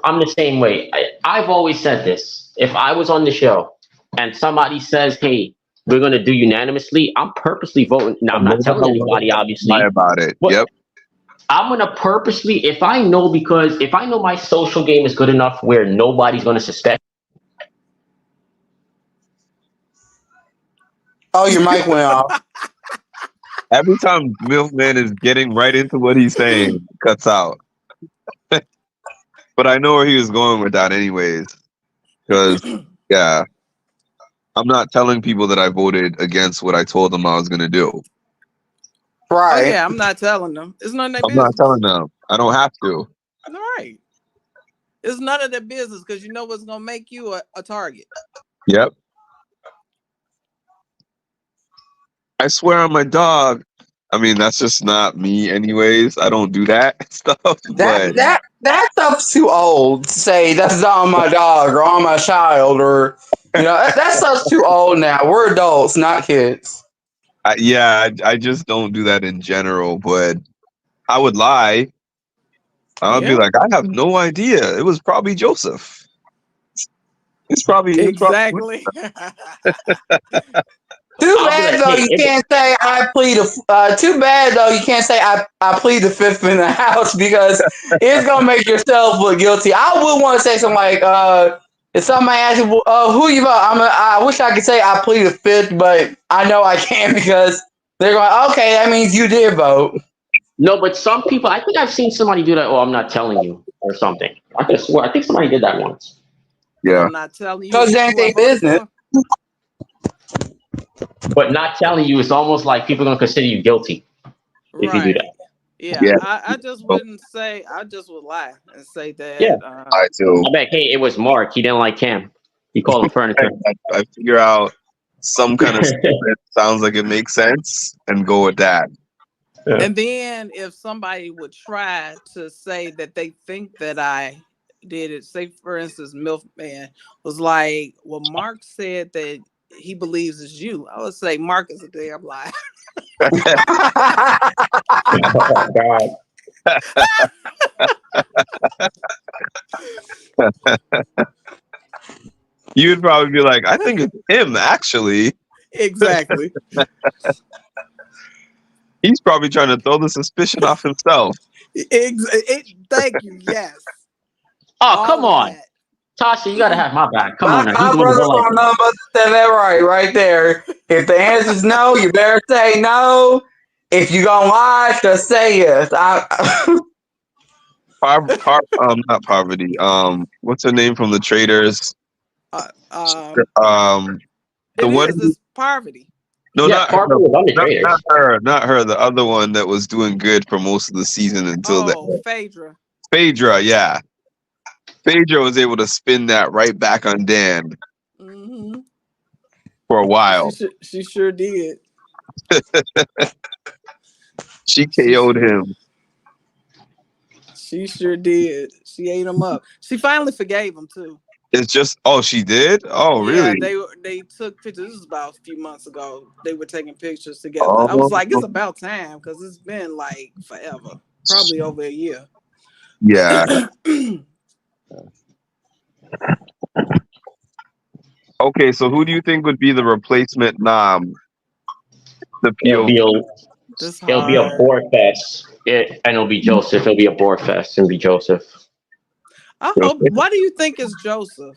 I'm the same way. I've always said this. If I was on the show and somebody says, "Hey, we're gonna do unanimously," I'm purposely voting. Now I'm not telling anybody, obviously. Lie about it. Yep. I'm gonna purposely, if I know my social game is good enough where nobody's gonna suspect. Oh, your mic went off. Every time Milkman is getting right into what he's saying, it cuts out. But I know where he was going with that anyways. Because, yeah, I'm not telling people that I voted against what I told them I was going to do. Right. Oh, yeah, I'm not telling them. It's none of their I'm business. not telling them. I don't have to. All right. It's none of their business because you know what's going to make you a target. Yep. I swear on my dog. I mean, that's just not me anyways. I don't do that stuff. That stuff's too old to say that's not on my dog or on my child or that stuff's too old now. We're adults, not kids. I just don't do that in general, but I would lie. I would be like, I have no idea. It was probably Joseph. It's probably exactly. Too bad though you can't say I plead too bad though you can't say I plead the fifth in the house because it's gonna make yourself look guilty. I would want to say something like if somebody asks you who you vote, I wish I could say I plead the fifth, but I know I can't because they're going, okay, that means you did vote. No, but some people, I think I've seen somebody do that. "Oh, I'm not telling you," or something. I could swear. I think somebody did that once. Yeah. I'm not telling you. Because that ain't their business. But not telling you, it's almost like people are gonna consider you guilty if you do that. Yeah. I just wouldn't say. I just would lie and say that. Yeah, I do. I'm like, "Hey, it was Mark. He didn't like Cam. He called him furniture." I figure out some kind of stuff that sounds like it makes sense and go with that. And then if somebody would try to say that they think that I did it, say for instance, Milkman was like, "Well, Mark said that he believes it's you." I would say Mark is a damn lie. Oh, God. You'd probably be like, "I think it's him, actually." Exactly. He's probably trying to throw the suspicion off himself. Thank you. Yes. Oh, come on. Tasha, you gotta have my back. Come on now. My He's one of brother the don't know but to say that right there. If the answer's no, you better say no. If you gonna lie, just say yes. Not Poverty. What's her name from the Traders? The one. It's Parvati. No, Yeah, not her. Parker was on the Traders. Not her. Not her. The other one that was doing good for most of the season until Phaedra. Phaedra, yeah. Phaedra was able to spin that right back on Dan for a while. She sure did. She KO'd him. She sure did. She ate him up. She finally forgave him too. It's just she did? Oh, yeah, really? They took pictures. This was about a few months ago. They were taking pictures together. I was like, it's about time because it's been like forever, probably over a year. Yeah. Okay, so who do you think would be the replacement Nam? The POV. It'll be a board fest, and it'll be Joseph. It'll be a board fest and be Joseph. I hope. Why do you think it's Joseph?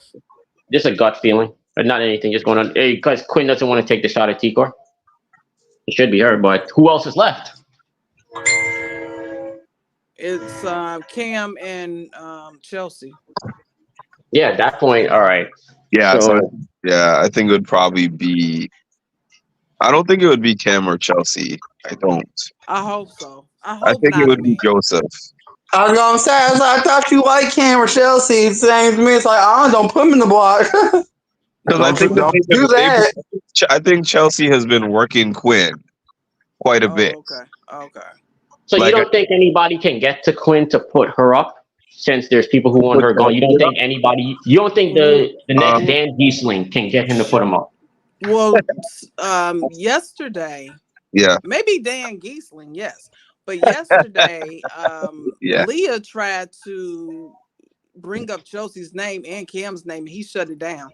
Just a gut feeling, but not anything. Just going on because Quinn doesn't want to take the shot at Tikor. It should be her, but who else is left? It's Cam and Chelsea. Yeah, at that point, all right. Yeah, I think it would probably be. I don't think it would be Cam or Chelsea. I don't. I hope so. I think it would be Joseph. I was gonna say, I thought you like Cam or Chelsea. Same to me. It's like, don't put him in the block. Because I think don't do that. I think Chelsea has been working Quinn quite a bit. Okay. So you don't think anybody can get to Quinn to put her up? Since there's people who want her gone, you don't think anybody? You don't think the next Dan Giesling can get him to put him up? Well, yesterday, maybe Dan Giesling, yes, but yesterday, Leah tried to bring up Chelsea's name and Cam's name, and he shut it down.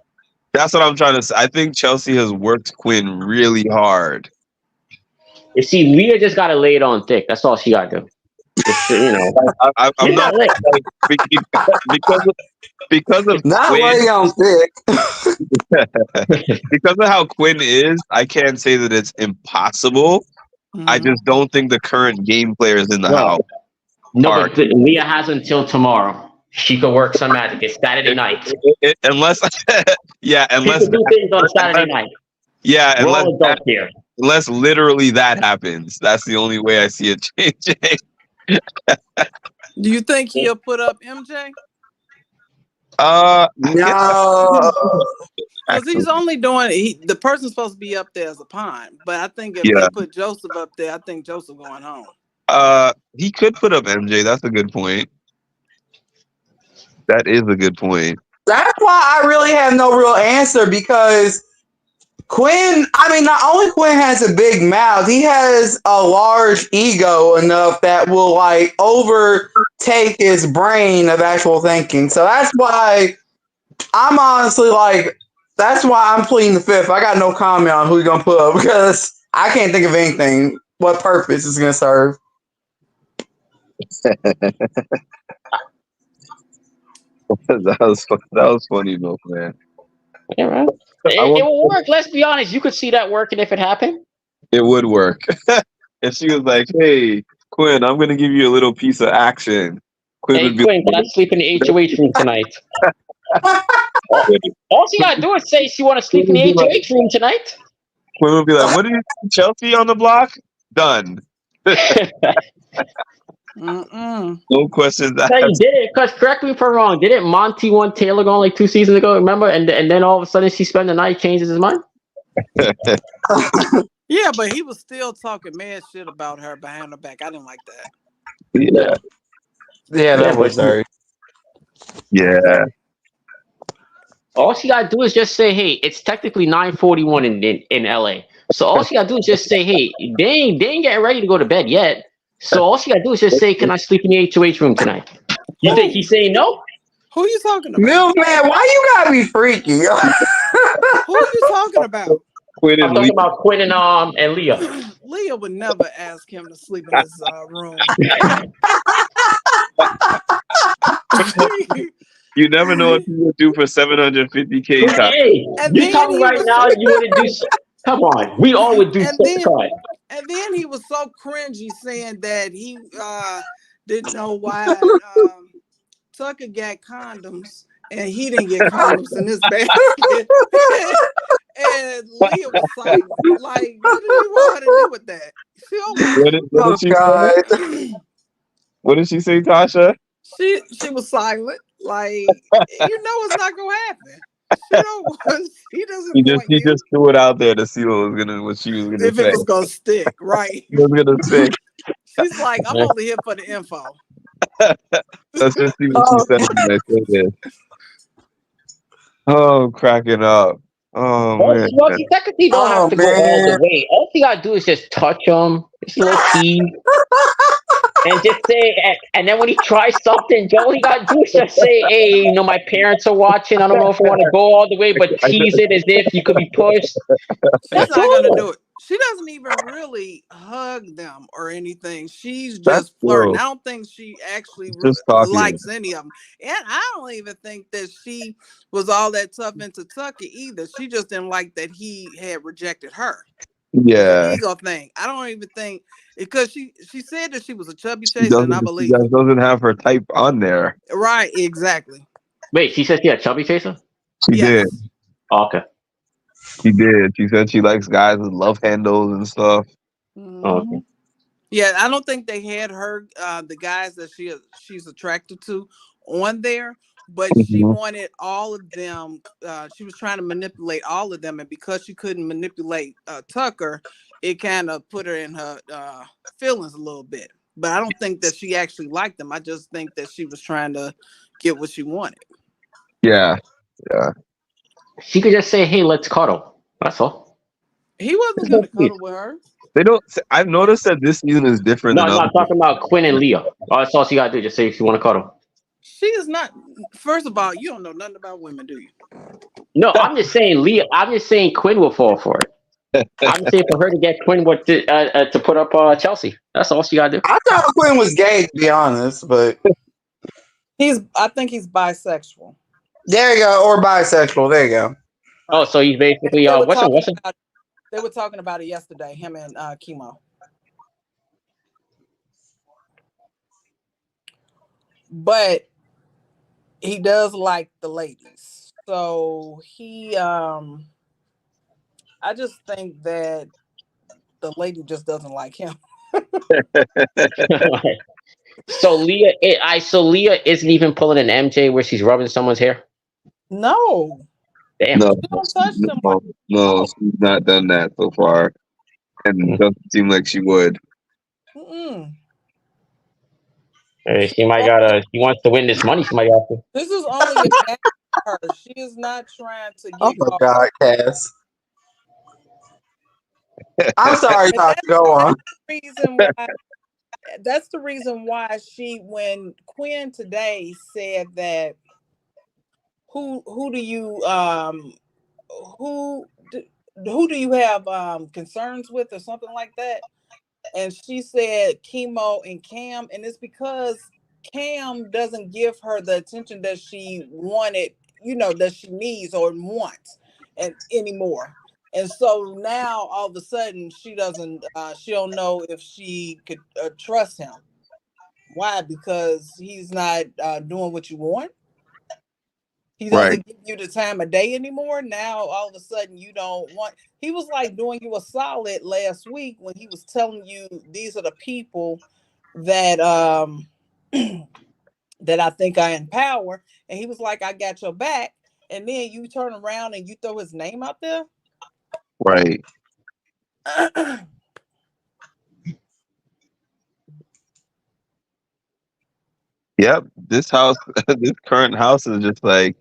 That's what I'm trying to say. I think Chelsea has worked Quinn really hard. You see, Leah just got to lay it on thick. That's all she got to do. Just, I'm not like, because of not Quinn, lay on thick. because of how Quinn is, I can't say that it's impossible. I just don't think the current game player is in the house. No, but Leah has until tomorrow. She could work some magic. It's Saturday night. Unless she could do things on Saturday night. Yeah, unless literally that happens. That's the only way I see it changing. Do you think he'll put up MJ? No. Because he's only doing the person's supposed to be up there as a pawn. But I think if they put Joseph up there, I think Joseph going home. He could put up MJ. That's a good point. That is a good point. That's why I really have no real answer because Quinn, not only Quinn has a big mouth, he has a large ego enough that will overtake his brain of actual thinking. So that's why I'm honestly that's why I'm pleading the fifth. I got no comment on who you're going to put up because I can't think of anything. What purpose is going to serve? That was funny enough, man. Yeah, right. It will work. Let's be honest. You could see that working if it happened. It would work. If she was like, "Hey, Quinn, I'm going to give you a little piece of action." Quinn, can I sleep in the HOH room tonight? All she got to do is say she want to sleep in the HOH room tonight. Quinn would be like, "What did you see, Chelsea on the block? Done." No questions asked. No, you did it, because correct me if I'm wrong. Didn't Monty want Taylor gone like 2 seasons ago? Remember? And then all of a sudden she spent the night, changes his mind. Yeah, but he was still talking mad shit about her behind her back. I didn't like that. Yeah, that was very. Yeah. All she gotta do is just say, "Hey, it's technically 9:41 in LA." So all she gotta do is just say, "Hey, they ain't getting ready to go to bed yet." So all she gotta do is just say, "Can I sleep in the HOH room tonight?" You think he's saying no? Who are you talking about? Milkman, why you gotta be freaky? Who are you talking about? I'm talking about Quinn and Leah. Leah would never ask him to sleep in his room. You never know what you would do for 750K. Hey, And you tell then me he right was, now you want to do. Come on, we all would do and then, cut. and then he was so cringy saying that he didn't know why Tucker got condoms and he didn't get condoms in his basket. And Leah was silent. Like, what did you want her to do with that? She don't want What did she say? What did she say, Tasha? She was silent. Like, you know it's not gonna happen. She don't want. He doesn't want He you. just threw it out there to see what she was gonna If say. it was gonna stick, right? She was gonna say. She's like, I'm only here for the info. Let's just see what she said when I say this. Oh, cracking up. Oh man. Well, you technically don't have to go all the way. All you gotta do is just touch him, just a little tease, and just say. And then when he tries something, all he gotta do is just say, "Hey, you know, my parents are watching. I don't know if I want to go all the way, but tease it as if you could be pushed." She's not gonna do it. She doesn't even really hug them or anything. She's just flirting. I don't think she actually likes any of them. And I don't even think that she was all that tough into Tucker either. She just didn't like that he had rejected her. Yeah. Ego thing. I don't even think, because she said that she was a chubby chaser, and I believe she doesn't have her type on there. Right, exactly. Wait, she said she had chubby chaser? She did. Oh, okay. She did. She said she likes guys with love handles and stuff. Mm-hmm. Oh, okay. Yeah, I don't think they had her, the guys that she's attracted to on there, but she wanted all of them. She was trying to manipulate all of them, and because she couldn't manipulate Tucker, it kind of put her in her feelings a little bit. But I don't think that she actually liked them. I just think that she was trying to get what she wanted. Yeah. Yeah. She could just say, "Hey, let's cuddle." That's all. He wasn't going to cuddle with her. They don't. I've noticed that this season is different. No, than I'm talking about Quinn and Leah. That's all she gotta do. Just say if you want to cuddle. She is not. First of all, you don't know nothing about women, do you? No, I'm just saying Leah. I'm just saying Quinn will fall for it. I'm just saying for her to get Quinn to put up Chelsea. That's all she gotta do. I thought Quinn was gay, to be honest, but I think he's bisexual. There you go, or bisexual. There you go. Oh, so he's basically they were talking about it yesterday, him and Chemo. But he does like the ladies. So he I just think that the lady just doesn't like him. So Leah isn't even pulling an MJ where she's rubbing someone's hair? No. Damn. No, she don't touch them. No, she's not done that so far. And it doesn't seem like she would. She wants to win this money, she might have to. This is only a her. She is not trying to get Oh my God, Cass. I'm sorry, Tasha. Go on. That's the reason why when Quinn today said that who do you have concerns with or something like that, and she said Chemo and Cam, and it's because Cam doesn't give her the attention that she wanted, that she needs or wants and anymore. And so now all of a sudden she don't know if she could trust him. Why? Because he's not doing what you want. He doesn't give you the time of day anymore. Now all of a sudden you don't want. He was like doing you a solid last week when he was telling you these are the people that that I think I empower, and he was like, I got your back, and then you turn around and you throw his name out there. Right. Yep. This current house is just like,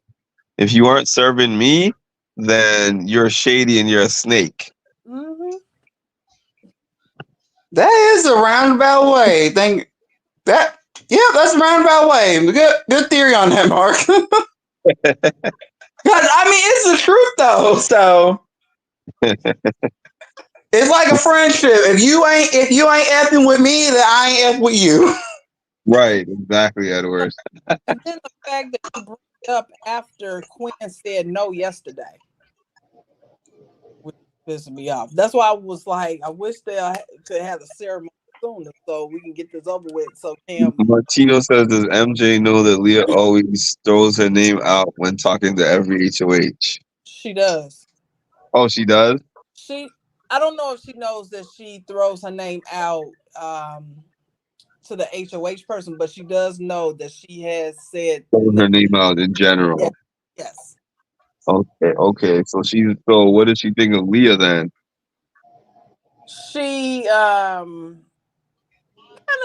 if you aren't serving me, then you're shady and you're a snake. Mm-hmm. That is a roundabout way. That's a roundabout way. Good theory on that, Mark. I mean, it's the truth though. So it's like a friendship. If you ain't effing with me, then I ain't effing with you. Right, exactly, Edward. And then the fact that you bring up after Quinn said no yesterday, which pissed me off. That's why I was like, I wish they could have a ceremony sooner so we can get this over with. So Cam. Martino says, does MJ know that Leah always throws her name out when talking to every HOH? She does. Oh, she does? I don't know if she knows that she throws her name out to the HOH person, but she does know that she has said her name out in general. Yeah. Yes. Okay. So what does she think of Leah then? She kind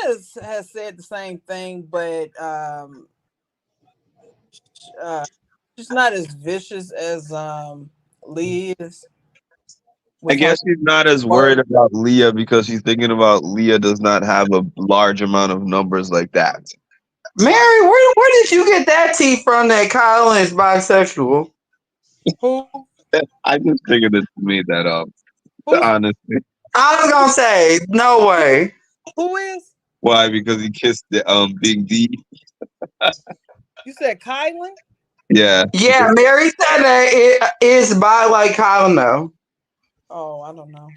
of has said the same thing, but she's not as vicious as Leah is. I guess she's not as worried about Leah because she's thinking about Leah does not have a large amount of numbers like that. Mary, where did you get that tea from that Kylan is bisexual? Who? I just figured it made that up. Honestly. I was gonna say, no way. Who is? Why? Because he kissed the Big D. You said Kylan? Yeah, Mary said that it is by like Kylan though. Oh, I don't know.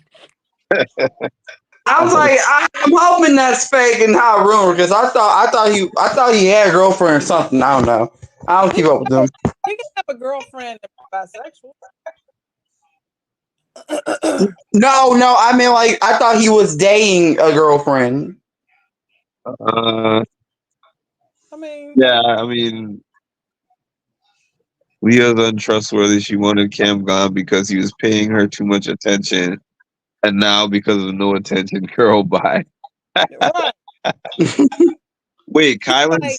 I was like, I'm hoping that's fake and not a rumor because I thought he had a girlfriend or something. I don't know. I don't keep up with them. He can have a girlfriend and be bisexual. No, I mean like I thought he was dating a girlfriend. I mean, Leah's untrustworthy. She wanted Cam gone because he was paying her too much attention. And now because of no attention, girl, bye. Right. Wait, Kylan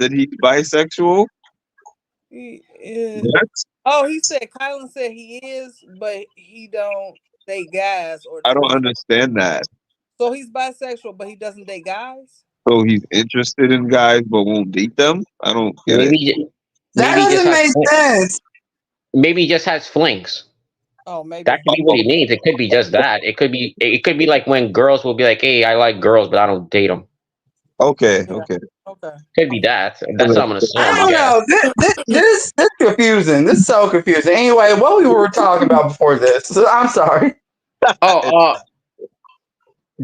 said he's bisexual? He is. What? Oh, he said Kylan said he is, but he don't date guys. I don't understand that. So he's bisexual, but he doesn't date guys? So he's interested in guys but won't date them? I don't get it. That doesn't make sense. Maybe he just has flings. Oh, maybe that could be what he means. It could be just that. It could be like when girls will be like, "Hey, I like girls, but I don't date them." Okay. Could be that. That's what I'm gonna assume. I don't know. This confusing. This is so confusing. Anyway, what we were talking about before this? So, I'm sorry.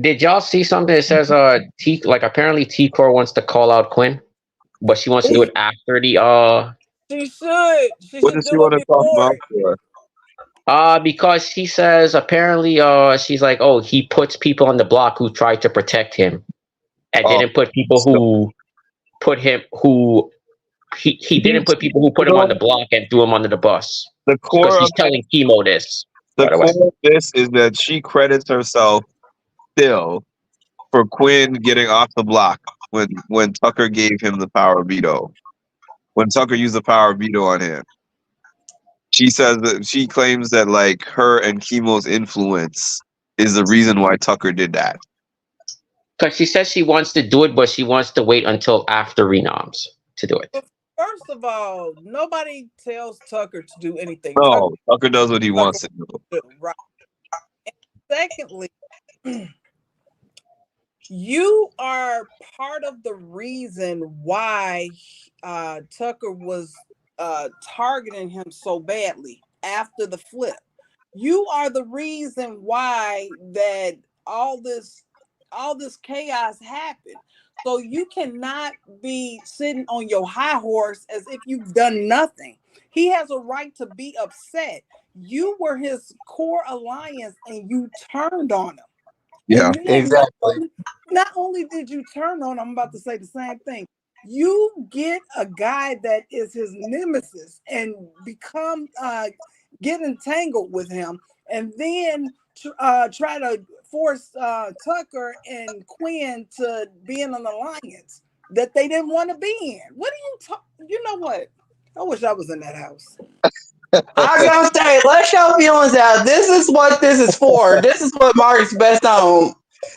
Did y'all see something that says apparently T-Core wants to call out Quinn, but she wants to do it after the She should. What does she want to talk about for? Because she says apparently she's like, oh, he puts people on the block who tried to protect him and didn't put people who put him he didn't put people who put him on the block and threw him under the bus. The core she's telling Chemo this. The core of this is that she credits herself still for Quinn getting off the block when Tucker gave him the power veto. When Tucker used the power veto on him. She says that she claims that like her and Chemo's influence is the reason why Tucker did that. Because she says she wants to do it, but she wants to wait until after renoms to do it. First of all, nobody tells Tucker to do anything. No, Tucker does what he wants to do. Right. And secondly, you are part of the reason why Tucker was targeting him so badly after the flip. You are the reason why that all this chaos happened. So you cannot be sitting on your high horse as if you've done nothing. He has a right to be upset. You were his core alliance and you turned on him. Yeah, exactly. Not only did you turn on him, I'm about to say the same thing. You get a guy that is his nemesis and get entangled with him, and then try to force Tucker and Quinn to be in an alliance that they didn't want to be in. What do you know what? I wish I was in that house. I gotta say, let's show feelings out. This is what this is for. This is what Mark's best on.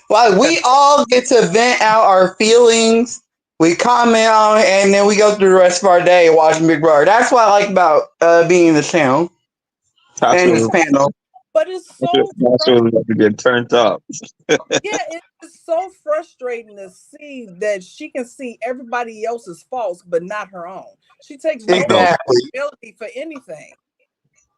Like, we all get to vent out our feelings. We comment on it, and then we go through the rest of our day watching Big Brother. That's what I like about being in this channel and this panel. But it's so to get turned up. Yeah, it's so frustrating to see that she can see everybody else's faults, but not her own. She takes no responsibility for anything.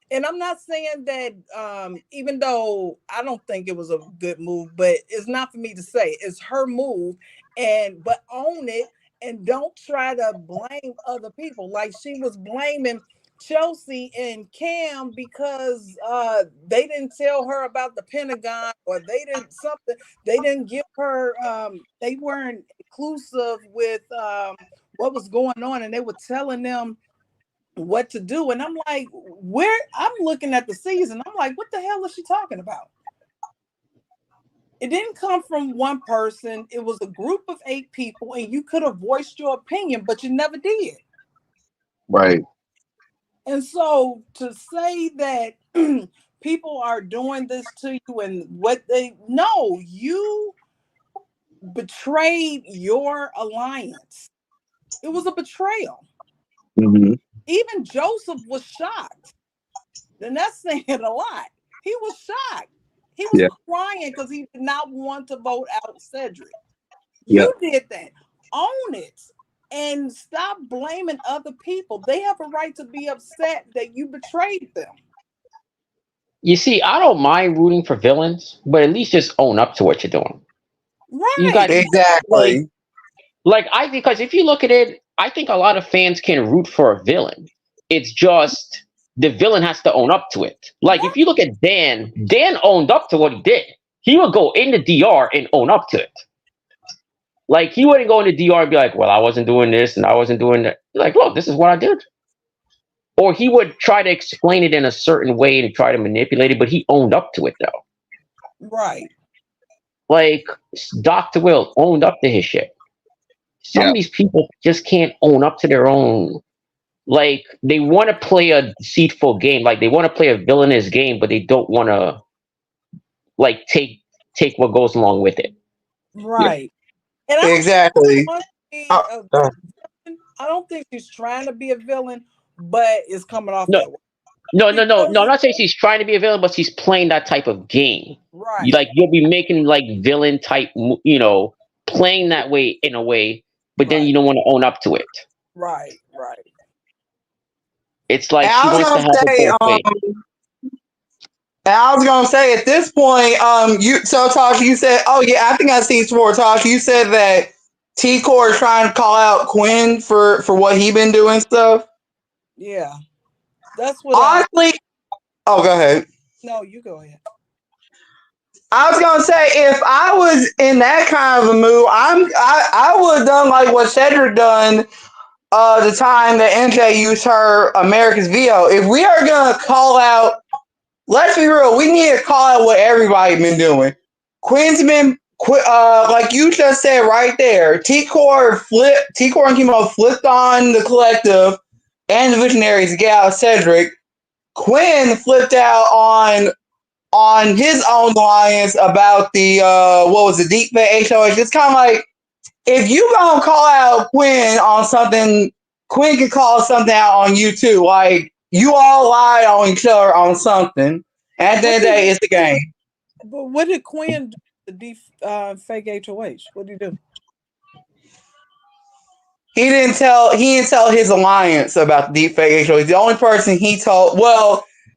And I'm not saying that even though I don't think it was a good move, but it's not for me to say. It's her move, but own it and don't try to blame other people. Like she was blaming Chelsea and Cam because they didn't tell her about the Pentagon, or they didn't give her they weren't inclusive with what was going on, and they were telling them what to do. And I'm like, I'm looking at the season, I'm like, what the hell is she talking about? It didn't come from one person. It was a group of 8 people, and you could have voiced your opinion, but you never did. Right. And so to say that people are doing this to you and you betrayed your alliance. It was a betrayal. Mm-hmm. Even Joseph was shocked. And that's saying a lot. He was shocked. He was crying because he did not want to vote out Cedric. You did that. Own it. And stop blaming other people. They have a right to be upset that you betrayed them. You see, I don't mind rooting for villains, but at least just own up to what you're doing. Right. You got exactly. Because if you look at it, I think a lot of fans can root for a villain. It's just the villain has to own up to it. Like if you look at Dan owned up to what he did. He would go in the DR and own up to it. Like he wouldn't go in the DR and be like, well, I wasn't doing this and I wasn't doing that. Like, look, this is what I did. Or he would try to explain it in a certain way and try to manipulate it, but he owned up to it though. Right. Like Dr. Will owned up to his shit. Some of these people just can't own up to their own. Like they want to play a deceitful game, like they want to play a villainous game, but they don't want to like take what goes along with it. Right. And exactly. I don't think she's trying to be a villain, but it's coming off that way. No. I'm not saying she's trying to be a villain, but she's playing that type of game. Right. Like you'll be making like villain type, playing that way in a way, but then you don't want to own up to it. Right. It's like she wants to have it both ways. And I was gonna say at this point, Tasha, you said, oh yeah, I think I seen before, Tasha. You said that T-Core is trying to call out Quinn for what he been doing stuff. Yeah, that's what. Honestly, go ahead. No, you go ahead. I was gonna say if I was in that kind of a mood, I would have done like what Cedric done. The time that MJ used her America's Veto. If we are gonna call out, let's be real, we need to call out what everybody's been doing. Quinn's been, like you just said right there, T-Core and Chemo flipped on the collective and the Visionaries to get out Cedric. Quinn flipped out on his own alliance about the, what was the deep fake HOH. It's kind of like, if you gonna call out Quinn on something, Quinn can call something out on you too. Like you all lied on each other on something. At the end of the day, it's the game. But what did Quinn do? The deep fake HOH. What did he do? He didn't tell his alliance about the deep fake HOH. The only person he told,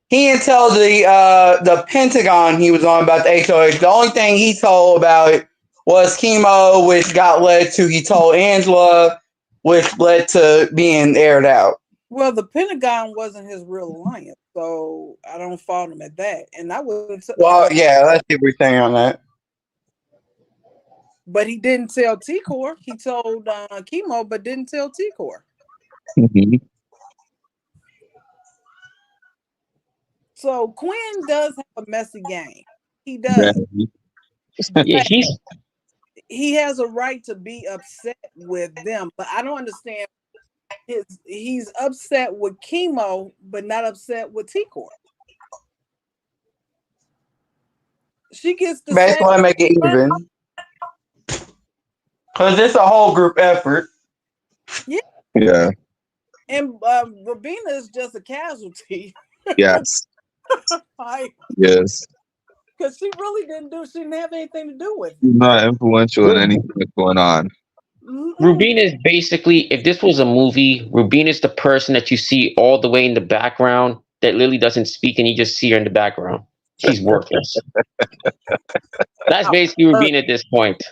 he didn't tell the Pentagon he was on about the HOH. The only thing he told about it was Chemo, which led to he told Angela, which led to being aired out. Well, the Pentagon wasn't his real alliance, so I don't fault him at that. And I would. Yeah, let's see what we're saying on that. But he didn't tell T-Core. He told Chemo, but didn't tell T-Core. Mm-hmm. So Quinn does have a messy game. He does. Yeah, he has a right to be upset with them, but I don't understand. He's upset with Chemo, but not upset with T-Core. She gets the basically make it even, because it's a whole group effort. Yeah. And Robina is just a casualty. Yes. Yes. Because she really didn't do. She didn't have anything to do with it. She's not influential in anything that's going on. Rubina is basically, if this was a movie, Rubina is the person that you see all the way in the background that Lily doesn't speak, and you just see her in the background. She's worthless. That's basically Rubina at this point.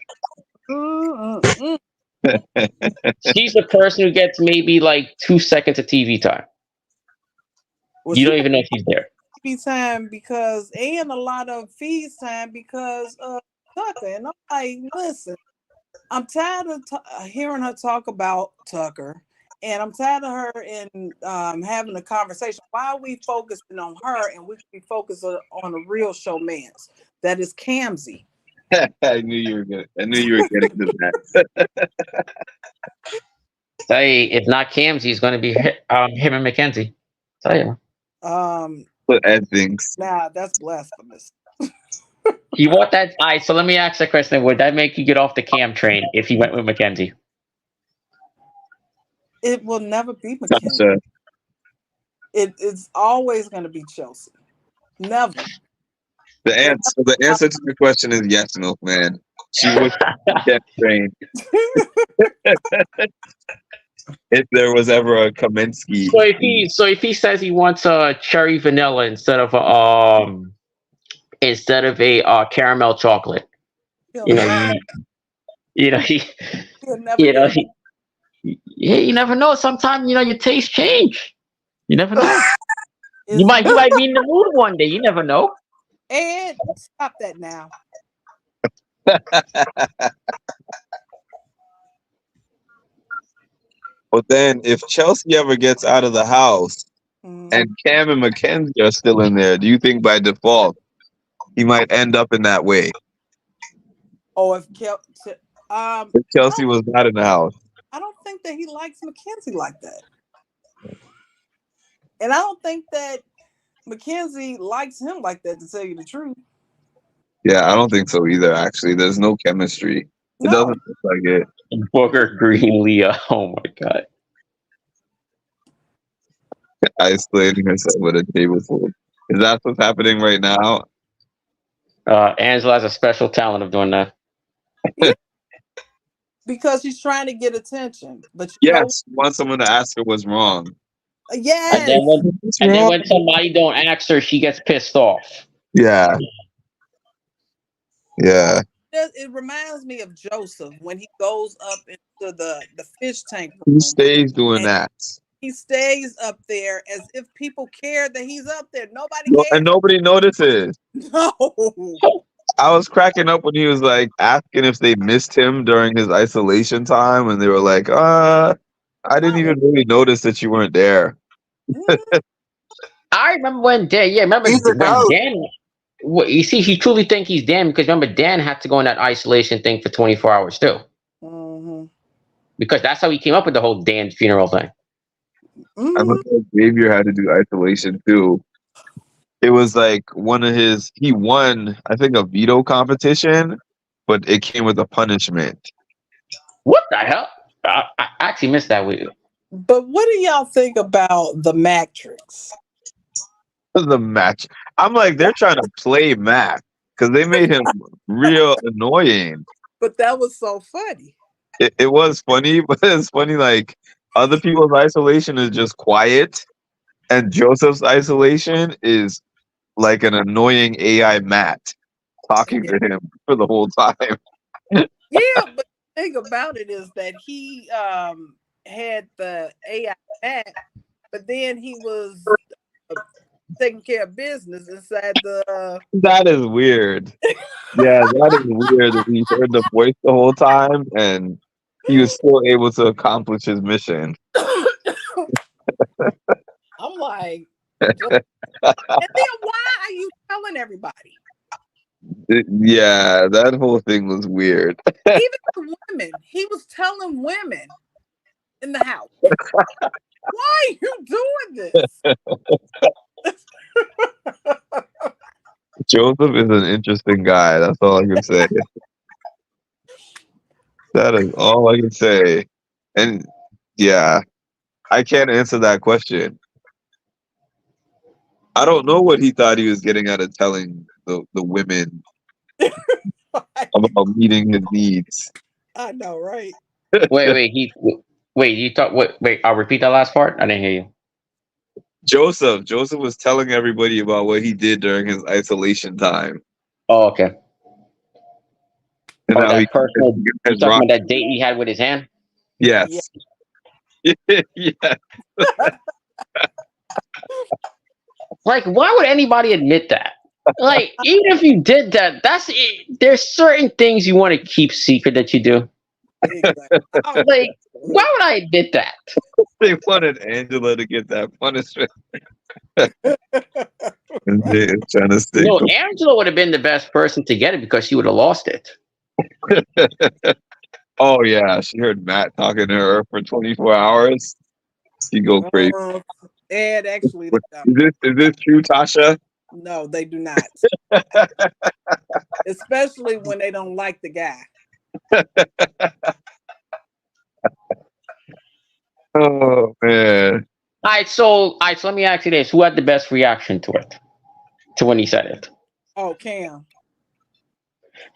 She's the person who gets maybe like 2 seconds of TV time. Well, you don't even know if she's there. TV time because, and a lot of feeds time because of Tucker. And I'm like, listen, I'm tired of hearing her talk about Tucker, and I'm tired of her in having a conversation. Why are we focusing on her and we should be focused on a real showmance that is Kamzy? I knew you were getting to that. Hey, if not Kamzy, it's going to be him and Mackenzie. Tell you. What Ed thinks. Nah, that's blasphemous. You want that? All right, so let me ask the question. Would that make you get off the Cam train if you went with Mackenzie? It will never be Mackenzie. It's always going to be Chelsea. Never. The answer to the question is yes, Milkman. She would get trained. If there was ever a Kaminsky. So if he says he wants a cherry vanilla instead of a caramel chocolate, you never know. Sometimes your tastes change. You never know. you might be in the mood one day. You never know. Ed, stop that now. But then, if Chelsea ever gets out of the house and Cam and Mackenzie are still in there, do you think by default he might end up in that way? Oh, if Chelsea was not in the house. I don't think that he likes Mackenzie like that. And I don't think that Mackenzie likes him like that, to tell you the truth. Yeah, I don't think so either, actually. There's no chemistry. It doesn't look like it. Booker, Green, Leah. Oh, my God. Isolating herself with a tablespoon. Is that what's happening right now? Angela has a special talent of doing that. Because she's trying to get attention. But she wants someone to ask her what's wrong. Yes. And then when somebody don't ask her, she gets pissed off. Yeah. Yeah. It reminds me of Joseph when he goes up into the fish tank room. He stays doing that. He stays up there as if people care that he's up there. Nobody cares. And nobody notices. No. I was cracking up when he was like asking if they missed him during his isolation time, and they were like, I didn't even really notice that you weren't there. I remember when Dan, when Dan, you see, he truly think he's Dan because remember Dan had to go in that isolation thing for 24 hours too. Mm-hmm. Because that's how he came up with the whole Dan funeral thing. I remember Xavier had to do isolation too. It was like he won, I think, a veto competition, but it came with a punishment. What the hell? I actually missed that with you. But what do y'all think about the Matrix? The match. I'm like, they're trying to play Mac because they made him real annoying. But that was so funny. It was funny, but it's funny like other people's isolation is just quiet, and Joseph's isolation is like an annoying AI Matt talking to him for the whole time. Yeah, but the thing about it is that he had the AI Matt, but then he was taking care of business inside the. That is weird. Yeah, that is weird that he heard the voice the whole time and he was still able to accomplish his mission. I'm like, and then why are you telling everybody? Yeah, that whole thing was weird. Even the women, he was telling women in the house, why are you doing this? Joseph is an interesting guy. That's all I can say. That is all I can say. And yeah, I can't answer that question. I don't know what he thought he was getting out of telling the women about meeting his needs. I know, right? Wait, you thought wait, I'll repeat that last part. I didn't hear you. Joseph was telling everybody about what he did during his isolation time. Oh, okay. And now that personal, you talking about that date he had with his hand? Yes. Yeah. Like, why would anybody admit that? Like, even if you did that, there's certain things you want to keep secret that you do. Exactly. Like, why would I admit that? They wanted Angela to get that punishment. And they're trying to stay. No, Angela would have been the best person to get it because she would have lost it. Oh yeah, she heard Matt talking to her for 24 hours. She go crazy. And actually, is this true, Tasha? No, they do not. Especially when they don't like the guy. Oh man. All right, so let me ask you this: who had the best reaction to it? To when he said it? Oh, Cam.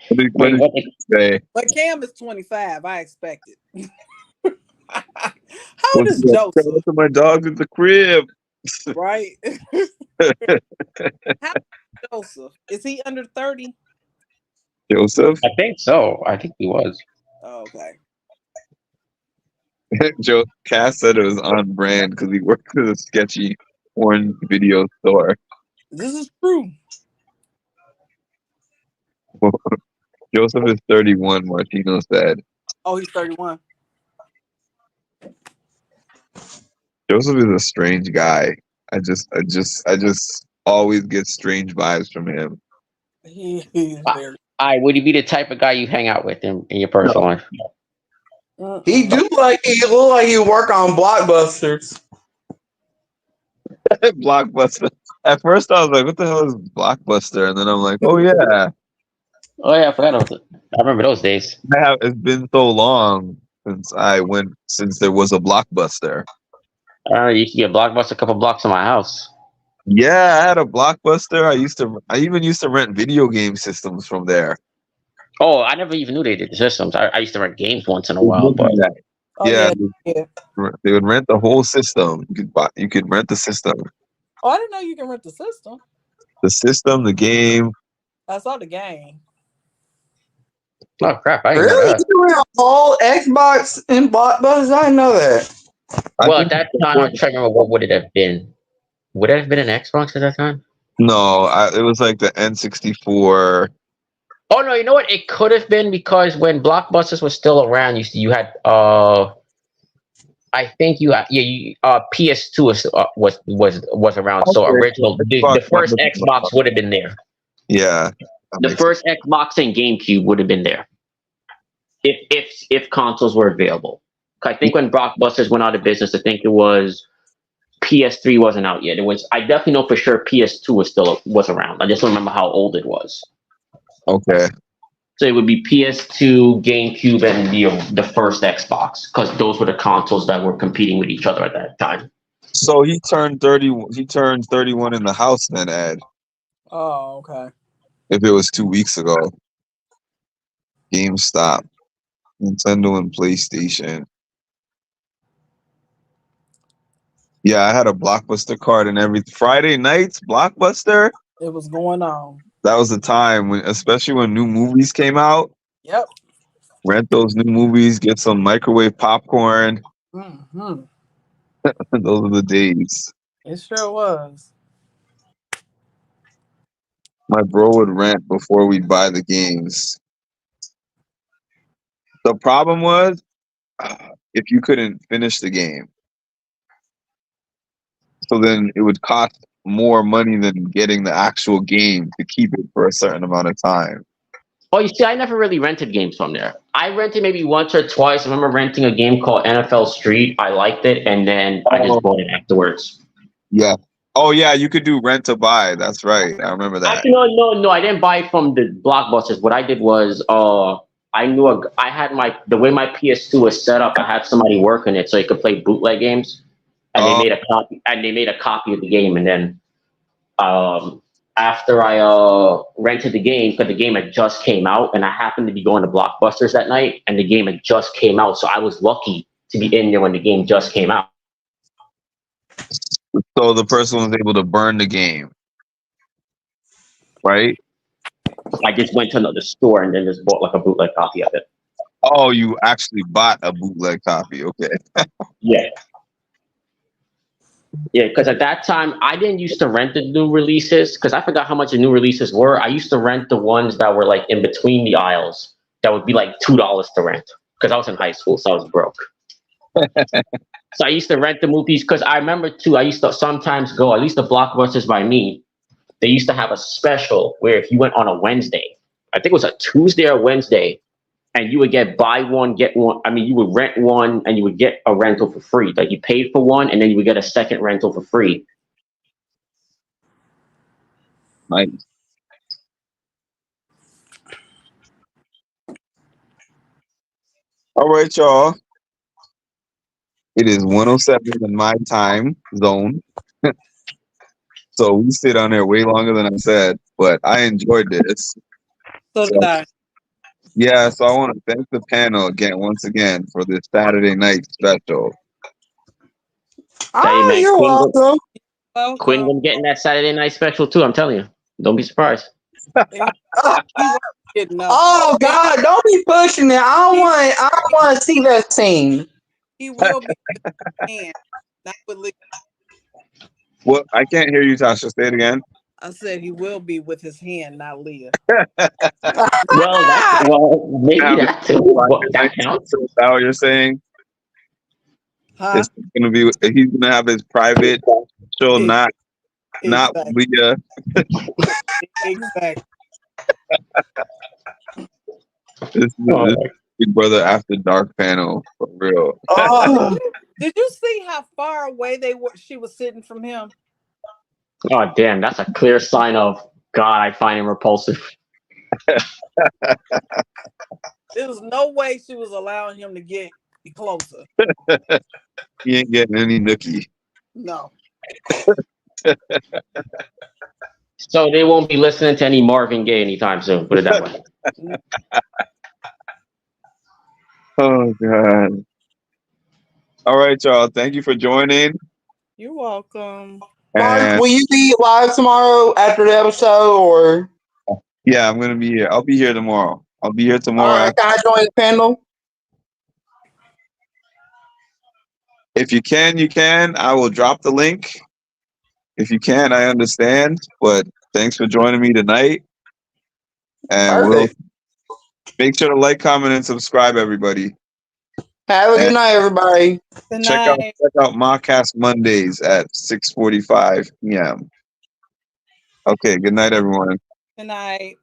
What did you say? But Cam is 25. I expect it. How old is Joseph? My dog's at the crib. Right. How old is Joseph? Is he under 30? Joseph? I think so. I think he was. Oh, okay. Joe Cass said it was on brand because he worked at a sketchy porn video store. This is true. Joseph is 31, Martino said. Oh, he's 31. Joseph is a strange guy. I just always get strange vibes from him. He's very. Would he be the type of guy you hang out with in your personal life? He look like he work on Blockbusters. Blockbuster. At first, I was like, "What the hell is Blockbuster?" And then I'm like, "Oh yeah, oh yeah, I forgot about it. I remember those days." It's been so long since there was a Blockbuster. You can get Blockbuster a couple blocks from my house. Yeah, I had a Blockbuster. I even used to rent video game systems from there. Oh, I never even knew they did the systems. I used to rent games once in a while, but yeah. They would rent the whole system. You could rent the system. Oh, I didn't know you can rent the system. The system, the game. I saw the game. Oh crap! I didn't know that. You rent all Xbox and Blockbusters? I didn't know that. Well, at that time, I'm trying to remember what would it have been. Would it have been an Xbox at that time? No, it was like the N64. Oh no! You know what? It could have been because when Blockbusters was still around, you had I think you had PS2 was around. Okay. So original the first Xbox would have been there. Yeah, the first Xbox and GameCube would have been there if consoles were available. I think when Blockbusters went out of business, I think it was PS3 wasn't out yet. I definitely know for sure PS2 was around. I just don't remember how old it was. Okay. So it would be PS2, GameCube, and the first Xbox, because those were the consoles that were competing with each other at that time. So he turned 30. He turned 31 in the house then, Ed. Oh, okay. If it was 2 weeks ago. GameStop, Nintendo, and PlayStation. Yeah, I had a Blockbuster card and every Friday nights, Blockbuster. It was going on. That was the time especially when new movies came out. Yep. Rent those new movies, get some microwave popcorn. Mm-hmm. Those are the days. It sure was. My bro would rent before we'd buy the games. The problem was if you couldn't finish the game. So then it would cost more money than getting the actual game to keep it for a certain amount of time. Oh, you see, I never really rented games from there. I rented maybe once or twice. I remember renting a game called NFL Street. I liked it, and then I just bought it afterwards. Yeah. Oh, yeah, you could do rent to buy. That's right. I remember that. Actually, no. I didn't buy it from the Blockbusters. What I did was, I knew I had the way my PS2 was set up. I had somebody working it so you could play bootleg games, and they made a copy. And they made a copy of the game, and then after I rented the game, because the game had just came out, and I happened to be going to Blockbusters that night, and the game had just came out, so I was lucky to be in there when the game just came out. So the person was able to burn the game, right? I just went to another store and then just bought like a bootleg copy of it. Oh, you actually bought a bootleg copy? Okay. Yeah. Yeah, because at that time, I didn't used to rent the new releases because I forgot how much the new releases were. I used to rent the ones that were like in between the aisles. That would be like $2 to rent because I was in high school, so I was broke. So I used to rent the movies because I remember too, I used to sometimes go, at least the Blockbusters by me, they used to have a special where if you went on a Wednesday, I think it was a Tuesday or Wednesday, and you would get buy one, get one. I mean, you would rent one and you would get a rental for free. Like you paid for one and then you would get a second rental for free. Nice. All right, y'all. It is 1:07 in my time zone. So we sit on there way longer than I said, but I enjoyed this. So did I. Yeah, so I want to thank the panel once again for this Saturday night special. Hey, man, you're welcome. Quinn gonna get in that Saturday night special too. I'm telling you, don't be surprised. Oh God! Don't be pushing it. I don't want to see that scene. He will be with his hand, not with Leah. What? I can't hear you, Tasha. Say it again. I said he will be with his hand, not Leah. well, maybe that too. That counts. Is that what you're saying? Huh? It's gonna be. He's gonna have his private show, not Leah. Exactly. This is Big Brother After Dark panel for real. Did you see how far away she was sitting from him? Oh damn, that's a clear sign of God. I find him repulsive. There was no way she was allowing him to get closer. He ain't getting any nookie. No. So they won't be listening to any Marvin Gaye anytime soon. Put it that way. Oh God. All right, y'all. Thank you for joining. You're welcome. Mark, will you be live tomorrow after the episode, or? Yeah, I'm gonna be here. I'll be here tomorrow. I'll be here tomorrow. Can I join the panel? If you can, you can. I will drop the link. If you can, I understand. But thanks for joining me tonight. And we'll make sure to like, comment, and subscribe, everybody. Have a good night, everybody. Check out Modcast Mondays at 6:45 p.m. Okay, good night, everyone. Good night.